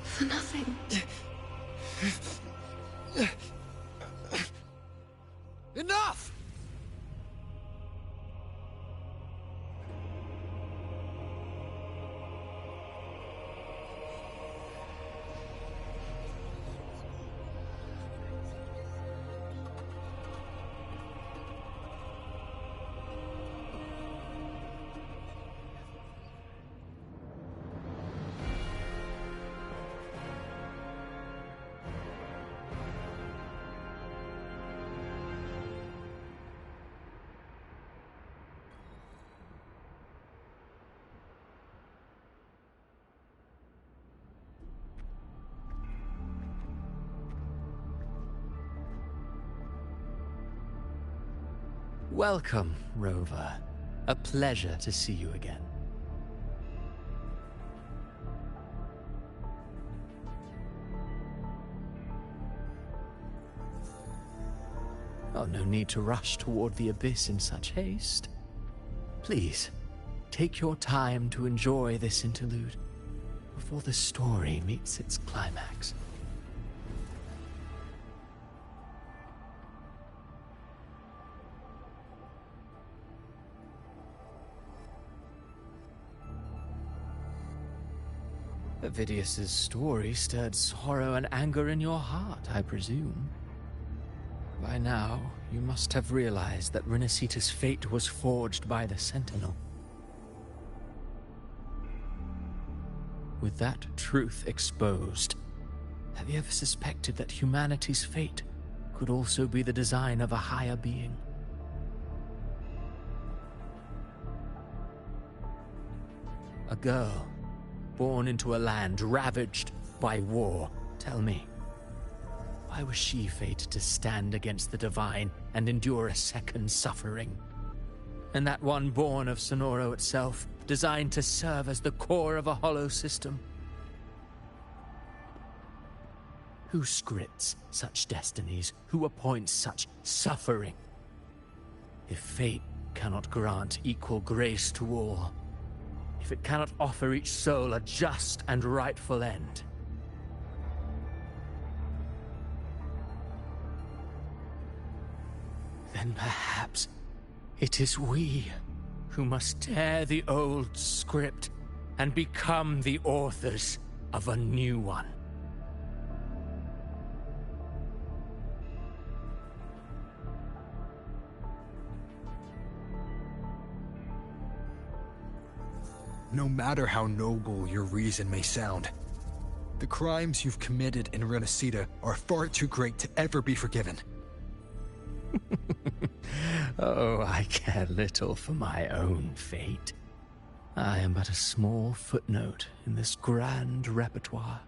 for nothing. Enough! Welcome, Rover. A pleasure to see you again. Oh, no need to rush toward the abyss in such haste. Please, take your time to enjoy this interlude before the story meets its climax. Avidius's story stirred sorrow and anger in your heart, I presume. By now, you must have realized that Renacita's fate was forged by the Sentinel. With that truth exposed, have you ever suspected that humanity's fate could also be the design of a higher being? A girl born into a land ravaged by war. Tell me, why was she fated to stand against the divine and endure a second suffering? And that one born of Sonoro itself, designed to serve as the core of a hollow system? Who scripts such destinies? Who appoints such suffering? If fate cannot grant equal grace to all, if it cannot offer each soul a just and rightful end, then perhaps it is we who must tear the old script and become the authors of a new one. No matter how noble your reason may sound, the crimes you've committed in Renacita are far too great to ever be forgiven. Oh, I care little for my own fate. I am but a small footnote in this grand repertoire.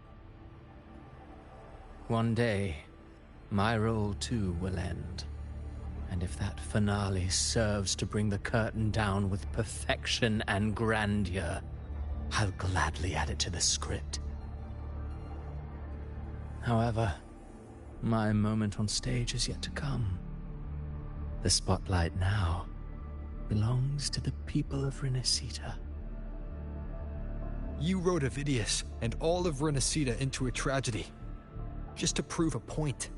One day, my role too will end. And if that finale serves to bring the curtain down with perfection and grandeur, I'll gladly add it to the script. However, my moment on stage is yet to come. The spotlight now belongs to the people of Renacita. You wrote Avidius and all of Renacita into a tragedy, just to prove a point.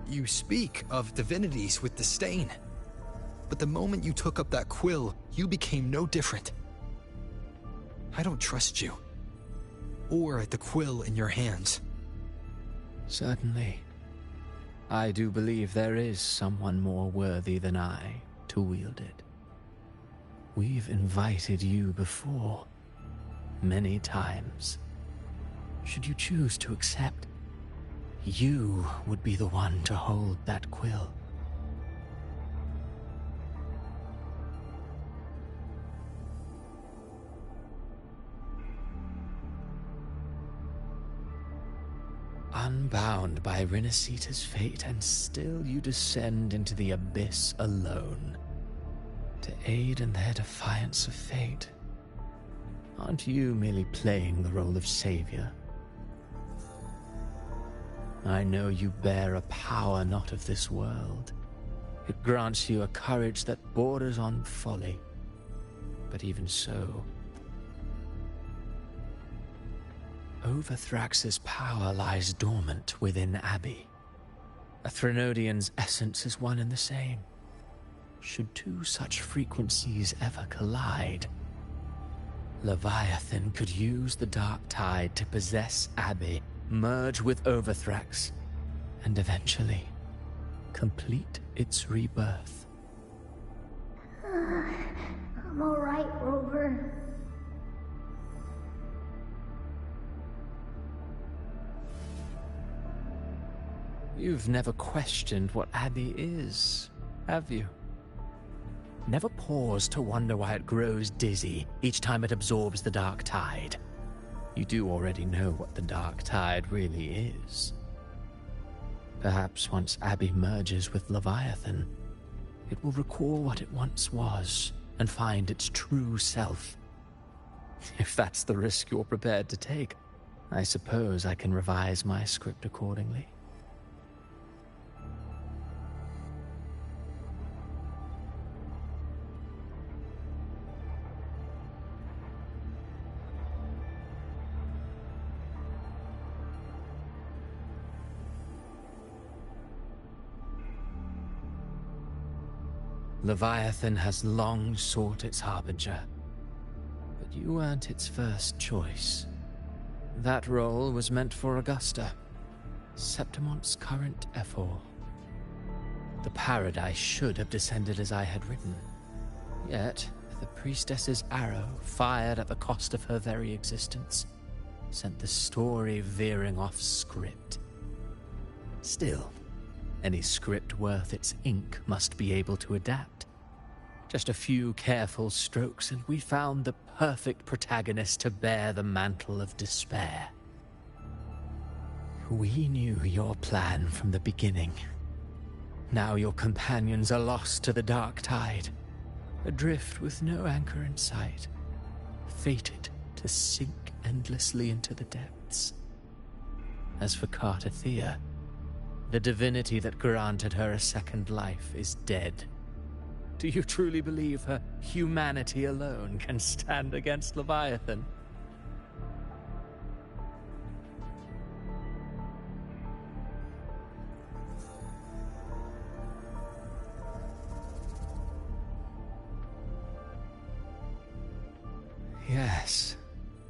You speak of divinities with disdain, but the moment you took up that quill, you became no different. I don't trust you, or the quill in your hands. Certainly. I do believe there is someone more worthy than I to wield it. We've invited you before, many times. Should you choose to accept, you would be the one to hold that quill. Unbound by Renacita's fate, and still you descend into the abyss alone, to aid in their defiance of fate. Aren't you merely playing the role of savior? I know you bear a power not of this world. It grants you a courage that borders on folly. But even so, Overthrax's power lies dormant within Abbey. A Threnodian's essence is one and the same. Should two such frequencies ever collide, Leviathan could use the dark tide to possess Abbey, merge with Overthrax, and eventually complete its rebirth. I'm alright, Rover. You've never questioned what Abbey is, have you? Never paused to wonder why it grows dizzy each time it absorbs the dark tide. You do already know what the dark tide really is. Perhaps once Abbey merges with Leviathan, it will recall what it once was and find its true self. If that's the risk you're prepared to take, I suppose I can revise my script accordingly. Leviathan has long sought its harbinger, but you weren't its first choice. That role was meant for Augusta, Septimon's current Ephor. The paradise should have descended as I had written. Yet, the priestess's arrow, fired at the cost of her very existence, sent the story veering off script. Still, any script worth its ink must be able to adapt. Just a few careful strokes and we found the perfect protagonist to bear the mantle of despair. We knew your plan from the beginning. Now your companions are lost to the dark tide, adrift with no anchor in sight, fated to sink endlessly into the depths. As for Cartathea, the divinity that granted her a second life is dead. Do you truly believe her humanity alone can stand against Leviathan? Yes,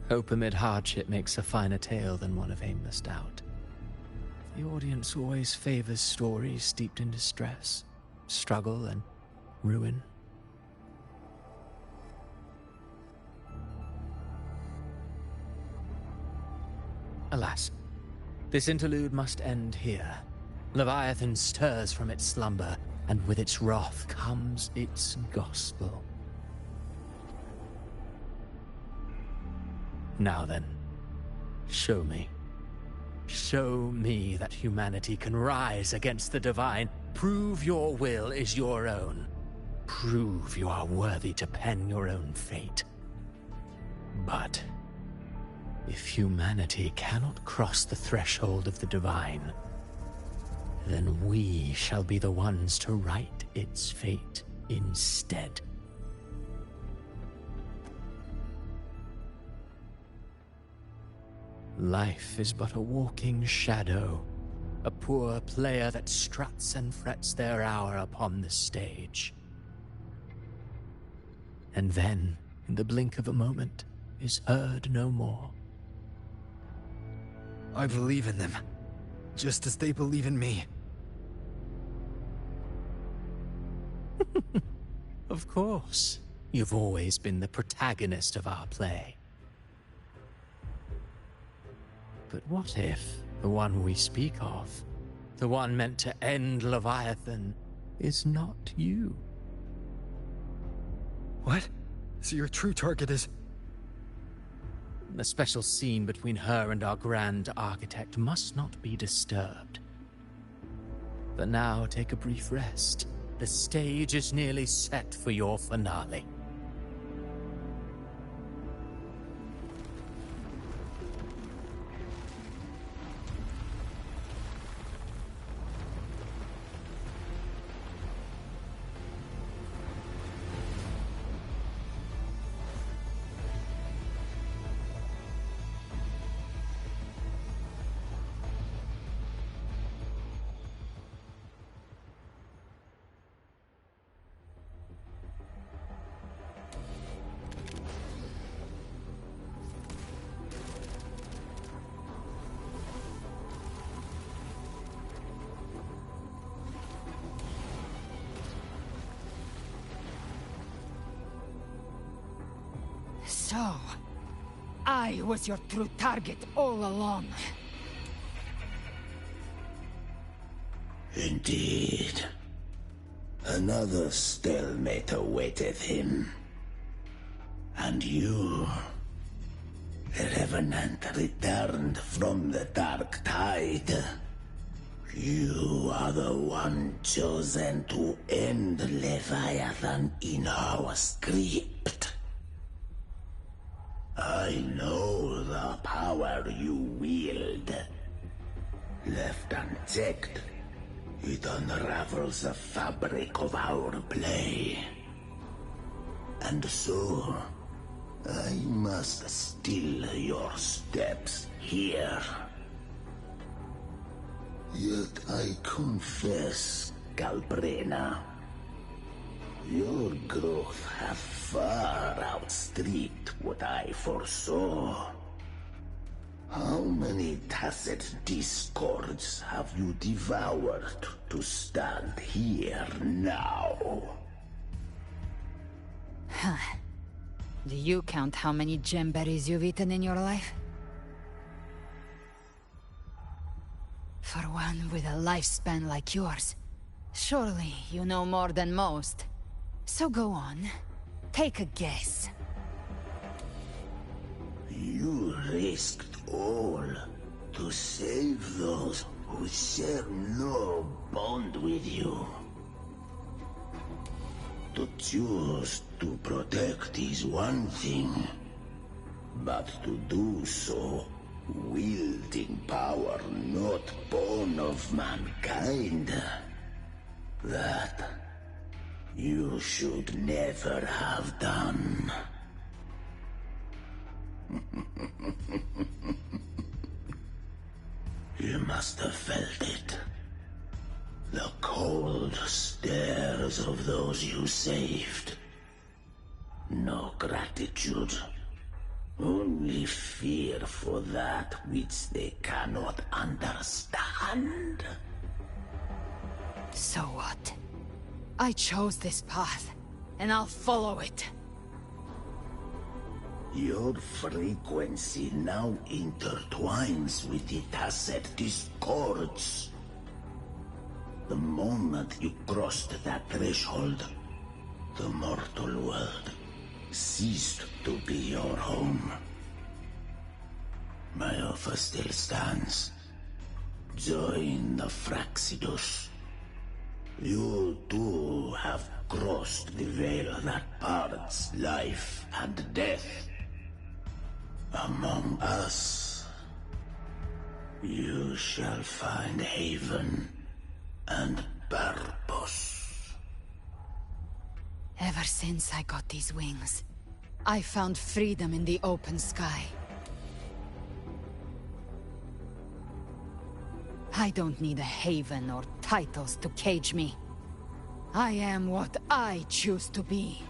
hope amid hardship makes a finer tale than one of aimless doubt. The audience always favors stories steeped in distress, struggle, and ruin. Alas, this interlude must end here. Leviathan stirs from its slumber, and with its wrath comes its gospel. Now then, show me. Show me that humanity can rise against the divine. Prove your will is your own. Prove you are worthy to pen your own fate. But if humanity cannot cross the threshold of the divine, then we shall be the ones to write its fate instead. Life is but a walking shadow, a poor player that struts and frets their hour upon the stage. And then, in the blink of a moment, is heard no more. I believe in them, just as they believe in me. Of course, you've always been the protagonist of our play. But what if the one we speak of, the one meant to end Leviathan, is not you? What? So your true target is... The special scene between her and our grand architect must not be disturbed. But now take a brief rest. The stage is nearly set for your finale. So, I was your true target all along. Indeed. Another stalemate awaited him. And you, the Revenant returned from the Dark Tide. You are the one chosen to end Leviathan in our script. I know the power you wield. Left unchecked, it unravels the fabric of our play. And so, I must still your steps here. Yet I confess, Galbrena, your growth hath far outstripped what I foresaw. How many tacit discords have you devoured to stand here now? Huh. Do you count how many gemberries you've eaten in your life? For one with a lifespan like yours, surely you know more than most. So go on, take a guess. You risked all to save those who share no bond with you. To choose to protect is one thing, but to do so wielding power not born of mankind, that you should never have done. You must have felt it. The cold stares of those you saved. No gratitude. Only fear for that which they cannot understand. So what? I chose this path, and I'll follow it. Your frequency now intertwines with the tacit discords. The moment you crossed that threshold, the mortal world ceased to be your home. My offer still stands. Join the Fraxidus. You too have crossed the veil that parts life and death. Among us, you shall find haven and purpose. Ever since I got these wings, I found freedom in the open sky. I don't need a haven or titles to cage me. I am what I choose to be.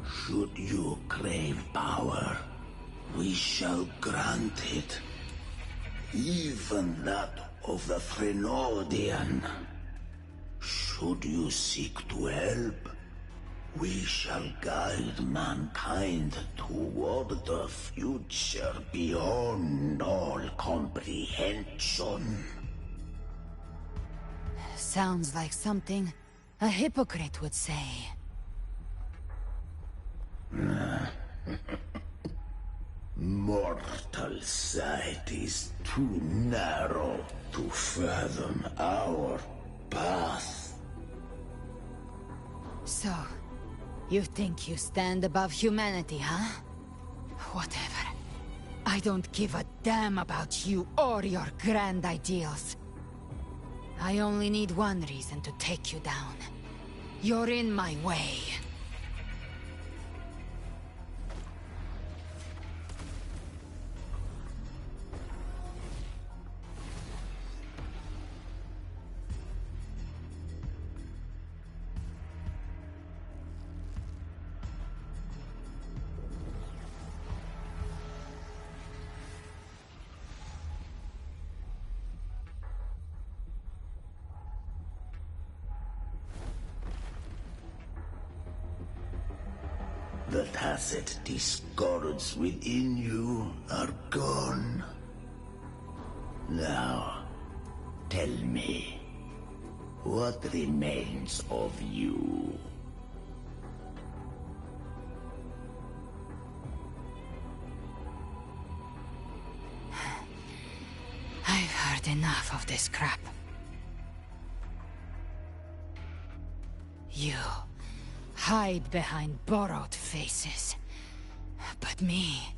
Should you crave power, we shall grant it. Even that of the Threnodian. Should you seek to help, we shall guide mankind toward the future beyond all comprehension. Sounds like something a hypocrite would say. Mortal sight is too narrow to fathom our path. So, you think you stand above humanity, huh? Whatever. I don't give a damn about you or your grand ideals. I only need one reason to take you down. You're in my way. The tacit discords within you are gone. Now, tell me, what remains of you? I've heard enough of this crap. You hide behind borrowed faces. But me,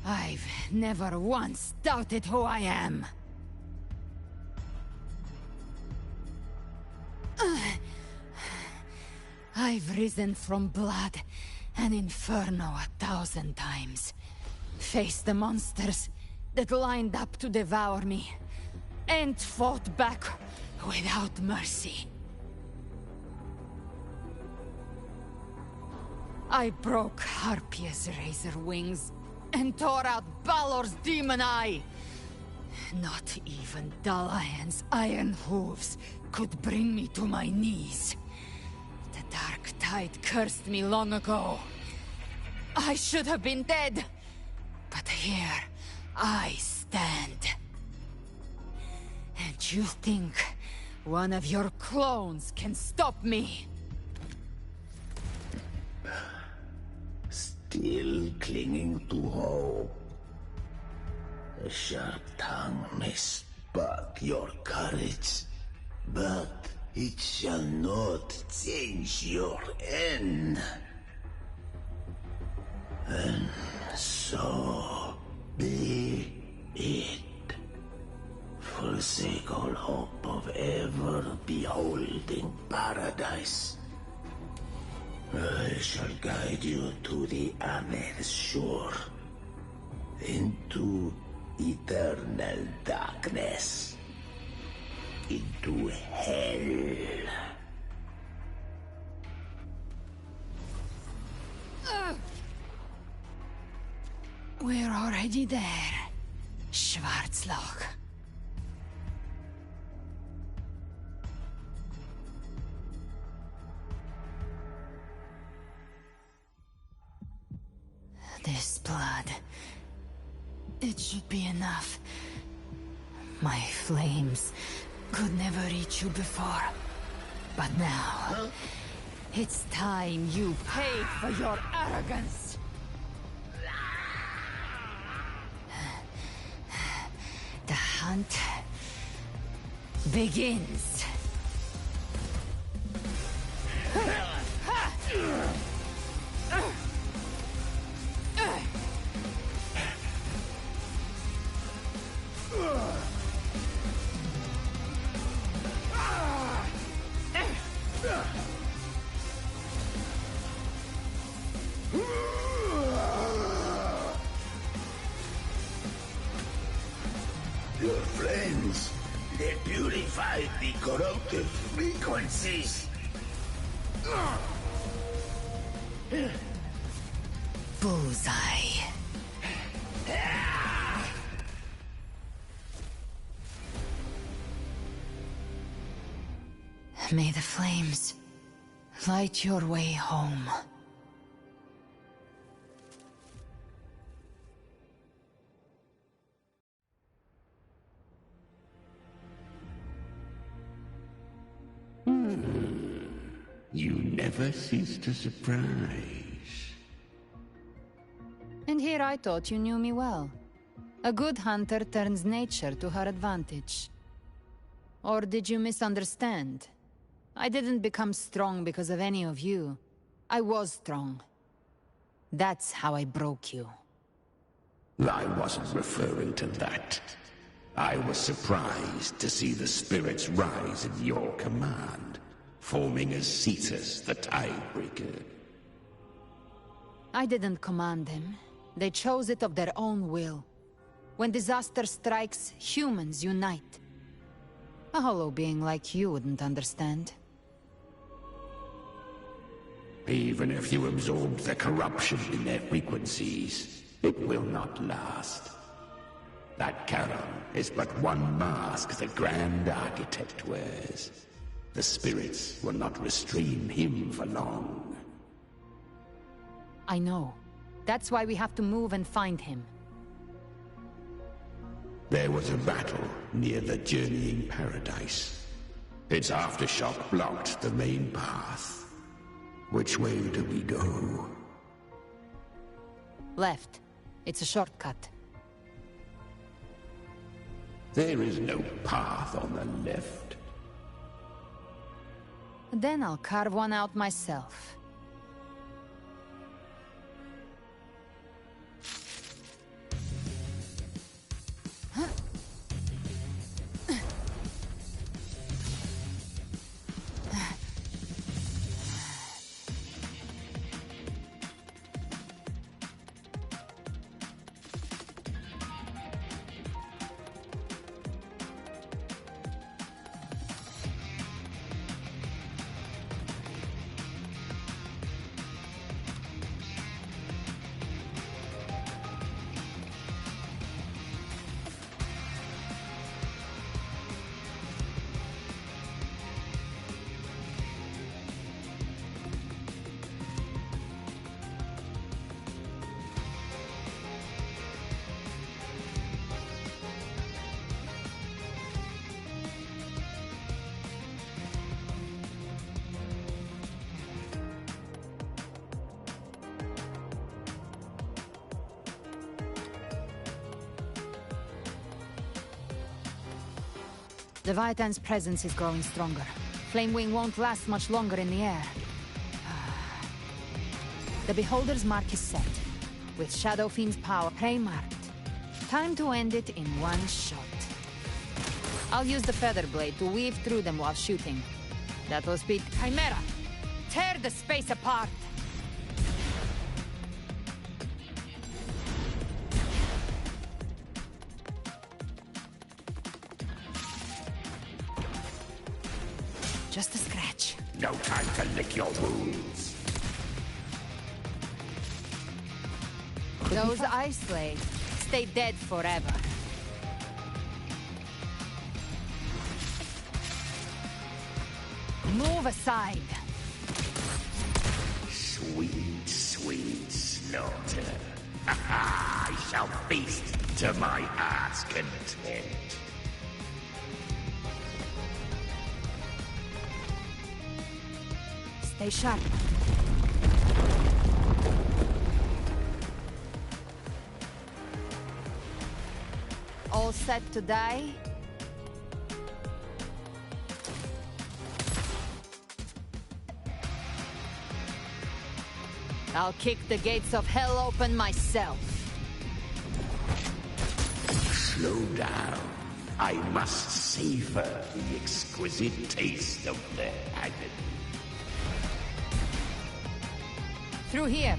I've never once doubted who I am. I've risen from blood and inferno 1,000 times. Faced the monsters that lined up to devour me, and fought back without mercy. I broke Harpia's razor wings and tore out Balor's demon eye. Not even Dalahan's iron hooves could bring me to my knees. The dark tide cursed me long ago. I should have been dead, but here I stand. And you think one of your clones can stop me? Still clinging to hope. A sharp tongue may spark your courage, but it shall not change your end. And so be it. Forsake all hope of ever beholding paradise. I shall guide you to the Amet's shore, into eternal darkness, into hell. We're already there, Schwarzloch. This blood It should be enough. My flames could never reach you before. But now, it's time you paid for your arrogance. The hunt begins. Your flames, they purify the corrupted frequencies. Bullseye. May the flames light your way home. You never cease to surprise. And here I thought you knew me well. A good hunter turns nature to her advantage. Or did you misunderstand? I didn't become strong because of any of you. I was strong. That's how I broke you. I wasn't referring to that. I was surprised to see the spirits rise at your command, forming as Cetus the Tidebreaker. I didn't command them. They chose it of their own will. When disaster strikes, humans unite. A hollow being like you wouldn't understand. Even if you absorb the corruption in their frequencies, it will not last. That Charon is but one mask the Grand Architect wears. The spirits will not restrain him for long. I know. That's why we have to move and find him. There was a battle near the Journeying Paradise. Its aftershock blocked the main path. Which way do we go? Left. It's a shortcut. There is no path on the left. Then I'll carve one out myself. The Vitan's presence is growing stronger. Flamewing won't last much longer in the air. The Beholder's mark is set. With Shadow Fiend's power pre-marked. Time to end it in one shot. I'll use the Feather Blade to weave through them while shooting. That'll speed Chimera! Tear the space apart! Just a scratch. No time to lick your wounds. Those Ice Blades stay dead forever. Move aside. Sweet, sweet slaughter. I shall feast to my heart's content. Stay sharp. All set to die? I'll kick the gates of hell open myself. Slow down. I must savor the exquisite taste of the agony. Through here.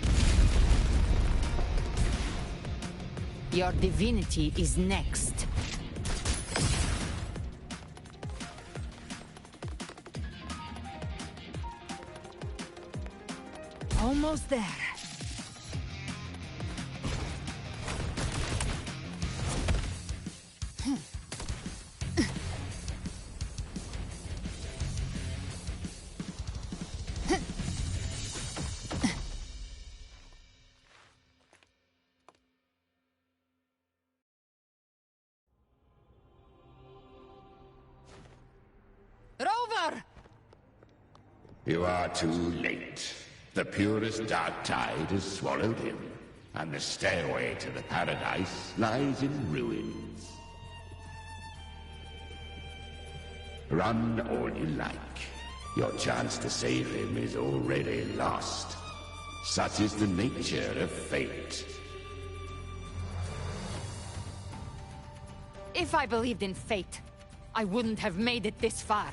Your divinity is next. Almost there. Rover! You are too late. The purest dark tide has swallowed him, and the stairway to the paradise lies in ruins. Run all you like. Your chance to save him is already lost. Such is the nature of fate. If I believed in fate, I wouldn't have made it this far.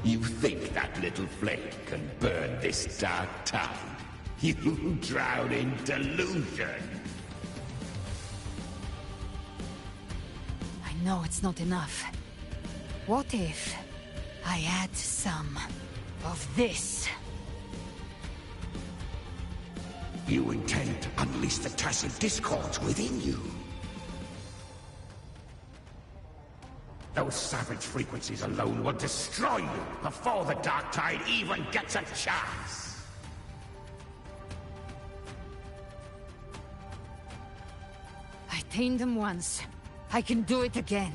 You think that little flame can burn this dark tide? You drown in delusion! I know it's not enough. What if I add some of this? You intend to unleash the tacit discords within you. Those savage frequencies alone will destroy you before the Dark Tide even gets a chance. I tamed them once. I can do it again.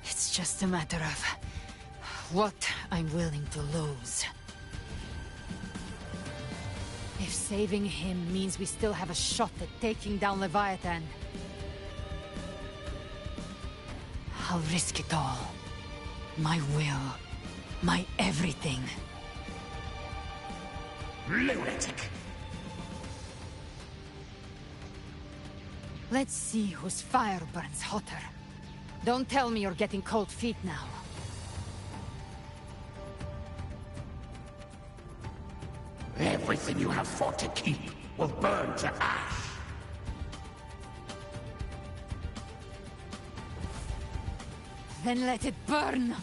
It's just a matter of what I'm willing to lose. If saving him means we still have a shot at taking down Leviathan, I'll risk it all. My will. My everything. Lunatic! Let's see whose fire burns hotter. Don't tell me you're getting cold feet now. Everything you have fought to keep will burn to ash. Then let it burn!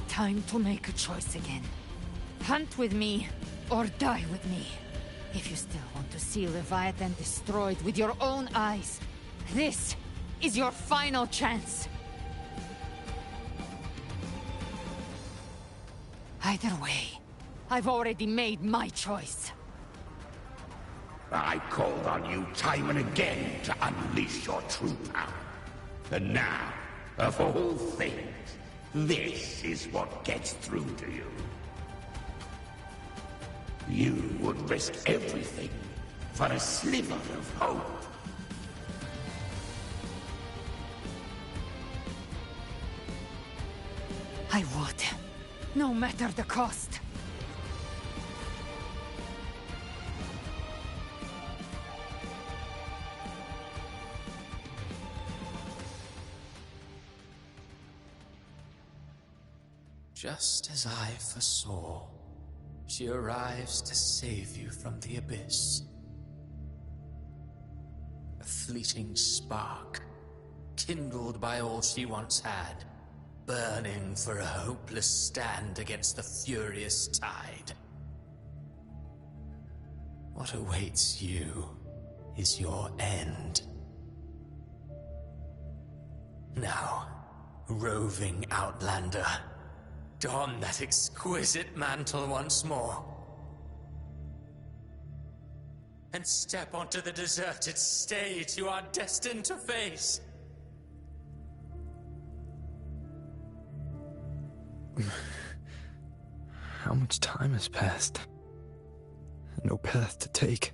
Time to make a choice again. Hunt with me, or die with me. If you still want to see Leviathan destroyed with your own eyes, this is your final chance. Either way, I've already made my choice. I called on you time and again to unleash your true power. And now, of all things, this is what gets through to you. You would risk everything for a sliver of hope. I would, no matter the cost. Just as I foresaw, she arrives to save you from the abyss. A fleeting spark, kindled by all she once had, burning for a hopeless stand against the furious tide. What awaits you is your end. Now, roving outlander, don that exquisite mantle once more. and step onto the deserted stage you are destined to face. How much time has passed? No path to take.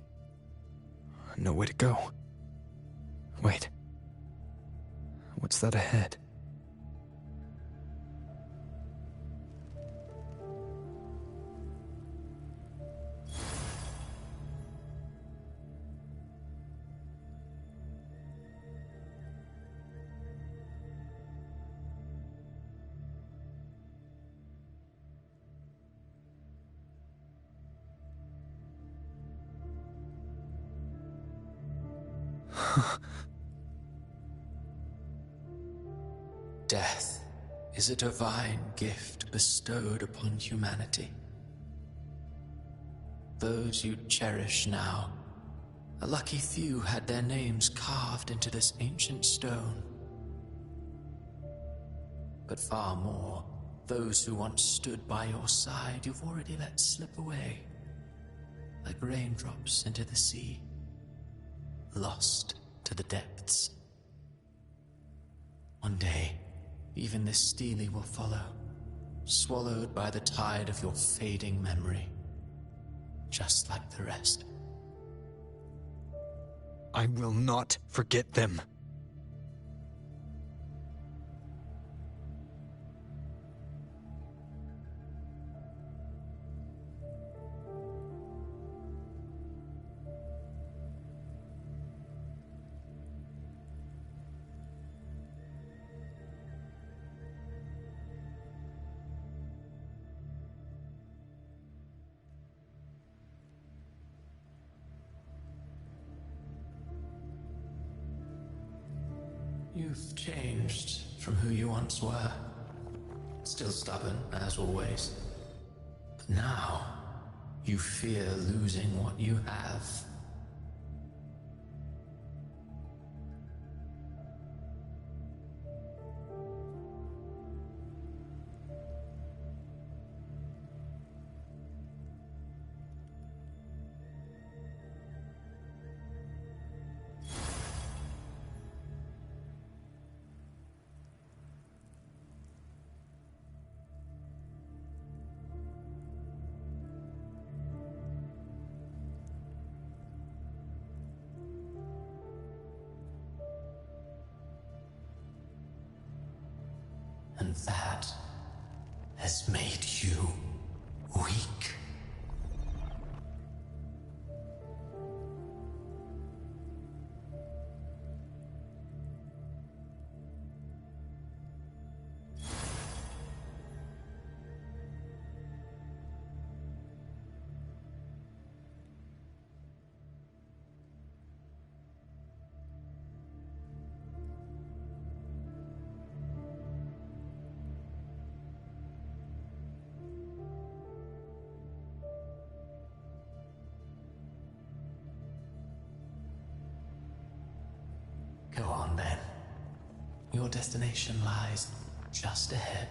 No way to go. Wait. What's that ahead? Death is a divine gift bestowed upon humanity. Those you cherish now, a lucky few had their names carved into this ancient stone. But far more, those who once stood by your side you've already let slip away, like raindrops into the sea, lost to the depths. One day, even this stele will follow, swallowed by the tide of your fading memory, just like the rest. I will not forget them. You've changed from who you once were. Still stubborn, as always. But now, you fear losing what you have. And that has made you weak. Go on then. Your destination lies just ahead.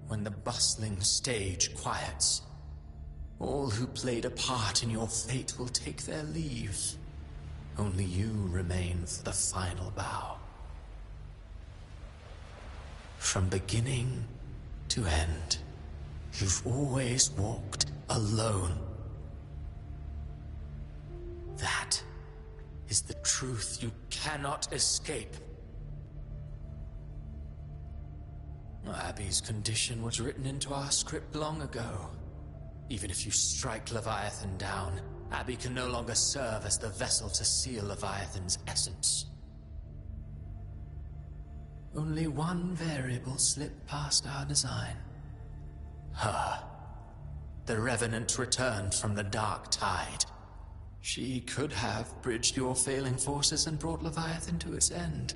When the bustling stage quiets, all who played a part in your fate will take their leave. Only you remain for the final bow. From beginning to end, you've always walked alone. That is the truth you cannot escape. Abby's condition was written into our script long ago. Even if you strike Leviathan down, Abby can no longer serve as the vessel to seal Leviathan's essence. Only one variable slipped past our design. Her. The Revenant returned from the Dark Tide. She could have bridged your failing forces and brought Leviathan to its end.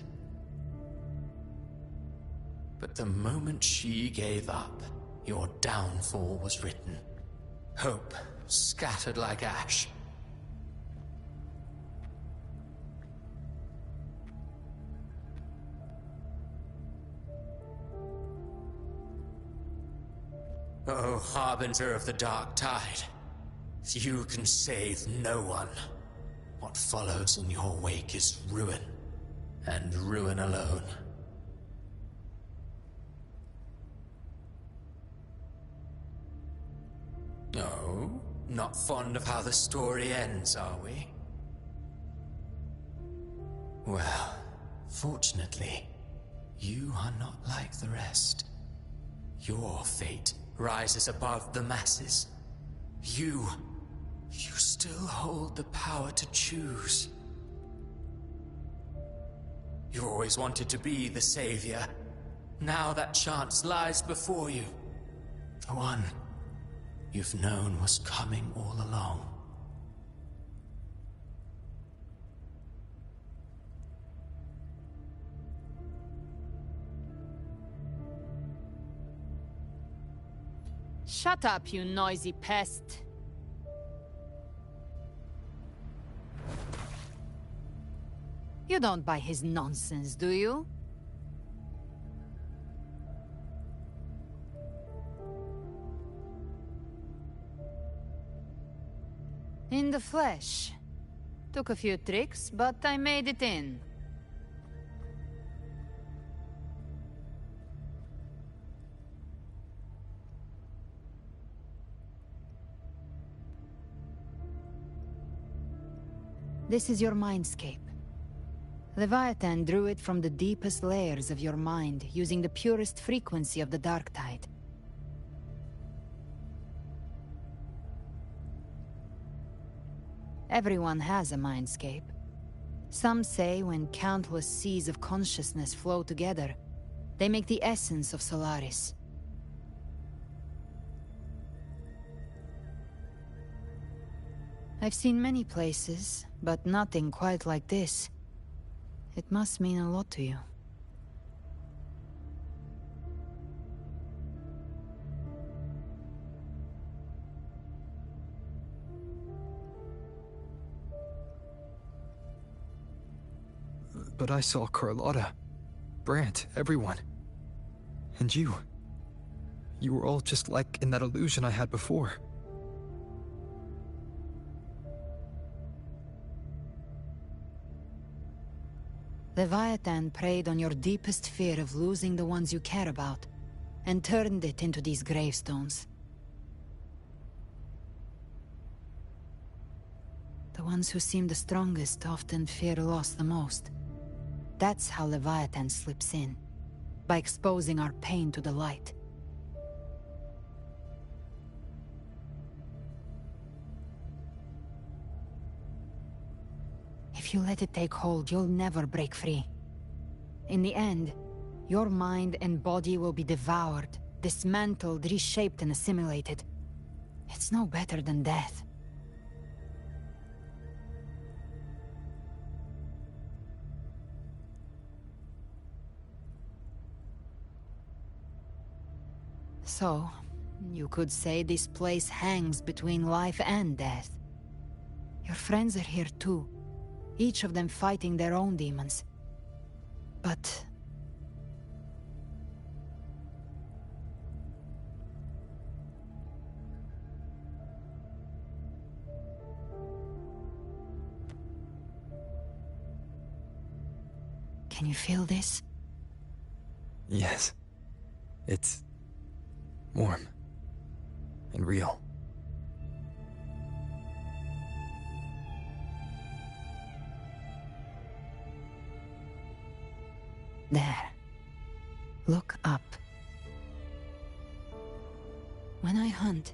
But the moment she gave up, your downfall was written. Hope scattered like ash. Oh, harbinger of the Dark Tide. You can save no one. What follows in your wake is ruin, and ruin alone. No, not fond of how the story ends, are we? Well, fortunately, you are not like the rest. Your fate rises above the masses. You still hold the power to choose. You always wanted to be the savior. Now that chance lies before you. The one you've known was coming all along. Shut up, you noisy pest. You don't buy his nonsense, do you? In the flesh. Took a few tricks, but I made it in. This is your mindscape. Leviathan drew it from the deepest layers of your mind, using the purest frequency of the Dark Tide. Everyone has a mindscape. Some say when countless seas of consciousness flow together, they make the essence of Solaris. I've seen many places, but nothing quite like this. It must mean a lot to you. But I saw Carlotta, Brant, everyone. And you. You were all just like in that illusion I had before. Leviathan preyed on your deepest fear of losing the ones you care about, and turned it into these gravestones. The ones who seem the strongest often fear loss the most. That's how Leviathan slips in, by exposing our pain to the light. If you let it take hold, you'll never break free. In the end, your mind and body will be devoured, dismantled, reshaped, and assimilated. It's no better than death. So, you could say this place hangs between life and death. Your friends are here too, each of them fighting their own demons. But... can you feel this? Yes. It's warm and real. There. Look up. When I hunt,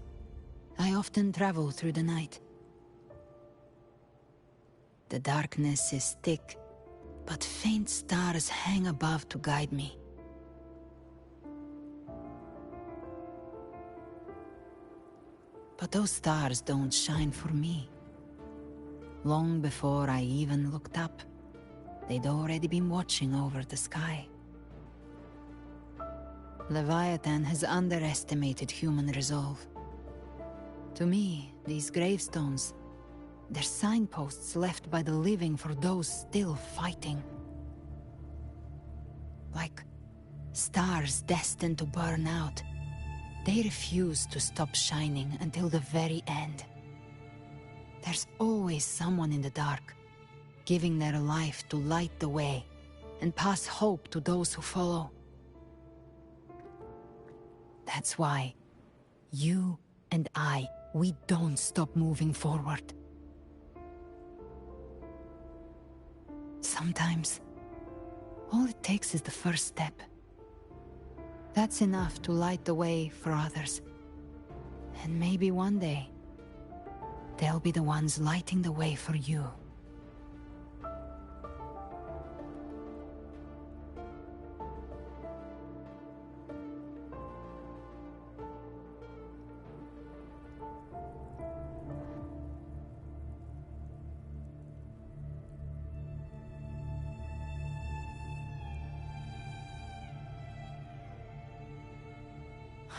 I often travel through the night. The darkness is thick, but faint stars hang above to guide me. But those stars don't shine for me. Long before I even looked up, they'd already been watching over the sky. Leviathan has underestimated human resolve. To me, these gravestones, they're signposts left by the living for those still fighting. Like stars destined to burn out, they refuse to stop shining until the very end. There's always someone in the dark, giving their life to light the way and pass hope to those who follow. That's why you and I, we don't stop moving forward. Sometimes, all it takes is the first step. That's enough to light the way for others. And maybe one day, they'll be the ones lighting the way for you.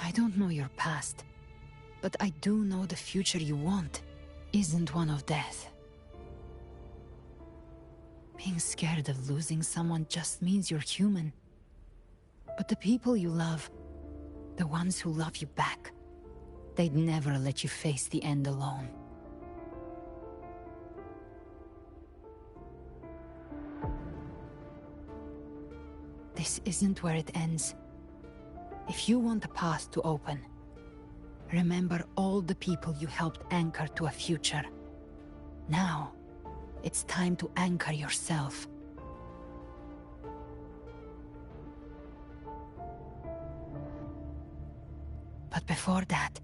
I don't know your past, but I do know the future you want isn't one of death. Being scared of losing someone just means you're human. But the people you love, the ones who love you back, they'd never let you face the end alone. This isn't where it ends. If you want a path to open, remember all the people you helped anchor to a future. Now, it's time to anchor yourself. But before that,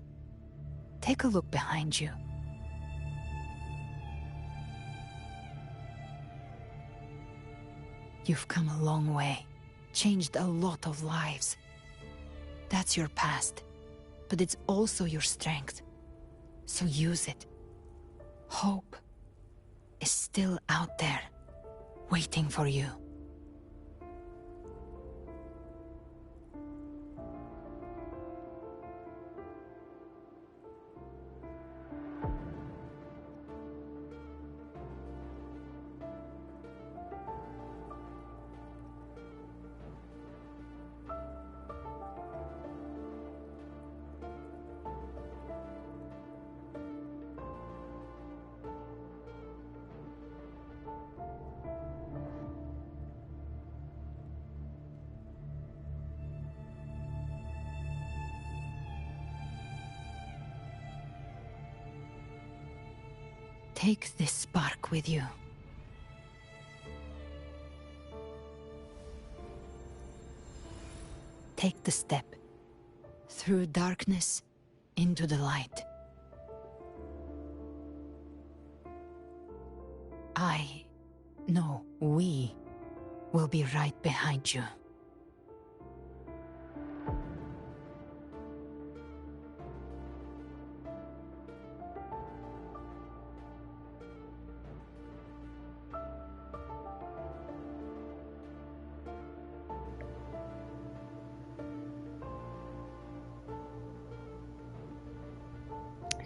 take a look behind you. You've come a long way, changed a lot of lives. That's your past, but it's also your strength. So use it. Hope is still out there, waiting for you. Take this spark with you. Take the step through darkness into the light. We will be right behind you.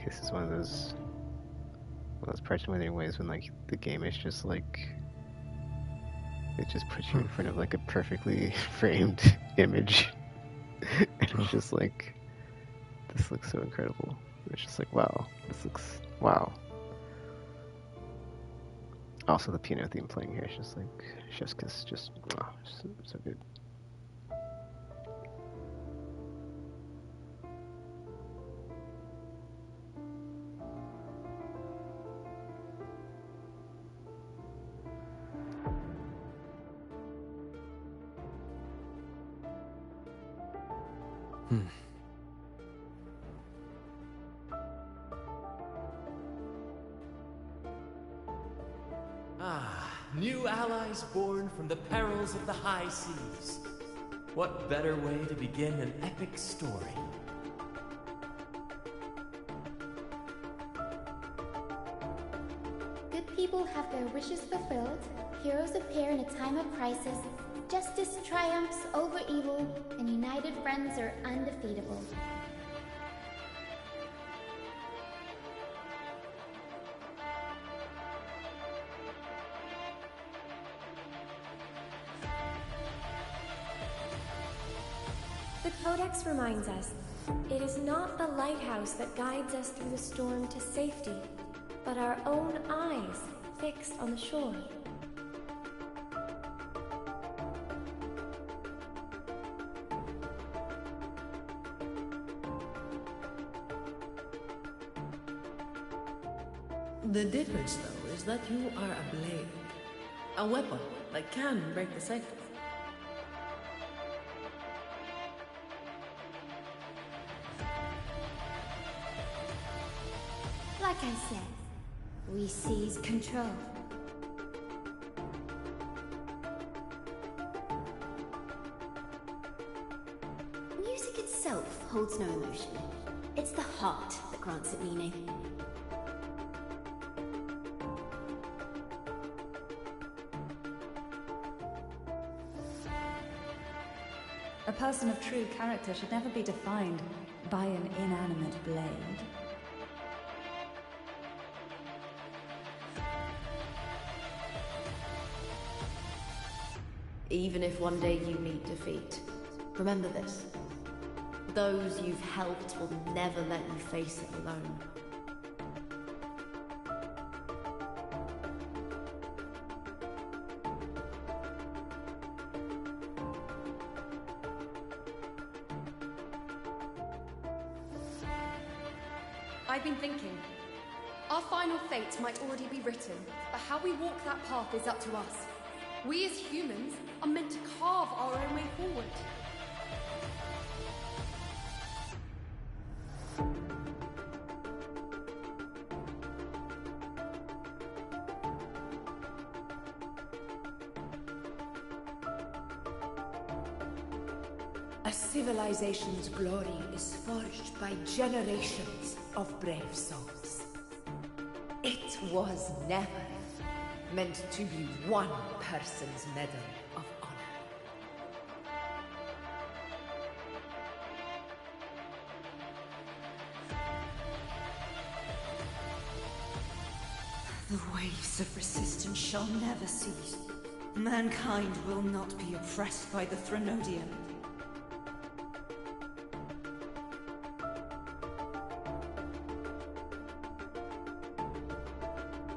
This is one of those parts in Wuthering Waves when like the game is just like it just puts you in front of like a perfectly framed image, and it's just like this looks so incredible. It's just like wow, this looks wow. Also, the piano theme playing here is just like chef's kiss, just wow, so good. New allies born from the perils of the high seas. What better way to begin an epic story? Good people have their wishes fulfilled, heroes appear in a time of crisis, justice triumphs over evil, and united friends are undefeatable. The Codex reminds us, it is not the lighthouse that guides us through the storm to safety, but our own eyes fixed on the shore. The difference, though, is that you are a blade. A weapon that can break the cycle. Like I said, we seize control. Music itself holds no emotion. It's the heart that grants it meaning. A person of true character should never be defined by an inanimate blade. Even if one day you meet defeat, remember this. Those you've helped will never let you face it alone. I've been thinking. Our final fate might already be written, but how we walk that path is up to us. We as humans are meant to carve our own way forward. A civilization's glory is forged by generations of brave souls. It was never meant to be one person's medal of honor. The waves of resistance shall never cease. Mankind will not be oppressed by the Threnodian.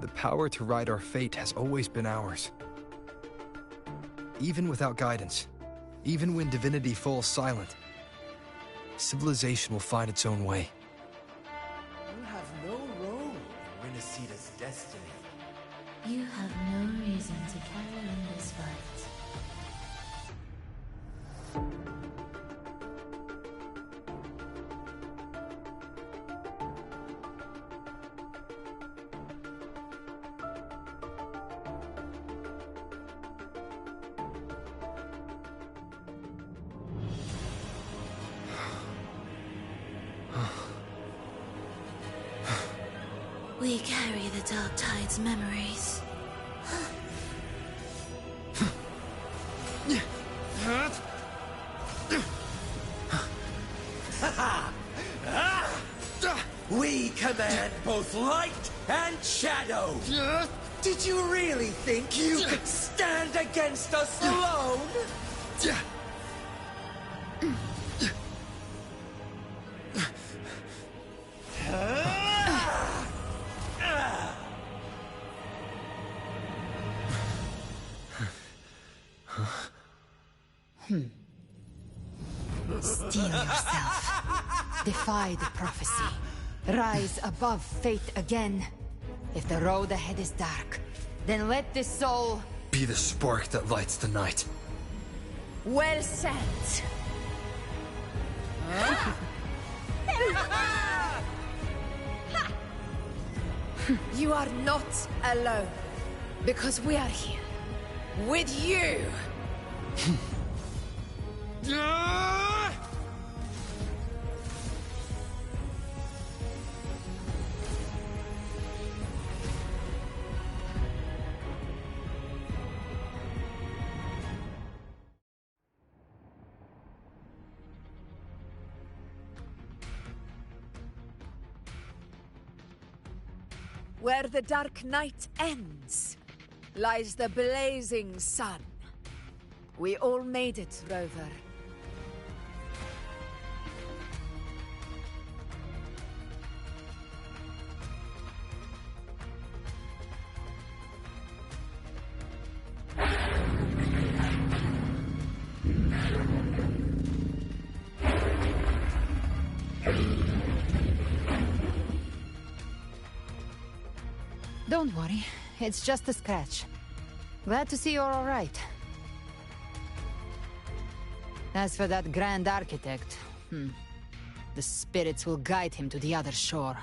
The power to write our fate has always been ours. Even without guidance, even when divinity falls silent, civilization will find its own way. You have no role in Renacita's destiny. You have no reason to carry on this fight. We carry the Dark Tide's memories. We command both light and shadow. Did you really think you could stand against us alone? Steel yourself. Defy the prophecy. Rise above fate again. If the road ahead is dark, then let this soul... Be the spark that lights the night. Well said. You are not alone, because we are here. With you! Where the dark night ends, lies the blazing sun. We all made it, Rover. Don't worry, it's just a scratch. Glad to see you're all right. As for that Grand Architect, the spirits will guide him to the other shore.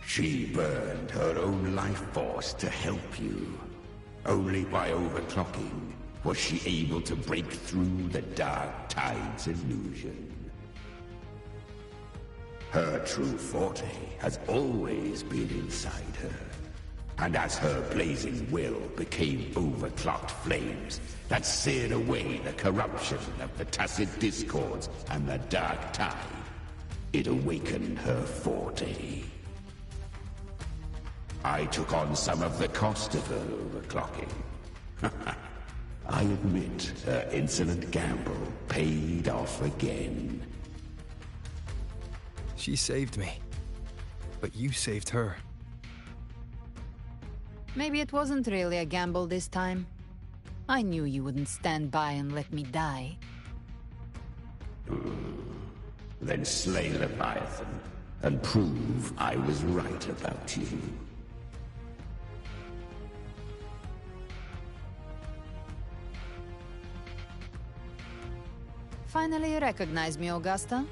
She burned her own life force to help you. Only by overclocking was she able to break through the Dark Tide's illusion. Her true forte has always been inside her. And as her blazing will became overclocked flames that seared away the corruption of the Tacit Discords and the Dark Tide, it awakened her forte. I took on some of the cost of her overclocking. I admit her insolent gamble paid off again. She saved me. But you saved her. Maybe it wasn't really a gamble this time. I knew you wouldn't stand by and let me die. Then slay Leviathan and prove I was right about you. Finally you recognize me, Augusta?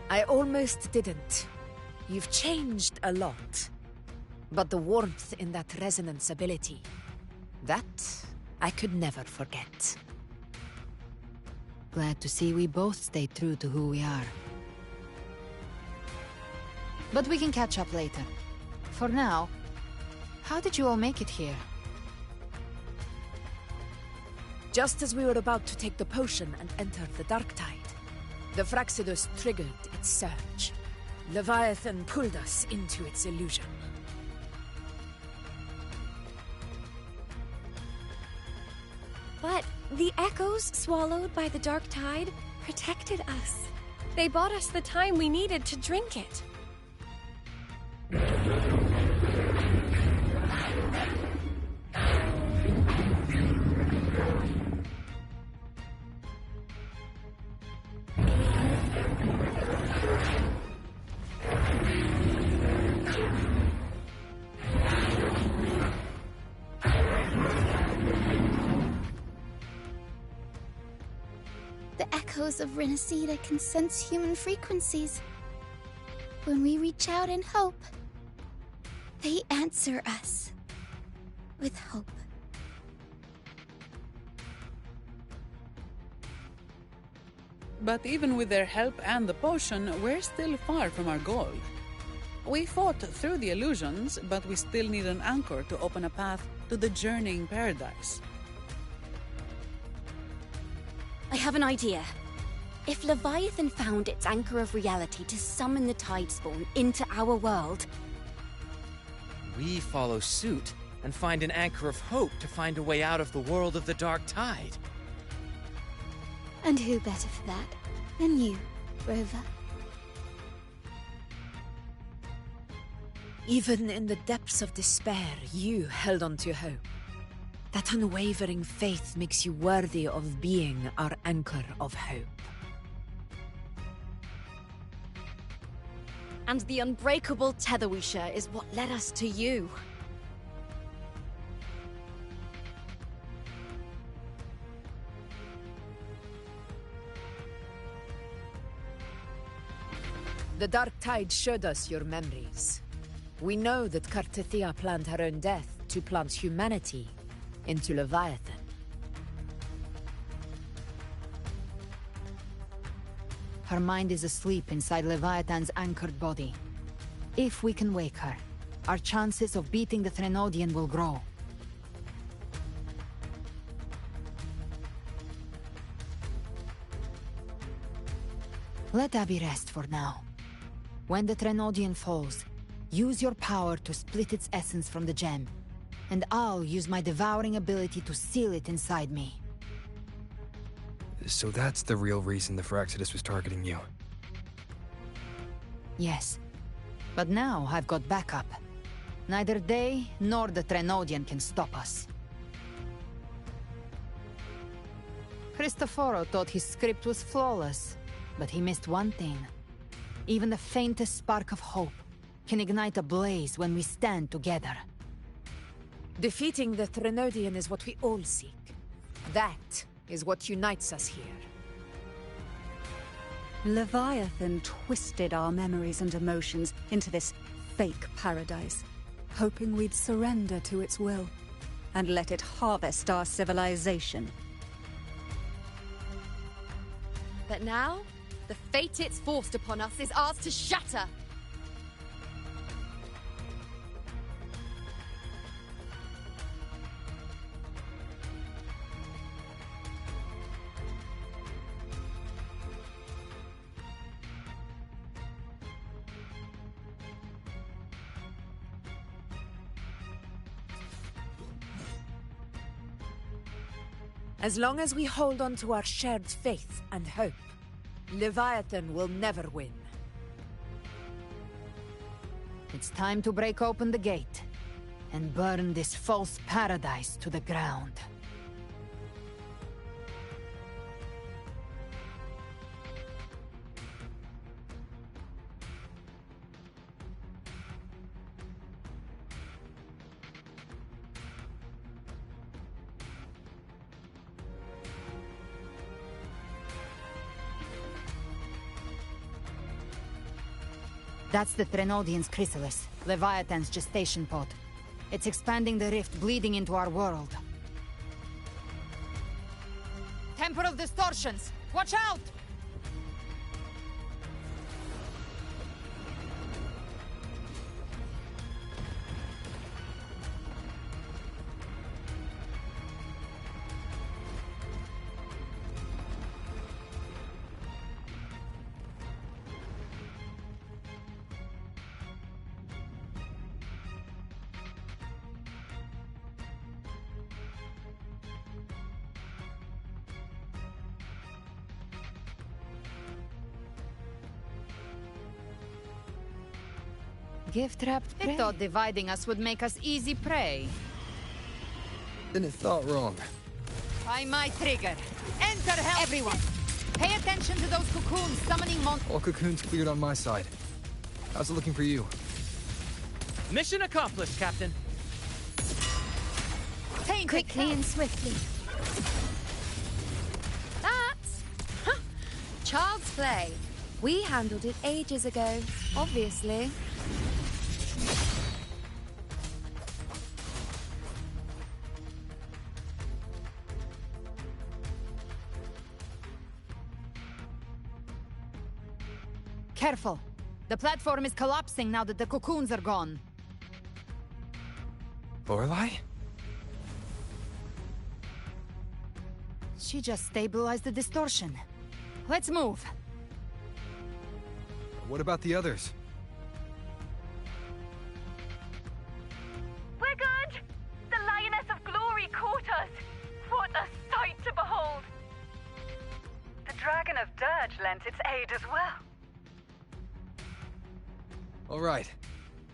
I almost didn't. You've changed a lot. But the warmth in that resonance ability, that I could never forget. Glad to see we both stayed true to who we are. But we can catch up later. For now, how did you all make it here? Just as we were about to take the potion and enter the Dark Tide, the Fraxidus triggered its surge. Leviathan pulled us into its illusion. But the echoes swallowed by the Dark Tide protected us. They bought us the time we needed to drink it. The echoes of Renacida can sense human frequencies. When we reach out in hope, they answer us with hope. But even with their help and the potion, we're still far from our goal. We fought through the illusions, but we still need an anchor to open a path to the journeying paradise. I have an idea. If Leviathan found its anchor of reality to summon the Tidespawn into our world... We follow suit and find an anchor of hope to find a way out of the world of the Dark Tide. And who better for that than you, Rover? Even in the depths of despair, you held on to hope. That unwavering faith makes you worthy of being our anchor of hope. And the unbreakable tether we share is what led us to you. The Dark Tide showed us your memories. We know that Kartithia planned her own death to plant humanity into Leviathan. Her mind is asleep inside Leviathan's anchored body. If we can wake her, our chances of beating the Threnodian will grow. Let Abby rest for now. When the Threnodian falls, use your power to split its essence from the gem, and I'll use my devouring ability to seal it inside me. So that's the real reason the Phyrexidus was targeting you. Yes. But now I've got backup. Neither they nor the Threnodian can stop us. Cristoforo thought his script was flawless, but he missed one thing. Even the faintest spark of hope can ignite a blaze when we stand together. Defeating the Threnodian is what we all seek. That is what unites us here. Leviathan twisted our memories and emotions into this fake paradise, hoping we'd surrender to its will and let it harvest our civilization. But now, the fate it's forced upon us is ours to shatter. As long as we hold on to our shared faith and hope, Leviathan will never win. It's time to break open the gate and burn this false paradise to the ground. That's the Threnodian's chrysalis, Leviathan's gestation pod. It's expanding the rift, bleeding into our world. Temporal distortions! Watch out! Gift-wrapped prey? It thought dividing us would make us easy prey. Then it thought wrong. By my trigger. Enter hell! Everyone, pay attention to those cocoons summoning All cocoons cleared on my side. How's it looking for you? Mission accomplished, Captain. Quickly and swiftly. That's child's play. We handled it ages ago, obviously. Careful. The platform is collapsing now that the cocoons are gone. Lorelei? She just stabilized the distortion. Let's move. What about the others? We're good! The Lioness of Glory caught us! What a sight to behold! The Dragon of Dirge lent its aid as well. All right.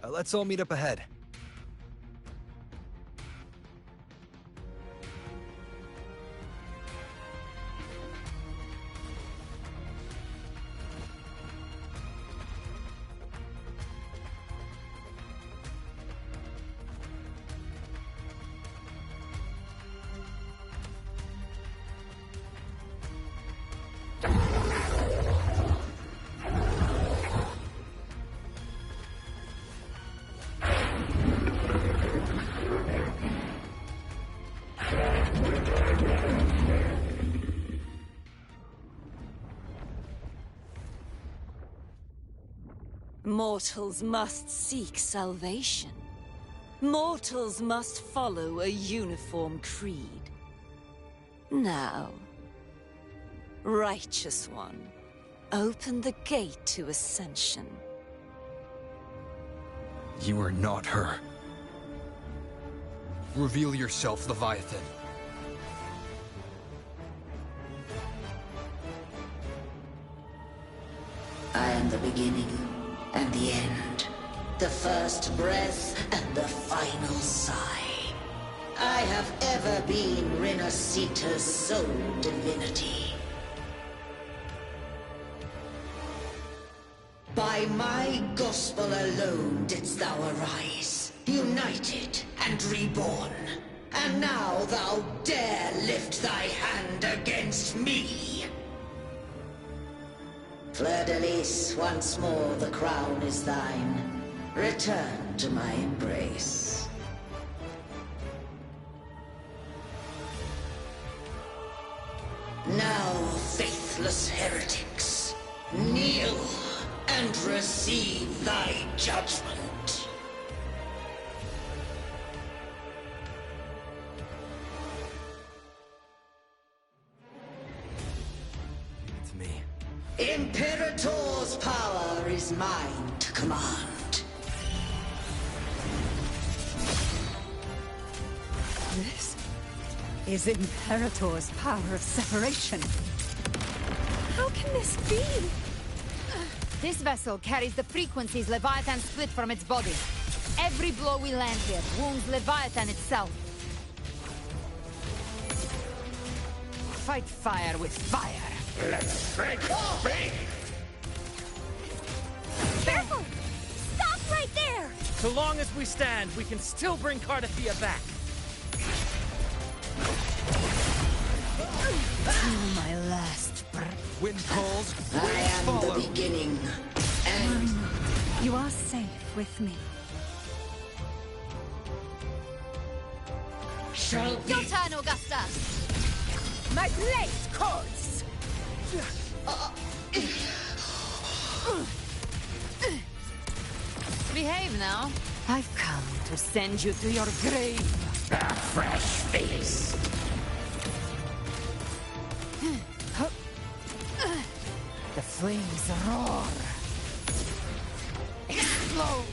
Let's all meet up ahead. Mortals must seek salvation. Mortals must follow a uniform creed. Now, Righteous One, open the gate to ascension. You are not her. Reveal yourself, Leviathan. I am the beginning and the end. The first breath and the final sigh. I have ever been Renacita's sole divinity. By my gospel alone didst thou arise, united and reborn. And now thou dare lift thy hand against me. Fleur-de-Lis, once more the crown is thine. Return to my embrace. Now, faithless heretics, kneel and receive thy judgment. It's me. Imperator's power is mine to command. This is Imperator's power of separation. How can this be? This vessel carries the frequencies Leviathan split from its body. Every blow we land here wounds Leviathan itself. Fight fire with fire. Let's break big! Careful! Stop right there! So long as we stand, we can still bring Cardathia back. To my last breath. Wind calls, I waves am follow. the beginning, and You are safe with me. shall be. Your turn, Augusta! My blade calls! Behave now. I've come to send you to your grave. A fresh face. The flames roar. Explode.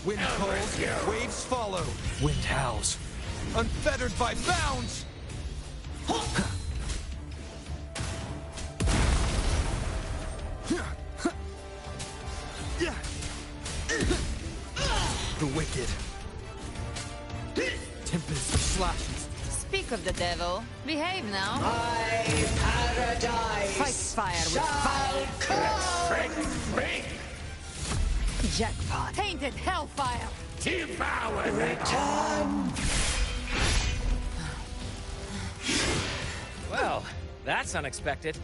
Wind calls, waves follow. Wind howls. Unfettered by bounds! The wicked. Tempest of slashes. Speak of the devil. Behave now. My paradise Fight fire with fire. come. Jackpot. Tainted hellfire. Devour. Return. Well, that's unexpected.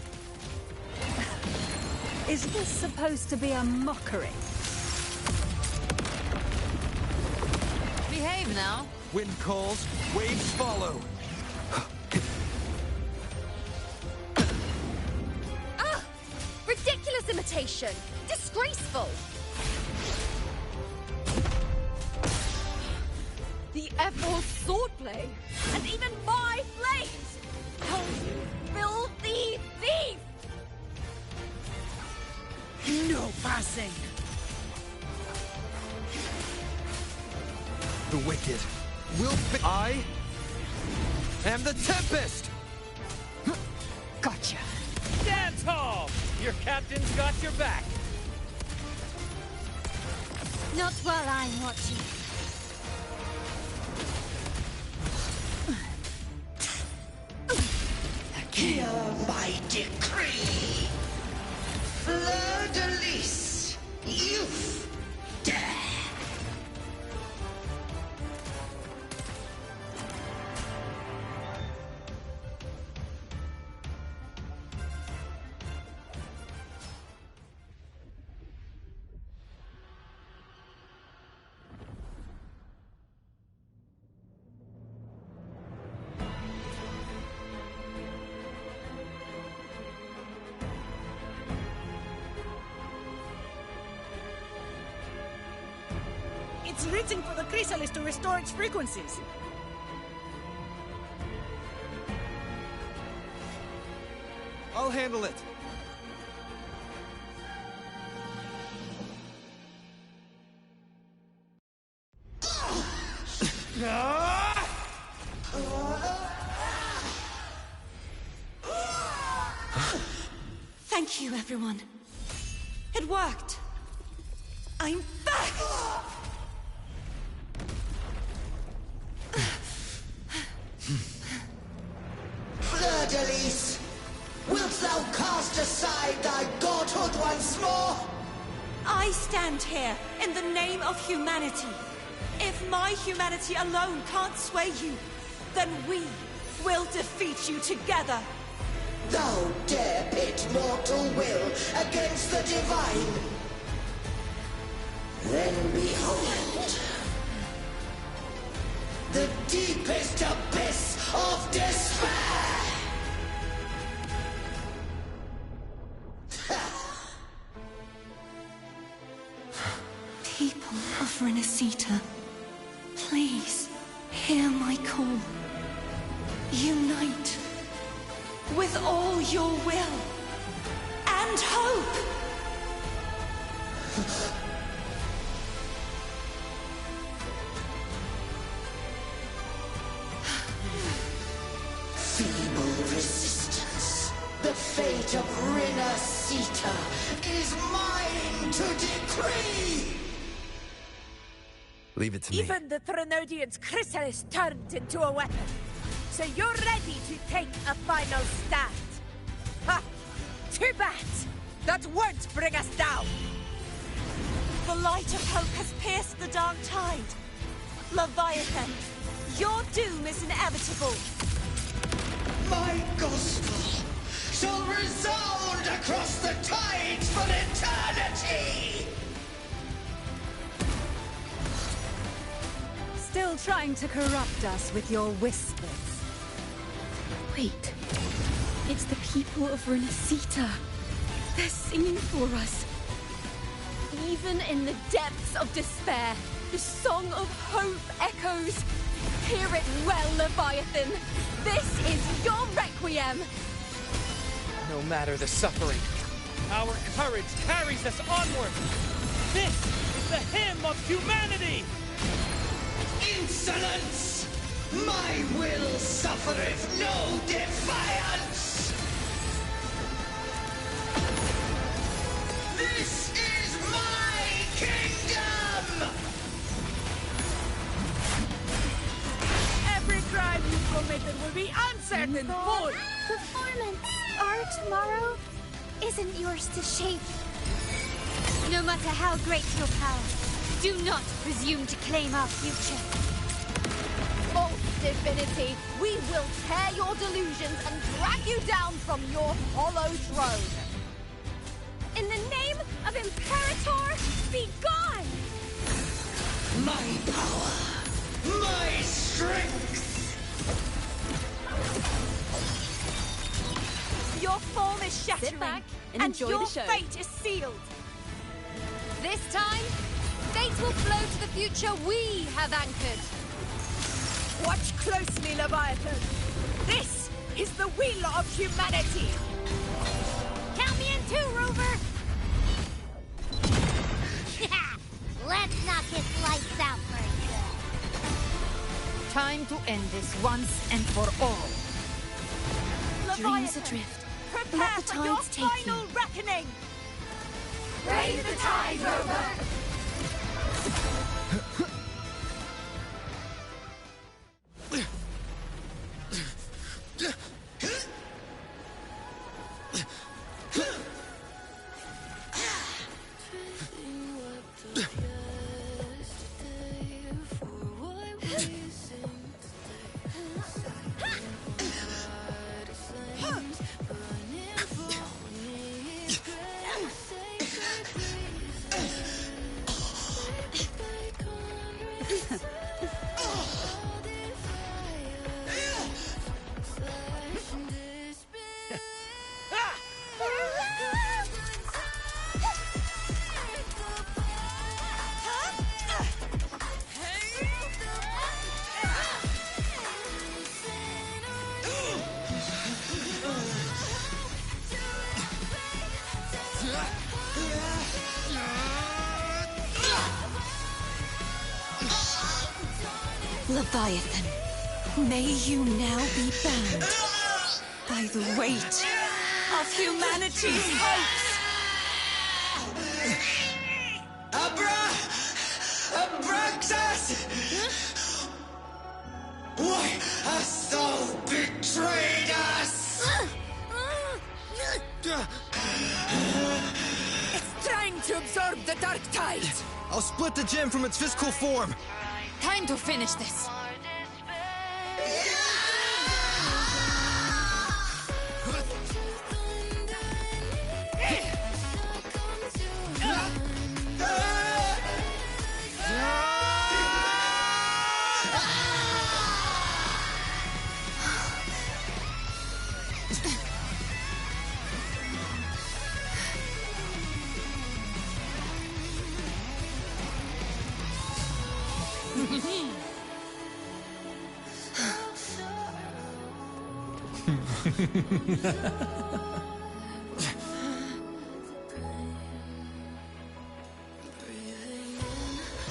Is this supposed to be a mockery? Behave now. Wind calls, waves follow. Ah! Ridiculous imitation. Disgraceful. The F-4 swordplay. And even my flames. Oh, you filthy thief! No passing! The wicked will be. I am the Tempest! Gotcha. Stand tall! Your captain's got your back. Not while I'm watching. Hear my decree. Fleur-de-Lis, youth, dare. It's reaching for the chrysalis to restore its frequencies. I'll handle it. Thank you, everyone. It worked. I'm back! Fleur-de-Lis, wilt thou cast aside thy godhood once more? I stand here in the name of humanity. If my humanity alone can't sway you, then we will defeat you together. Thou dare pit mortal will against the divine? Then behold, the deepest abyss of despair! People of Renacita, please hear my call. Unite with all your will and hope. Feeble resistance. The fate of Renacita is mine to decree! Leave it to me. Even the Threnodian's chrysalis turned into a weapon. So you're ready to take a final stand. Ha! Too bad! That won't bring us down! The light of hope has pierced the dark tide. Leviathan, your doom is inevitable. My gospel shall resound across the tides for eternity! Still trying to corrupt us with your whispers. Wait. It's the people of Renacita. They're singing for us. Even in the depths of despair, the song of hope echoes. Hear it well, Leviathan. This is your requiem. No matter the suffering, our courage carries us onward. This is the hymn of humanity. Insolence! My will suffereth no defiance! This is my kingdom! Every crime you committed will be answered in full! Performance! Our tomorrow isn't yours to shape. No matter how great your power, do not presume to claim our future. False divinity, we will tear your delusions and drag you down from your hollow throne. In the name of Imperator, be gone! My power! My strength! Your form is shattering, Sit back and enjoy your the show. fate is sealed. This time, fate will flow to the future we have anchored. Watch closely, Leviathan! This is the will of humanity! Count me in too, Rover! Let's knock his lights out for Time to end this once and for all. Dreams adrift. Prepare Let the for your tides take you. final reckoning! Raise the tide, Rover! Leviathan, may you now be bound by the weight of humanity's hopes. Abraxas! Why hast thou betrayed us? It's trying to absorb the dark tide. I'll split the gem from its physical form. Time to finish this.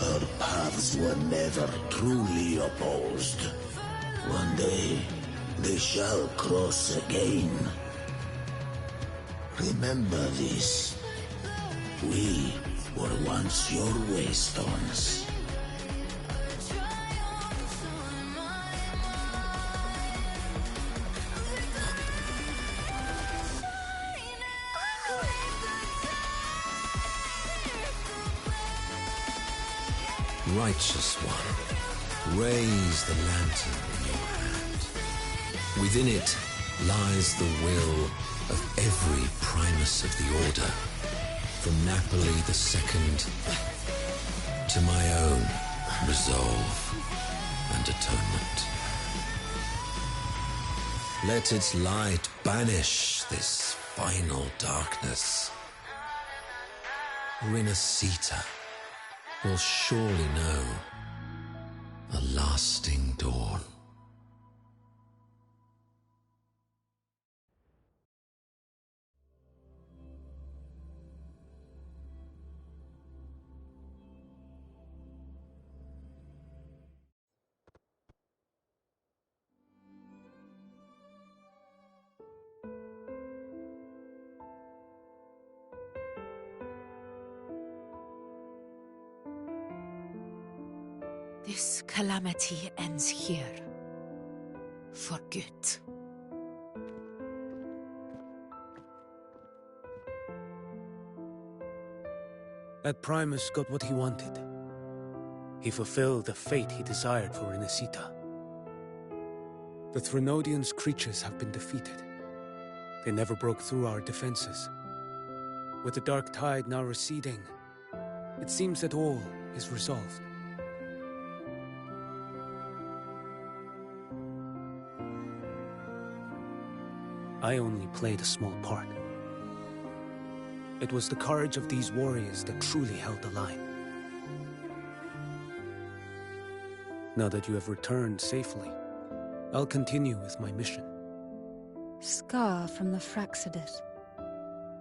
Our paths were never truly opposed. One day, they shall cross again. Remember this. We were once your waystones. Righteous one, raise the lantern in your hand. Within it lies the will of every primus of the Order, from Napoli II to my own resolve and atonement. Let its light banish this final darkness. Rinascita will surely know a lasting dawn. This calamity ends here. For good. That Primus got what he wanted. He fulfilled the fate he desired for Rinascita. The Threnodians' creatures have been defeated. They never broke through our defenses. With the dark tide now receding, it seems that all is resolved. I only played a small part. It was the courage of these warriors that truly held the line. Now that you have returned safely, I'll continue with my mission. Scar from the Fraxidus.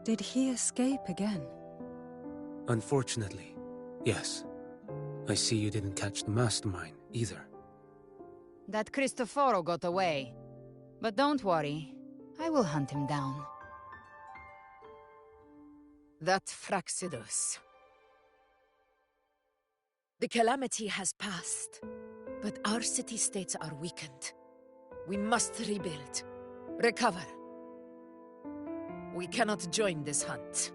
Did he escape again? Unfortunately, yes. I see you didn't catch the mastermind either. That Cristoforo got away. But don't worry. I will hunt him down. That Fraxidus. The calamity has passed, but our city-states are weakened. We must rebuild, recover. We cannot join this hunt.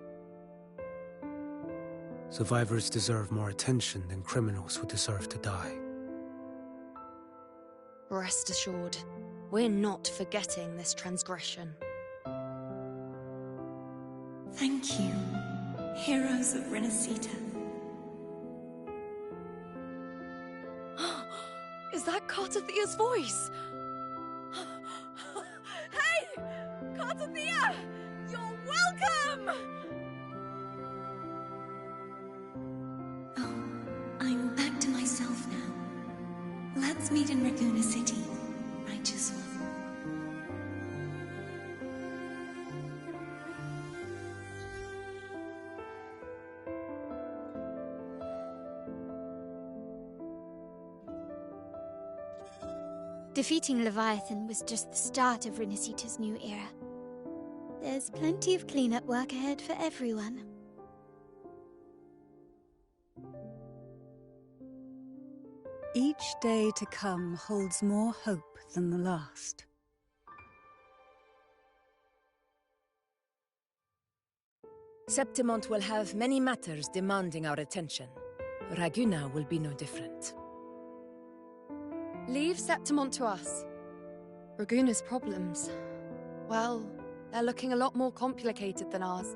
Survivors deserve more attention than criminals who deserve to die. Rest assured, we're not forgetting this transgression. Thank you, heroes of Rinascita. Is that Cartathea's voice? Hey! Cartathea! You're welcome! Oh, I'm back to myself now. Let's meet in Raguna City, righteous one. Defeating Leviathan was just the start of Renacita's new era. There's plenty of cleanup work ahead for everyone. Each day to come holds more hope than the last. Septimont will have many matters demanding our attention. Raguna will be no different. Leave Septimont to us. Raguna's problems, well, they're looking a lot more complicated than ours.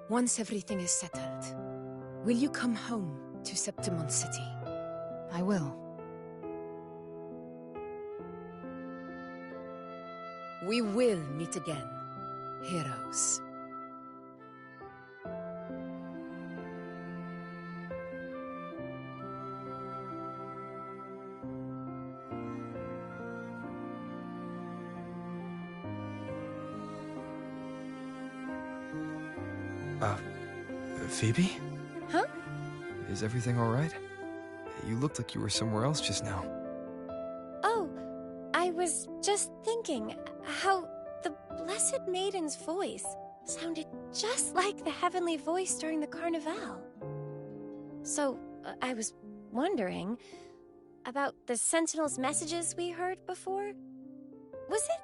Once everything is settled, will you come home to Septimont City? I will. We will meet again, heroes. Phoebe? Huh? Is everything all right? You looked like you were somewhere else just now. Oh, I was just thinking how the Blessed Maiden's voice sounded just like the heavenly voice during the Carnival. So, I was wondering about the Sentinel's messages we heard before. Was it?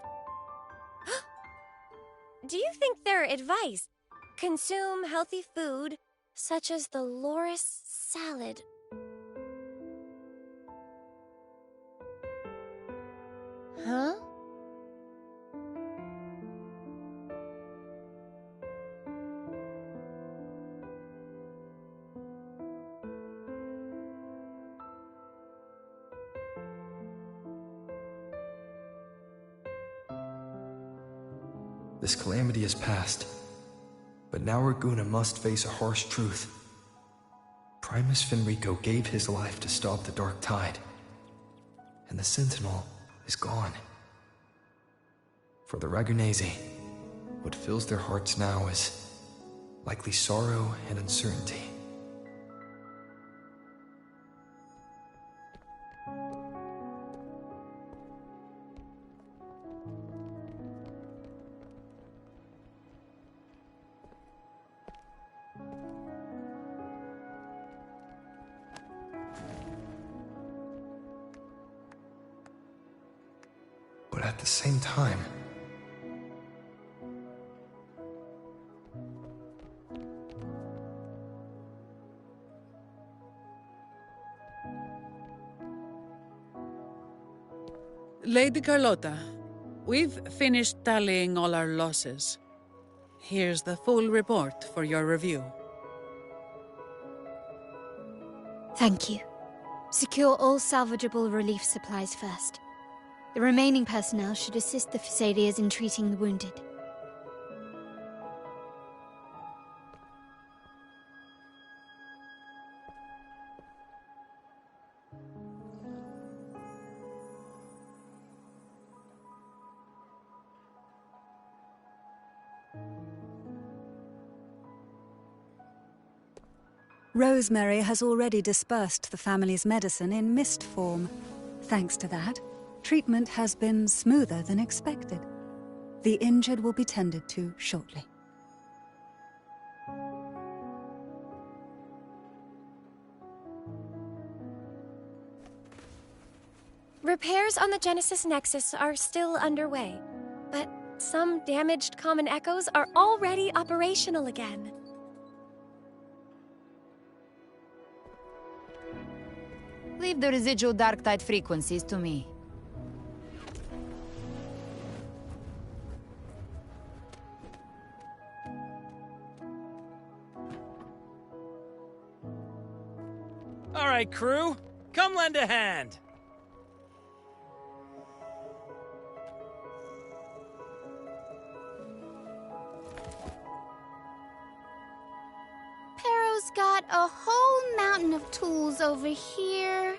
Do you think their advice? Consume healthy food, such as the loris salad. Huh? This calamity is past. But now Raguna must face a harsh truth. Primus Finrico gave his life to stop the Dark Tide. And the Sentinel is gone. For the Ragunesi, what fills their hearts now is likely sorrow and uncertainty. But at the same time, Lady Carlotta, we've finished tallying all our losses. Here's the full report for your review. Thank you. Secure all salvageable relief supplies first. The remaining personnel should assist the Phasaelias in treating the wounded. Rosemary has already dispersed the family's medicine in mist form. Thanks to that, treatment has been smoother than expected. The injured will be tended to shortly. Repairs on the Genesis Nexus are still underway, but some damaged common echoes are already operational again. Leave the residual dark tide frequencies to me. All right, crew. Come lend a hand. Pero's got a whole mountain of tools over here.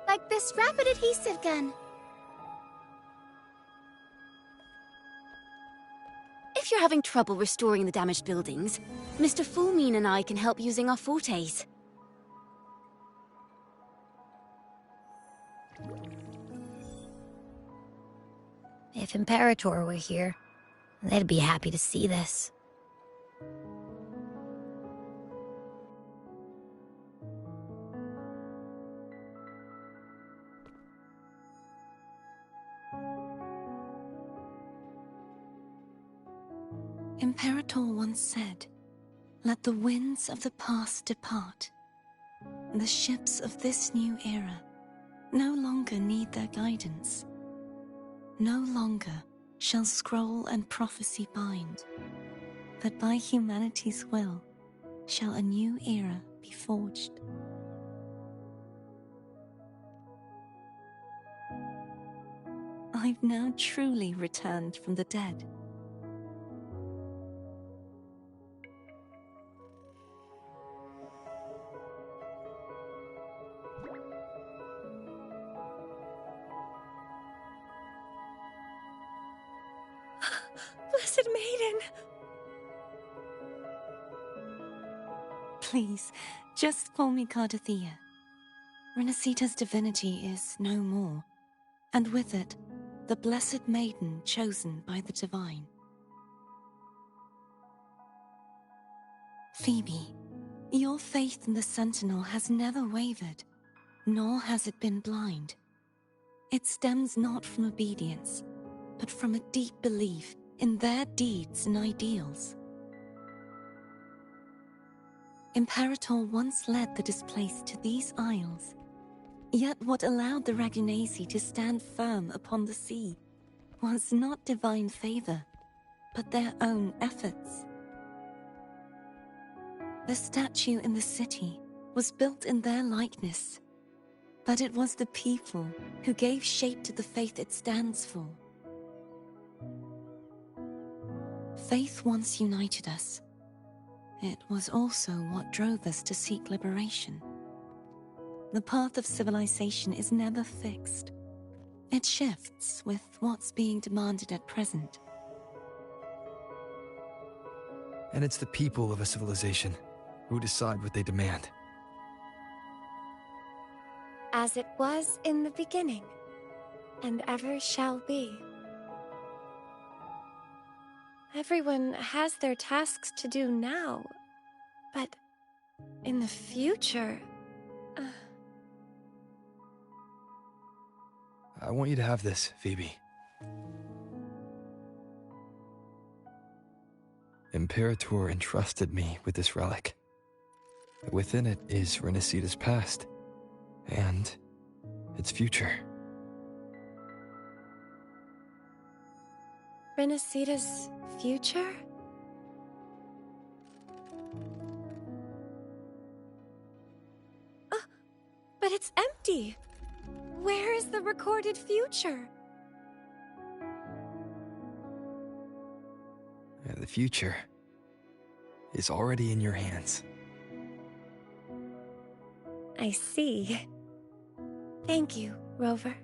Like this rapid adhesive gun. If you're having trouble restoring the damaged buildings, Mr. Fullmean and I can help using our fortes. If Imperator were here, they'd be happy to see this. Imperator once said, "Let the winds of the past depart. The ships of this new era no longer need their guidance. No longer shall scroll and prophecy bind, but by humanity's will shall a new era be forged." I've now truly returned from the dead. Blessed Maiden! Please, just call me Cardathea. Renacita's divinity is no more, and with it, the Blessed Maiden chosen by the Divine. Phoebe, your faith in the Sentinel has never wavered, nor has it been blind. It stems not from obedience, but from a deep belief in their deeds and ideals. Imperator once led the displaced to these isles, yet what allowed the Ragunasi to stand firm upon the sea was not divine favor, but their own efforts. The statue in the city was built in their likeness, but it was the people who gave shape to the faith it stands for. Faith once united us. It was also what drove us to seek liberation. The path of civilization is never fixed. It shifts with what's being demanded at present. And it's the people of a civilization who decide what they demand. As it was in the beginning, and ever shall be. Everyone has their tasks to do now, but in the future... I want you to have this, Phoebe. Imperator entrusted me with this relic. Within it is Renacita's past, and its future. Renacita's future? But it's empty! Where is the recorded future? The future is already in your hands. I see. Thank you, Rover.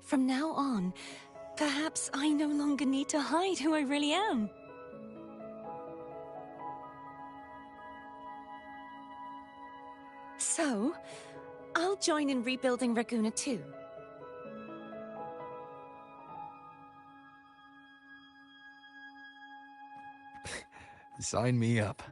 From now on, perhaps I no longer need to hide who I really am. So, I'll join in rebuilding Raguna too. Sign me up.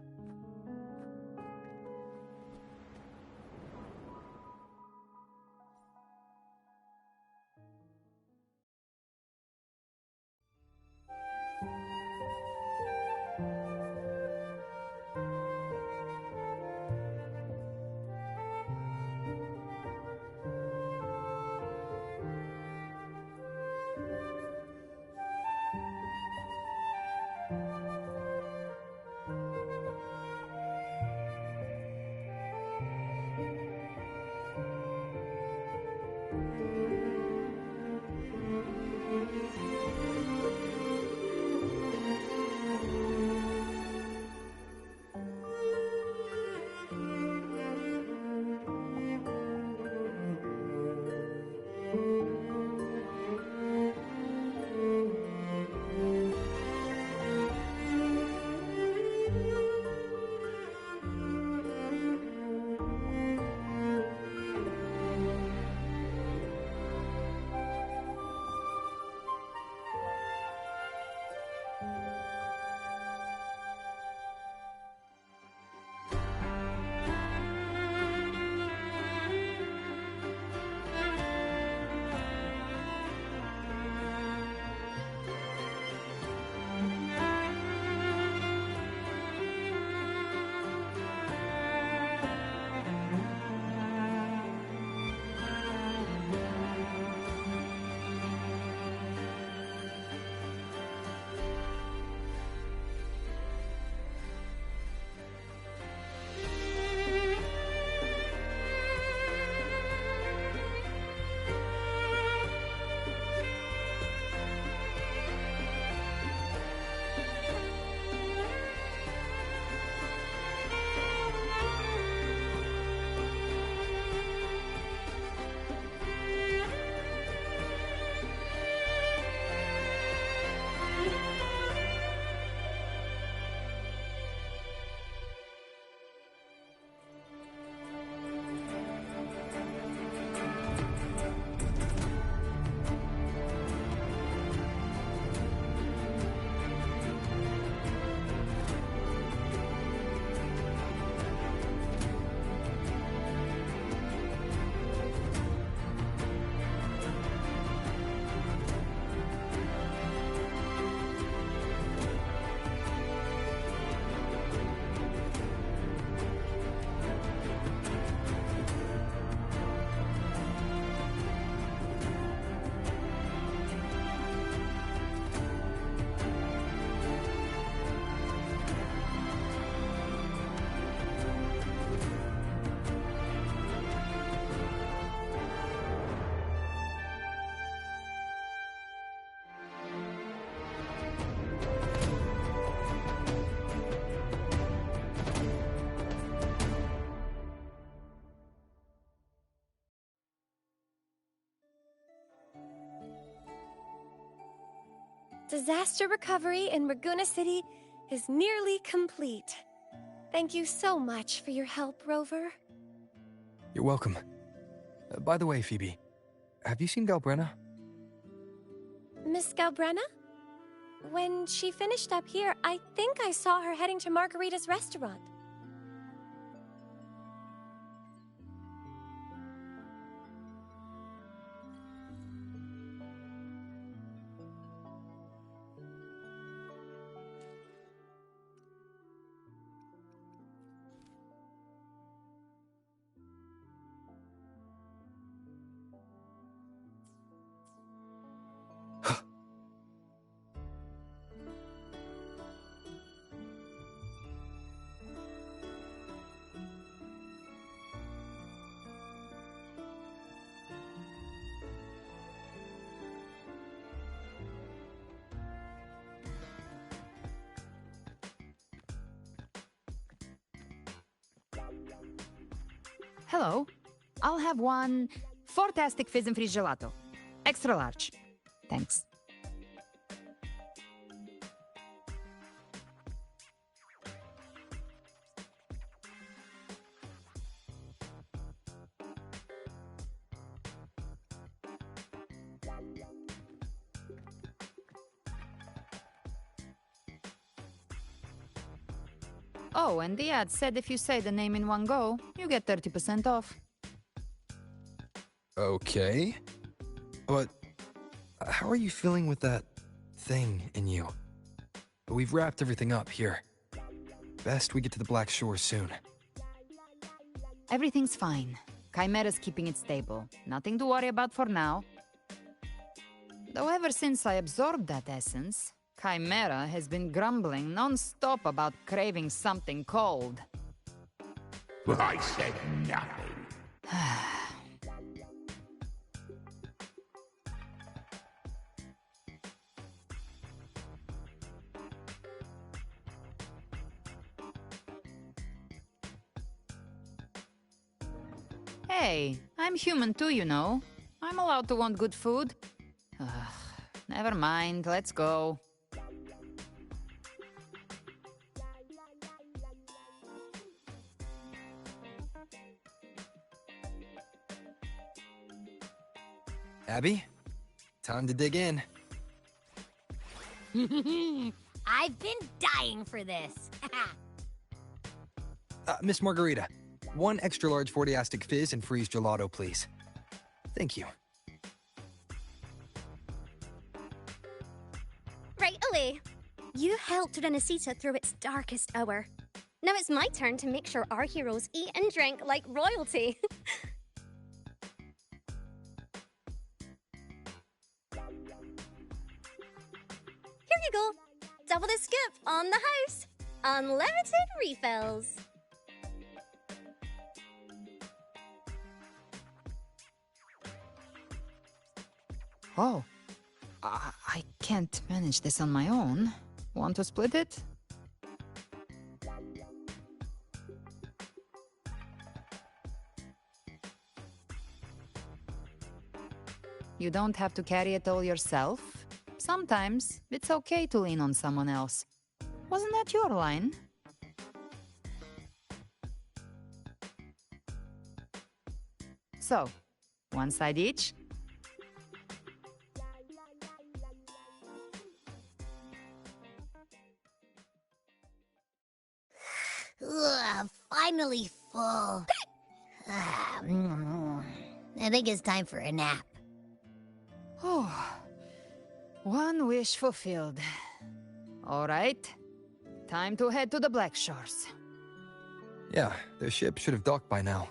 Disaster recovery in Raguna City is nearly complete. Thank you so much for your help, Rover. You're welcome. By the way, Phoebe, have you seen Galbrenna? Miss Galbrenna? When she finished up here, I think I saw her heading to Margarita's restaurant. Hello. I'll have one fantastic fizz and freeze gelato. Extra large. Thanks. Oh, and the ad said if you say the name in one go, you get 30% off. Okay. But how are you feeling with that thing in you? We've wrapped everything up here. Best we get to the Black Shore soon. Everything's fine. Chimera's keeping it stable. Nothing to worry about for now. Though ever since I absorbed that essence, Chimera has been grumbling non-stop about craving something cold. I said nothing. Hey, I'm human too, you know. I'm allowed to want good food. Never mind, let's go. Abby, time to dig in. I've been dying for this. Miss Margarita, one extra large 40-astic fizz and freeze gelato, please. Thank you. Right away. You helped Renesita through its darkest hour. Now it's my turn to make sure our heroes eat and drink like royalty. Here you go. Double the scoop on the house. Unlimited refills. Oh, I can't manage this on my own. Want to split it? You don't have to carry it all yourself. Sometimes it's okay to lean on someone else. Wasn't that your line? So, one side each? Ugh, finally full. I think it's time for a nap. Oh, one wish fulfilled. All right, time to head to the Black Shores. Yeah, their ship should have docked by now.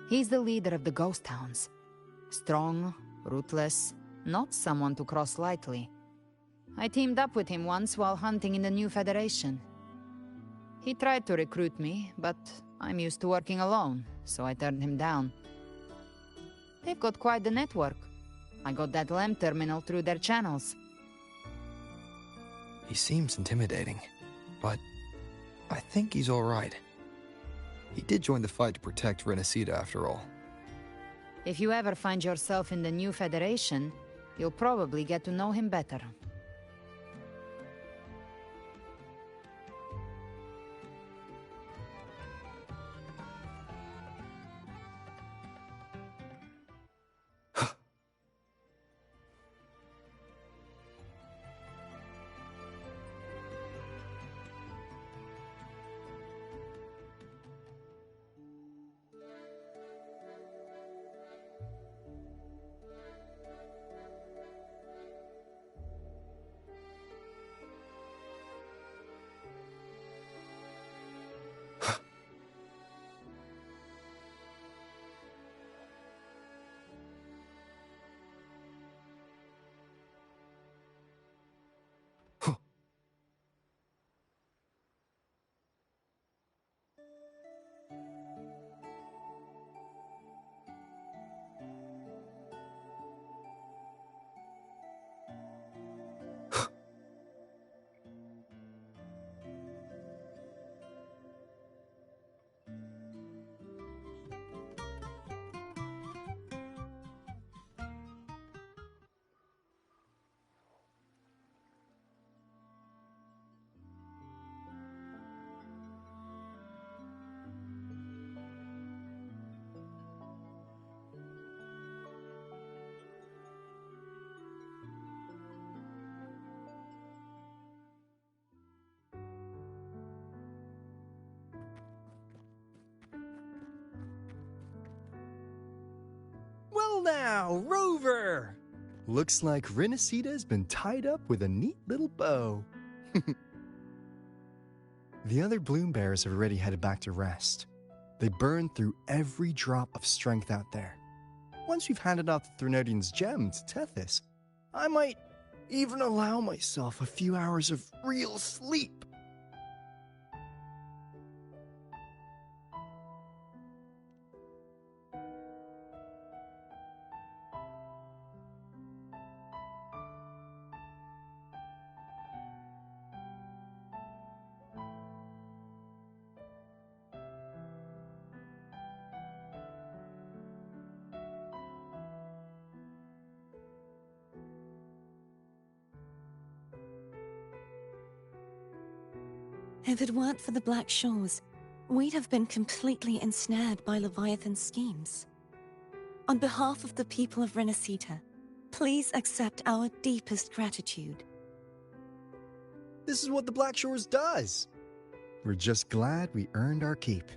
He's the leader of the ghost towns. Strong, ruthless, not someone to cross lightly. I teamed up with him once while hunting in the new Federation. He tried to recruit me, but I'm used to working alone, so I turned him down. They've got quite the network. I got that LEM terminal through their channels. He seems intimidating, but I think he's alright. He did join the fight to protect Renesita after all. If you ever find yourself in the new Federation, you'll probably get to know him better. Well now, Rover! Looks like Renesita's been tied up with a neat little bow. The other bloom bearers have already headed back to rest. They burned through every drop of strength out there. Once we've handed out the Threnodian's gem to Tethys, I might even allow myself a few hours of real sleep. If it weren't for the Black Shores, we'd have been completely ensnared by Leviathan's schemes. On behalf of the people of Renesita, please accept our deepest gratitude. This is what the Black Shores does. We're just glad we earned our keep.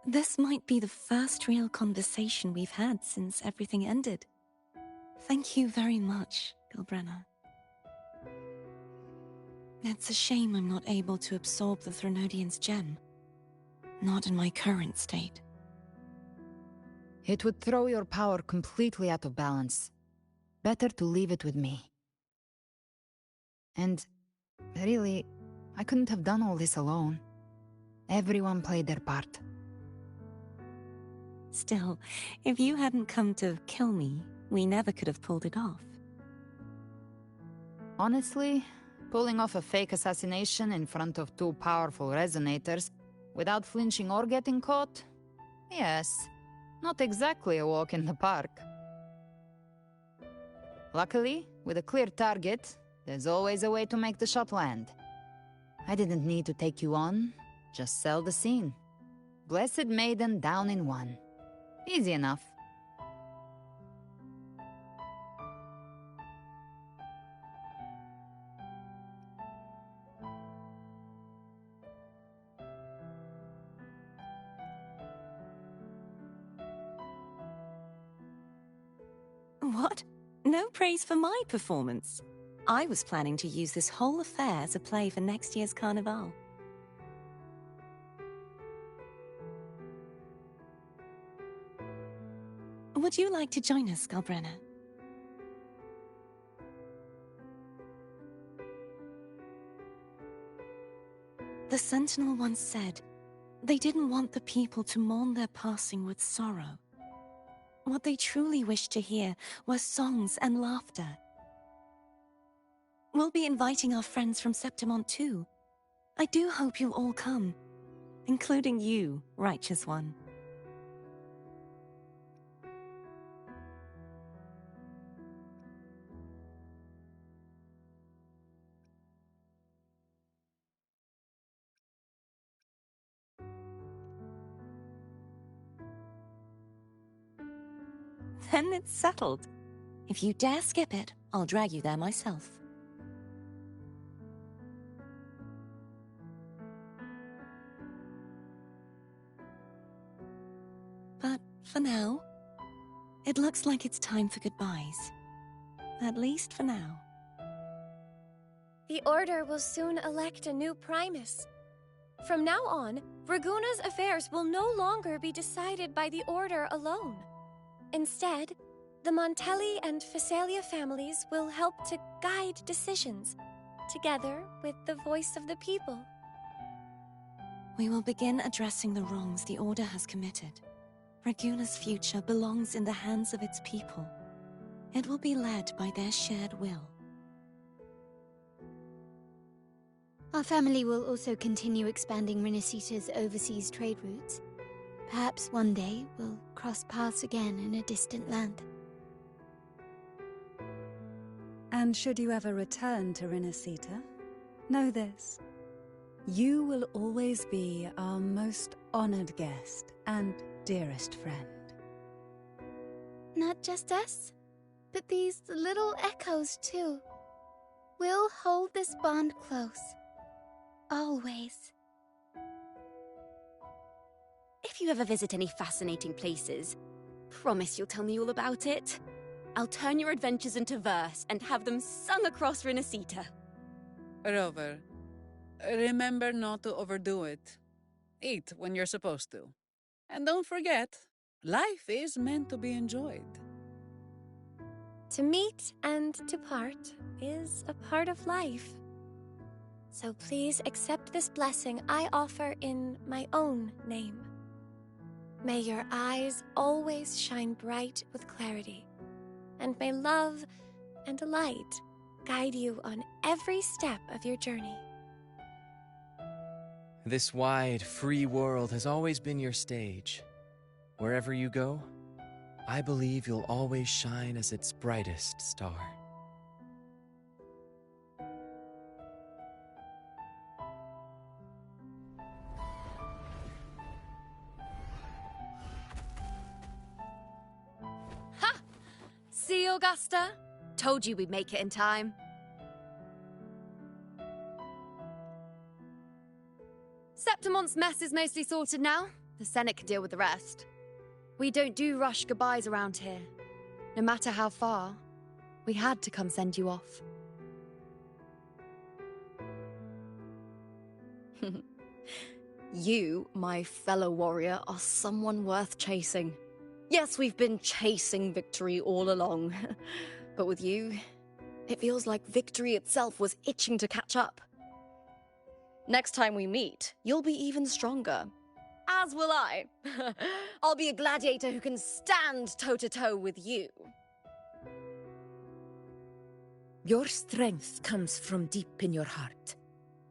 This might be the first real conversation we've had since everything ended. Thank you very much, Gilbrenna. It's a shame I'm not able to absorb the Threnodian's gem. Not in my current state. It would throw your power completely out of balance. Better to leave it with me. And, really, I couldn't have done all this alone. Everyone played their part. Still, if you hadn't come to kill me, we never could have pulled it off. Honestly, pulling off a fake assassination in front of two powerful resonators, without flinching or getting caught? Yes, not exactly a walk in the park. Luckily, with a clear target, there's always a way to make the shot land. I didn't need to take you on, just sell the scene. Blessed Maiden down in one. Easy enough. What? No praise for my performance. I was planning to use this whole affair as a play for next year's Carnival. Would you like to join us, Galbrenna? The Sentinel once said, they didn't want the people to mourn their passing with sorrow. What they truly wished to hear were songs and laughter. We'll be inviting our friends from Septimont too. I do hope you'll all come, including you, Righteous One. Then it's settled. If you dare skip it, I'll drag you there myself. But for now, it looks like it's time for goodbyes. At least for now. The Order will soon elect a new Primus. From now on, Raguna's affairs will no longer be decided by the Order alone. Instead, the Montelli and Phasalia families will help to guide decisions, together with the voice of the people. We will begin addressing the wrongs the Order has committed. Raguna's future belongs in the hands of its people. It will be led by their shared will. Our family will also continue expanding Renacita's overseas trade routes. Perhaps one day we'll cross paths again in a distant land. And should you ever return to Renacita, know this. You will always be our most honored guest and dearest friend. Not just us, but these little echoes too. We'll hold this bond close. Always. If you ever visit any fascinating places, promise you'll tell me all about it. I'll turn your adventures into verse and have them sung across Renacita. Rover, remember not to overdo it. Eat when you're supposed to. And don't forget, life is meant to be enjoyed. To meet and to part is a part of life. So please accept this blessing I offer in my own name. May your eyes always shine bright with clarity, and may love and light guide you on every step of your journey. This wide, free world has always been your stage. Wherever you go, I believe you'll always shine as its brightest star. See, Augusta? Told you we'd make it in time. Septimont's mess is mostly sorted now. The Senate can deal with the rest. We don't do rush goodbyes around here. No matter how far, we had to come send you off. You, my fellow warrior, are someone worth chasing. Yes, we've been chasing victory all along. But with you, it feels like victory itself was itching to catch up. Next time we meet, you'll be even stronger. As will I. I'll be a gladiator who can stand toe-to-toe with you. Your strength comes from deep in your heart,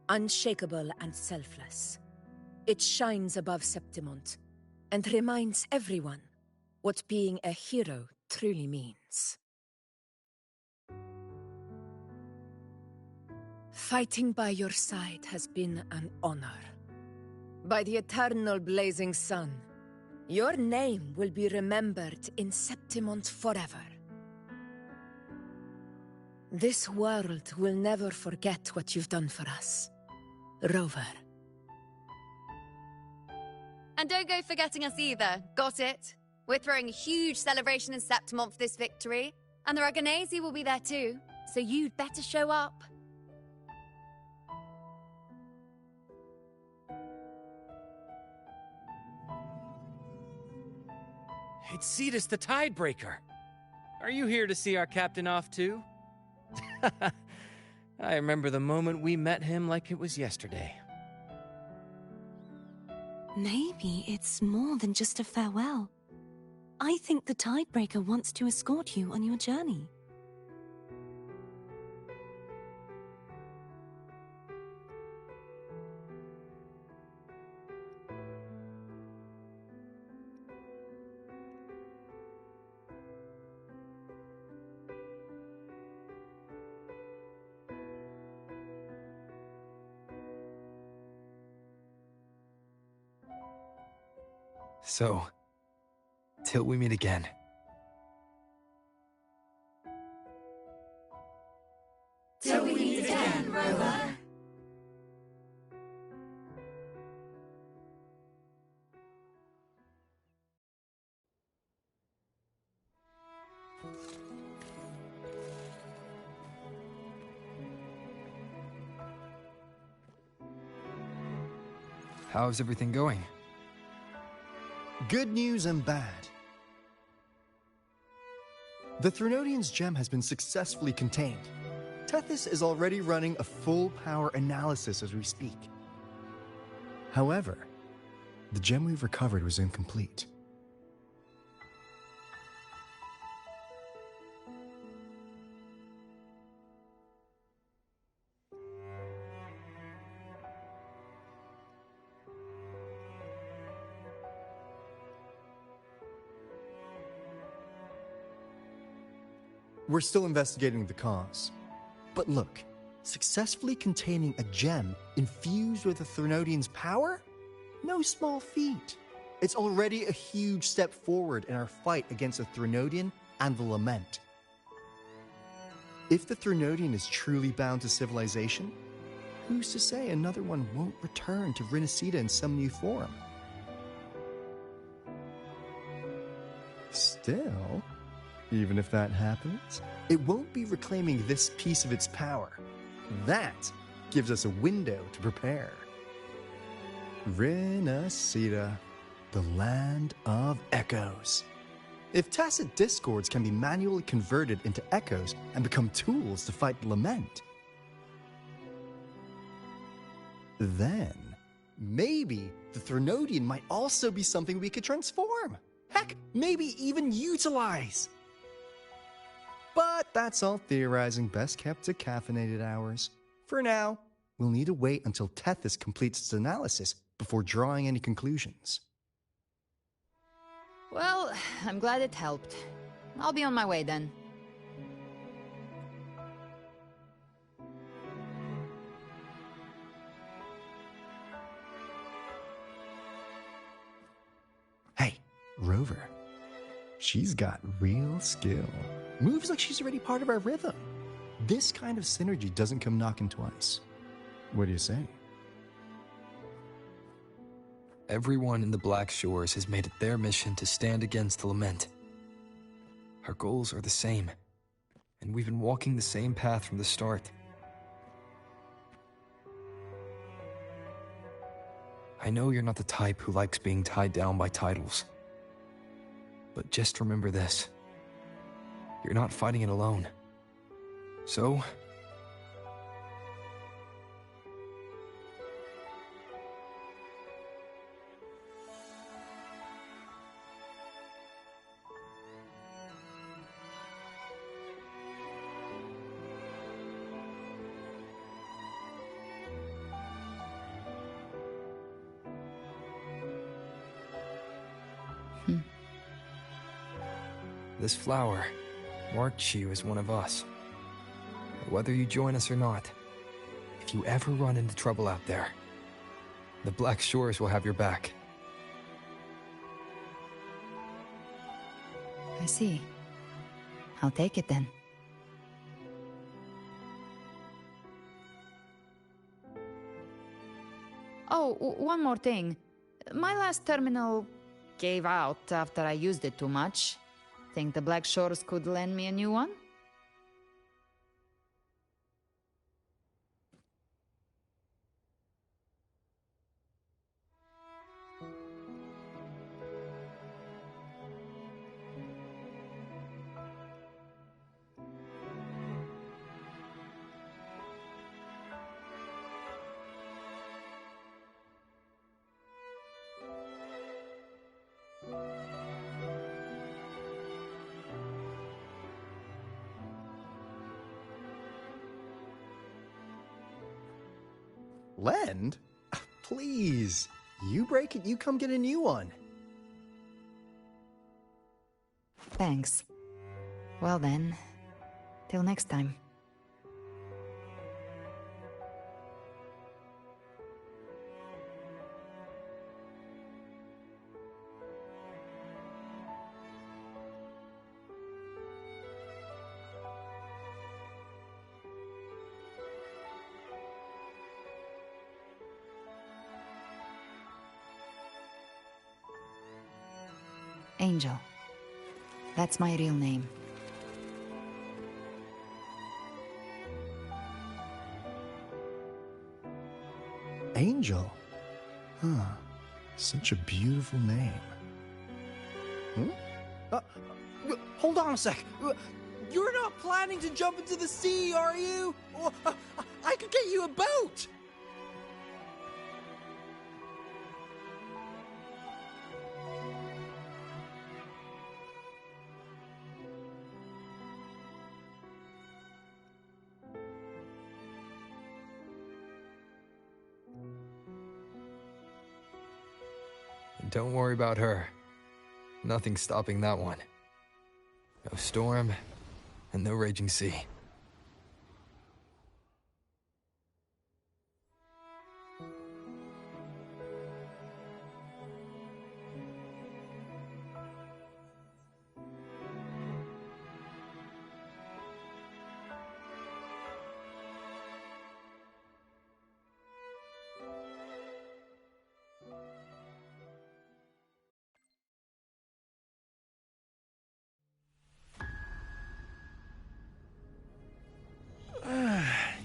unshakable and selfless. It shines above Septimont and reminds everyone what being a hero truly means. Fighting by your side has been an honor. By the eternal blazing sun, your name will be remembered in Septimont forever. This world will never forget what you've done for us, Rover. And don't go forgetting us either, got it? We're throwing a huge celebration in Septimont for this victory, and the Raganesi will be there too, so you'd better show up. It's Cetus the Tidebreaker. Are you here to see our captain off too? I remember the moment we met him like it was yesterday. Maybe it's more than just a farewell. I think the Tidebreaker wants to escort you on your journey. So, till we meet again. Till we meet again, Rover. How's everything going? Good news and bad. The Threnodian's gem has been successfully contained. Tethys is already running a full power analysis as we speak. However, the gem we've recovered was incomplete. We're still investigating the cause. But look, successfully containing a gem infused with the Threnodian's power? No small feat. It's already a huge step forward in our fight against the Threnodian and the Lament. If the Threnodian is truly bound to civilization, who's to say another one won't return to Rinasida in some new form? Still, even if that happens, it won't be reclaiming this piece of its power. That gives us a window to prepare. Rinasida, the land of echoes. If tacit discords can be manually converted into echoes and become tools to fight the Lament, then maybe the Threnodian might also be something we could transform. Heck, maybe even utilize. But that's all theorizing best kept to caffeinated hours. For now, we'll need to wait until Tethys completes its analysis before drawing any conclusions. Well, I'm glad it helped. I'll be on my way then. Hey, Rover. She's got real skill. Moves like she's already part of our rhythm. This kind of synergy doesn't come knocking twice. What do you say? Everyone in the Black Shores has made it their mission to stand against the Lament. Our goals are the same, and we've been walking the same path from the start. I know you're not the type who likes being tied down by titles. But just remember this. You're not fighting it alone. So, this flower marks you as one of us. Whether you join us or not, if you ever run into trouble out there, the Black Shores will have your back. I see. I'll take it then. Oh, one more thing. My last terminal gave out after I used it too much. Think the Black Shores could lend me a new one? Lend? Please. You break it, you come get a new one. Thanks. Well then, till next time. Angel. That's my real name. Angel? Huh. Such a beautiful name. Hold on a sec. You're not planning to jump into the sea, are you? I could get you a boat! Don't worry about her. Nothing's stopping that one. No storm, and no raging sea.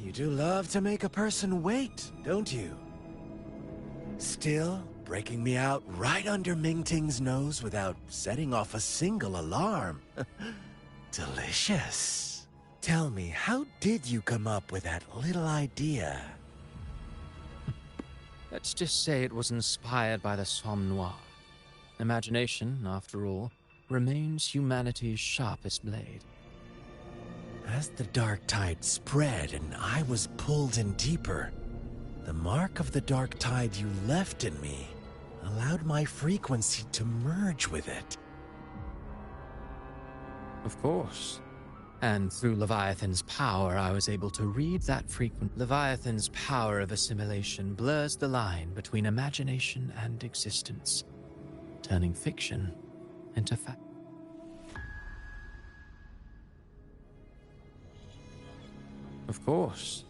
You do love to make a person wait, don't you? Still, breaking me out right under Mingting's nose without setting off a single alarm. Delicious. Tell me, how did you come up with that little idea? Let's just say it was inspired by the Somme Noir. Imagination, after all, remains humanity's sharpest blade. As the dark tide spread and I was pulled in deeper, the mark of the dark tide you left in me allowed my frequency to merge with it. Of course. And through Leviathan's power, I was able to read that frequency. Leviathan's power of assimilation blurs the line between imagination and existence, turning fiction into fact. Of course.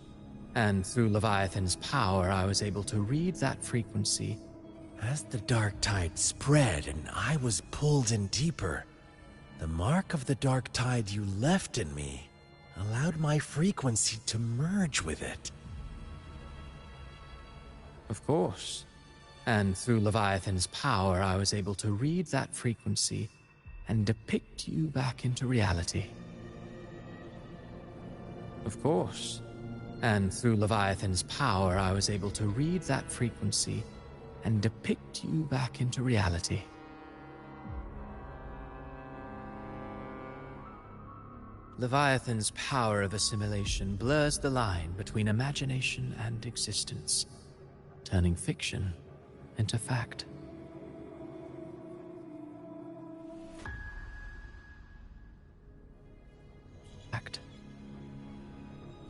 And through Leviathan's power, I was able to read that frequency. As the dark tide spread and I was pulled in deeper, the mark of the dark tide you left in me allowed my frequency to merge with it. Of course. And through Leviathan's power, I was able to read that frequency and depict you back into reality. Of course. And through Leviathan's power, I was able to read that frequency and depict you back into reality. Leviathan's power of assimilation blurs the line between imagination and existence, turning fiction into fact.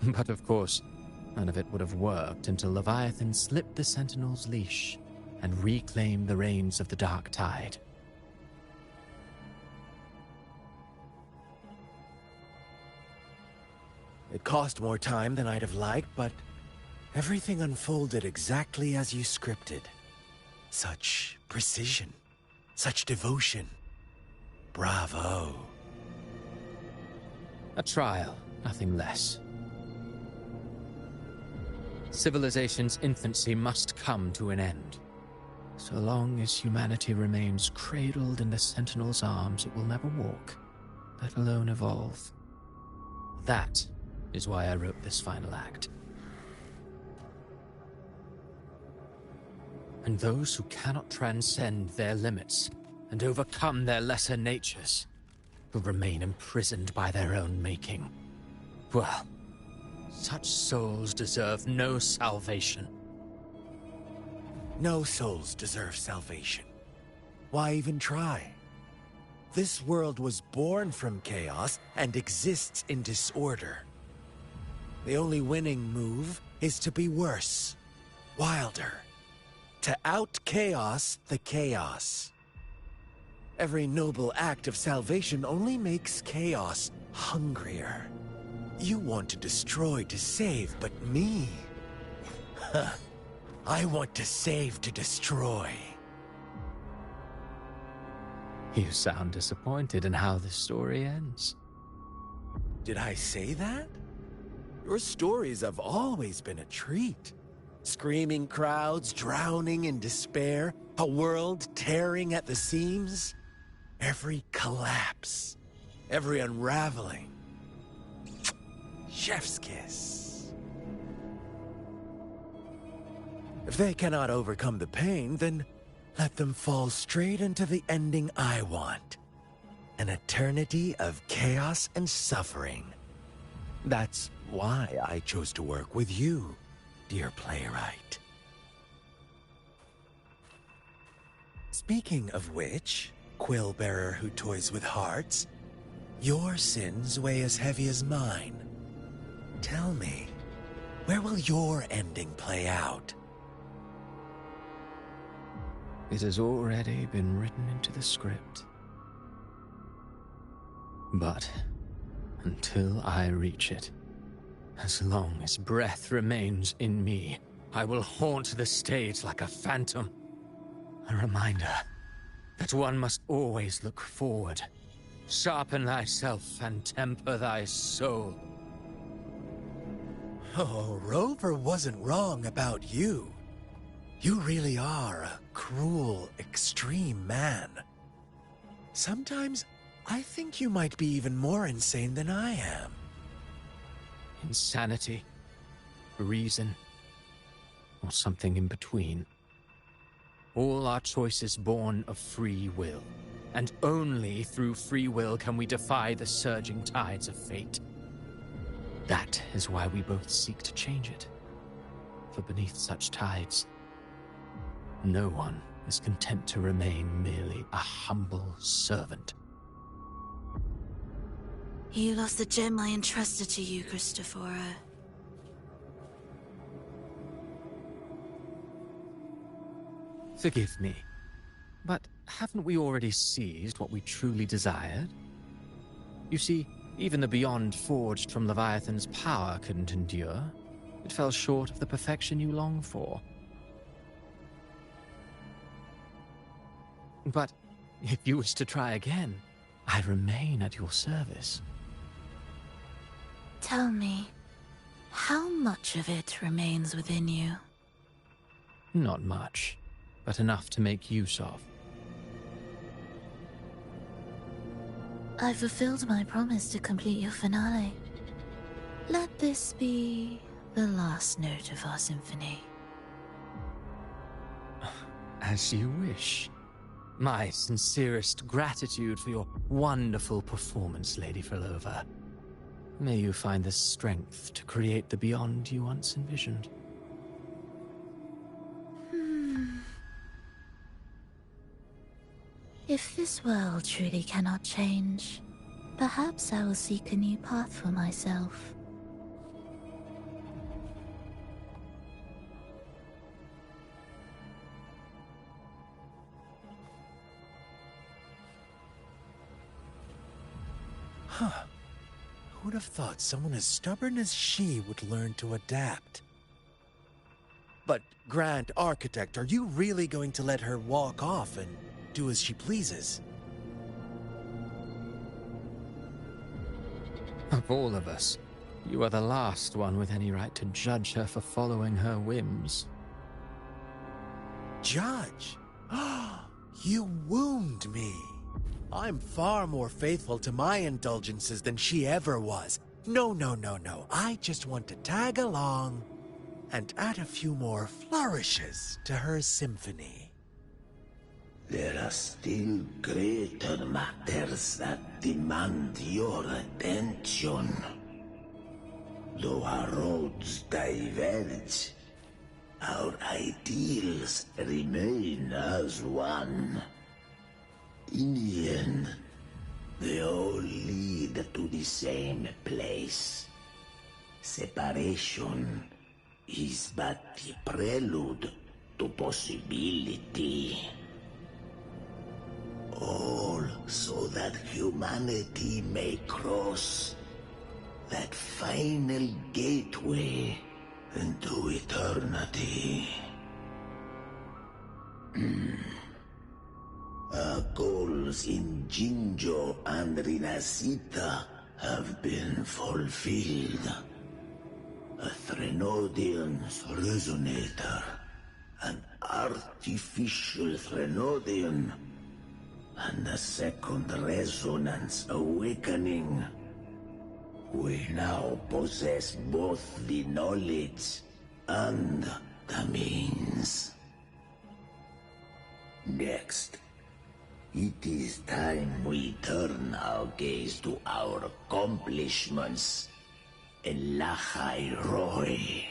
But of course, none of it would have worked until Leviathan slipped the Sentinel's leash and reclaimed the reins of the dark tide. It cost more time than I'd have liked, but everything unfolded exactly as you scripted. Such precision, such devotion. Bravo. A trial, nothing less. Civilization's infancy must come to an end. So long as humanity remains cradled in the Sentinel's arms, it will never walk, let alone evolve. That is why I wrote this final act. And those who cannot transcend their limits and overcome their lesser natures will remain imprisoned by their own making. Well, such souls deserve no salvation. No souls deserve salvation. Why even try? This world was born from chaos and exists in disorder. The only winning move is to be worse, wilder, to out-chaos the chaos. Every noble act of salvation only makes chaos hungrier. You want to destroy to save, but me? Huh. I want to save to destroy. You sound disappointed in how this story ends. Did I say that? Your stories have always been a treat. Screaming crowds drowning in despair, a world tearing at the seams. Every collapse, every unraveling. Chef's kiss. If they cannot overcome the pain, then let them fall straight into the ending I want. An eternity of chaos and suffering. That's why I chose to work with you, dear playwright. Speaking of which, quill bearer who toys with hearts, your sins weigh as heavy as mine. Tell me, where will your ending play out? It has already been written into the script. But until I reach it, as long as breath remains in me, I will haunt the stage like a phantom. A reminder that one must always look forward. Sharpen thyself and temper thy soul. Oh, Rover wasn't wrong about you. You really are a cruel, extreme man. Sometimes I think you might be even more insane than I am. Insanity, reason, or something in between. All our choices born of free will, and only through free will can we defy the surging tides of fate. That is why we both seek to change it. For beneath such tides, no one is content to remain merely a humble servant. You lost the gem I entrusted to you, Christophora. Forgive me, but haven't we already seized what we truly desired? You see, even the beyond forged from Leviathan's power couldn't endure. It fell short of the perfection you long for. But if you wish to try again, I remain at your service. Tell me, how much of it remains within you? Not much, but enough to make use of. I fulfilled my promise to complete your finale. Let this be the last note of our symphony. As you wish. My sincerest gratitude for your wonderful performance, Lady Frolova. May you find the strength to create the beyond you once envisioned. If this world truly cannot change, perhaps I will seek a new path for myself. Huh. Who would have thought someone as stubborn as she would learn to adapt? But, Grand Architect, are you really going to let her walk off and do as she pleases? Of all of us, you are the last one with any right to judge her for following her whims. Judge? You wound me. I'm far more faithful to my indulgences than she ever was. No. I just want to tag along and add a few more flourishes to her symphony. There are still greater matters that demand your attention. Though our roads diverge, our ideals remain as one. In the end, they all lead to the same place. Separation is but the prelude to possibility. All so that humanity may cross that final gateway into eternity. A goal goals in Jinjo and Rinasita have been fulfilled. A Threnodian's resonator, an artificial Threnodian, and a second resonance awakening. We now possess both the knowledge and the means. Next, it is time we turn our gaze to our accomplishments in Lahai Roy.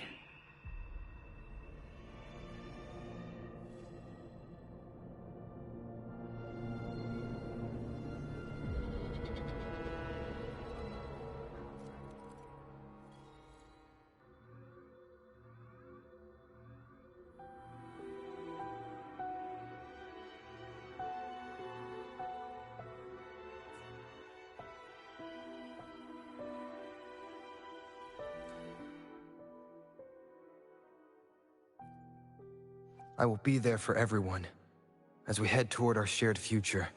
I will be there for everyone as we head toward our shared future,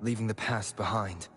leaving the past behind.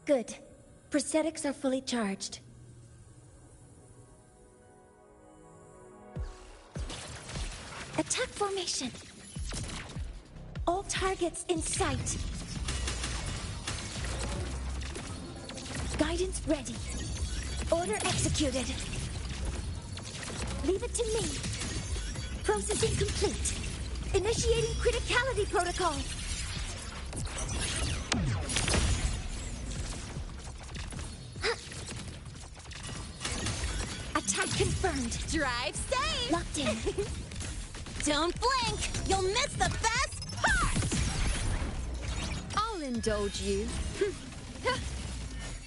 Good. Prosthetics are fully charged. Attack formation. All targets in sight. Guidance ready. Order executed. Leave it to me. Processing complete. Initiating criticality protocol. Attack confirmed. Drive safe. Locked in. Don't blink. You'll miss the best part. I'll indulge you.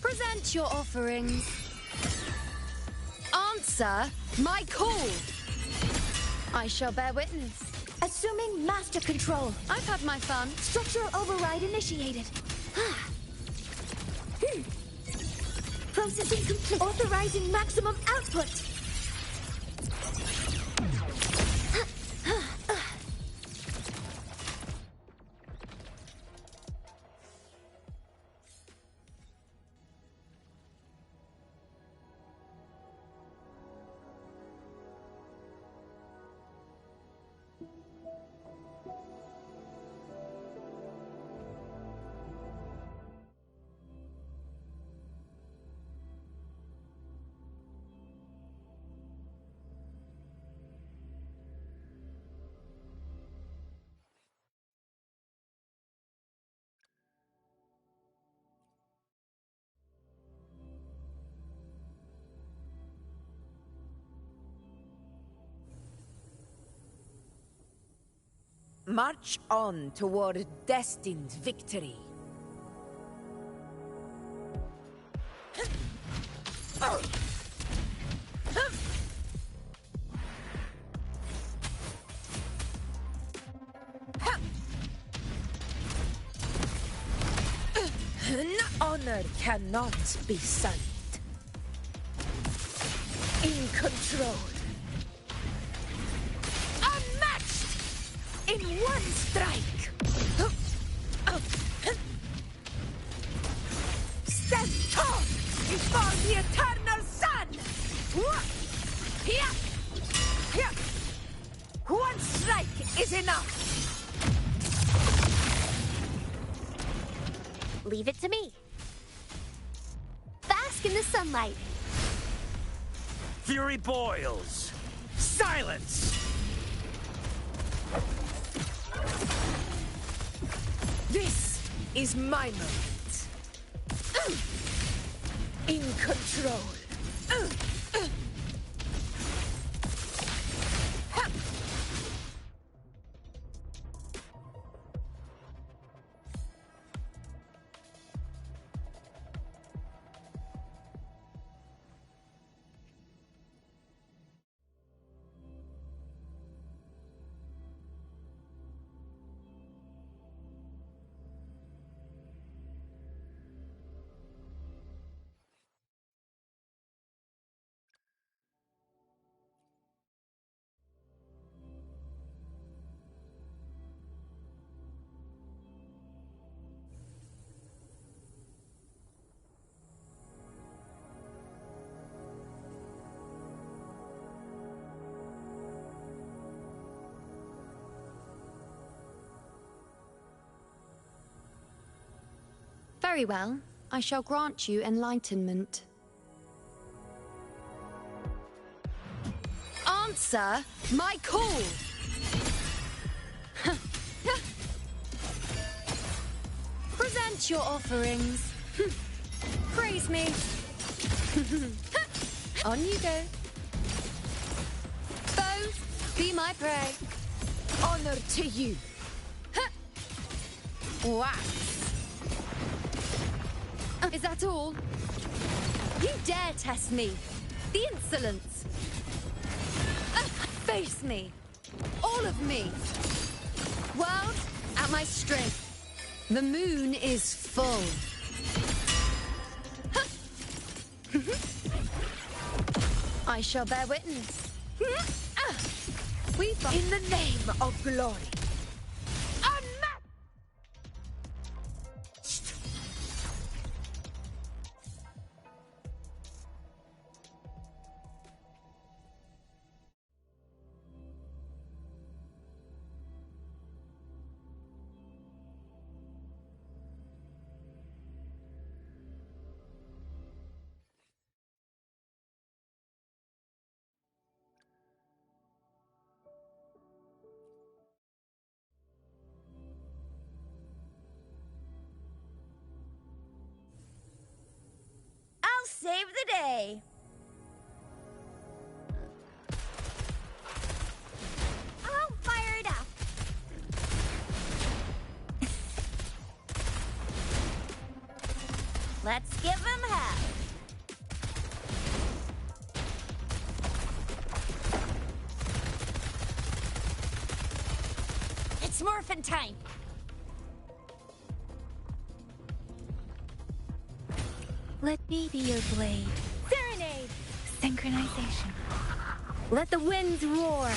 Present your offerings. Answer my call. I shall bear witness. Assuming master control. I've had my fun. Structural override initiated. Processing complete. Authorizing maximum output. March on toward destined victory. Honor cannot be sullied. In control. Unmatched! In one strike! Stand tall before the eternal sun! Here! Here! One strike is enough! Leave it to me. Bask in the sunlight. Fury boils! Silence! This is my moment. In control. Very well. I shall grant you enlightenment. Answer my call! Present your offerings. Praise me. On you go. Foes, be my prey. Honor to you. Wax. Is that all? You dare test me? The insolence! Face me! All of me! World at my strength. The moon is full. I shall bear witness. We fight in the name of glory. Save the day. I'll fire it up. Let's give him hell. It's morphin' time. Let me be your blade. Serenade! Synchronization. Let the winds roar.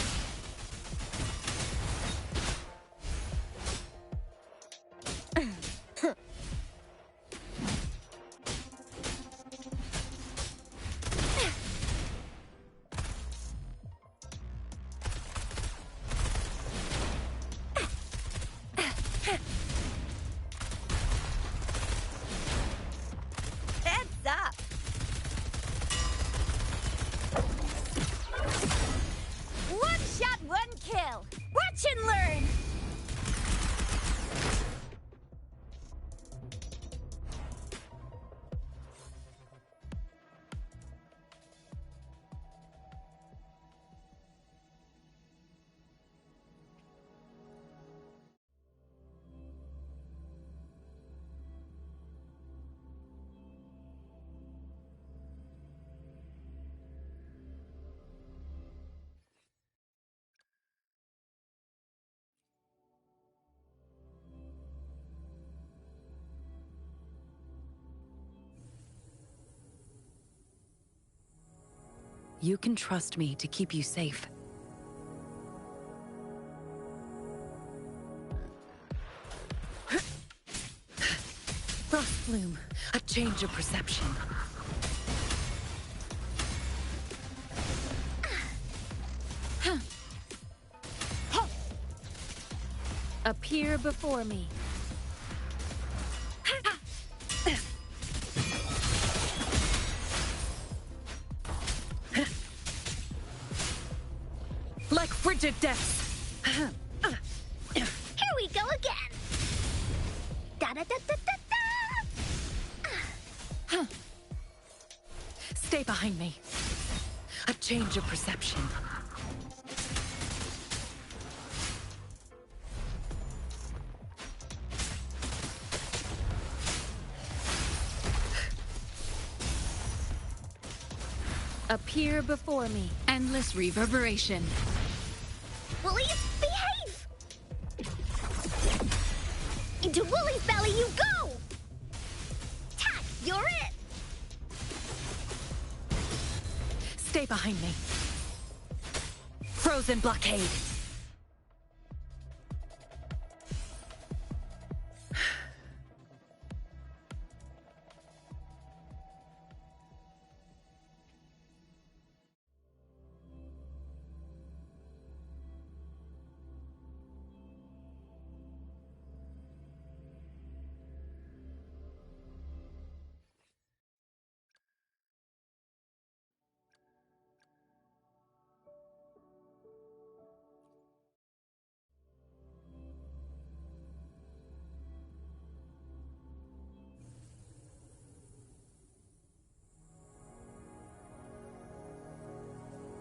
One shot! You can trust me to keep you safe. Frostbloom, a change of perception. Appear before me. Like frigid depths. Here we go again. Da da da da da da. Stay behind me. A change of perception. Appear before me. Endless reverberation. Woolies, behave! Into Woolie's belly you go! Tack, you're it! Stay behind me. Frozen blockade.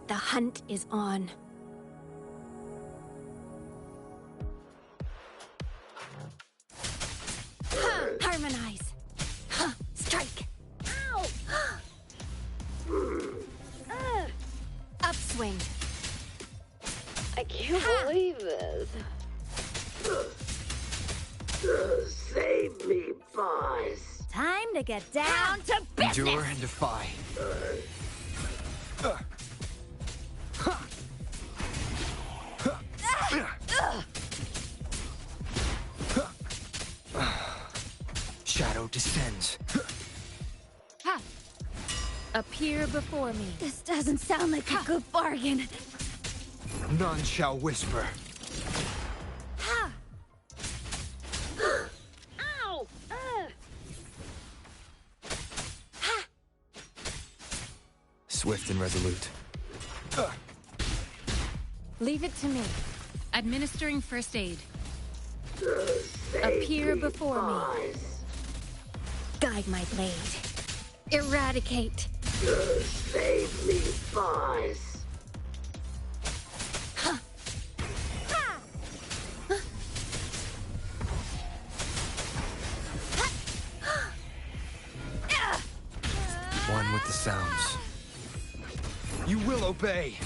The hunt is on. Harmonize. Strike. Ow! Upswing. I can't believe this. Save me, boss. Time to get down to business! Endure and defy. Shadow descends. Appear before me. This doesn't sound like a good bargain. None shall whisper. Ow! Swift and resolute. Leave it to me. Administering first aid. Appear before me. Guide my blade. Eradicate. Save me, boss. One with the sounds. You will obey.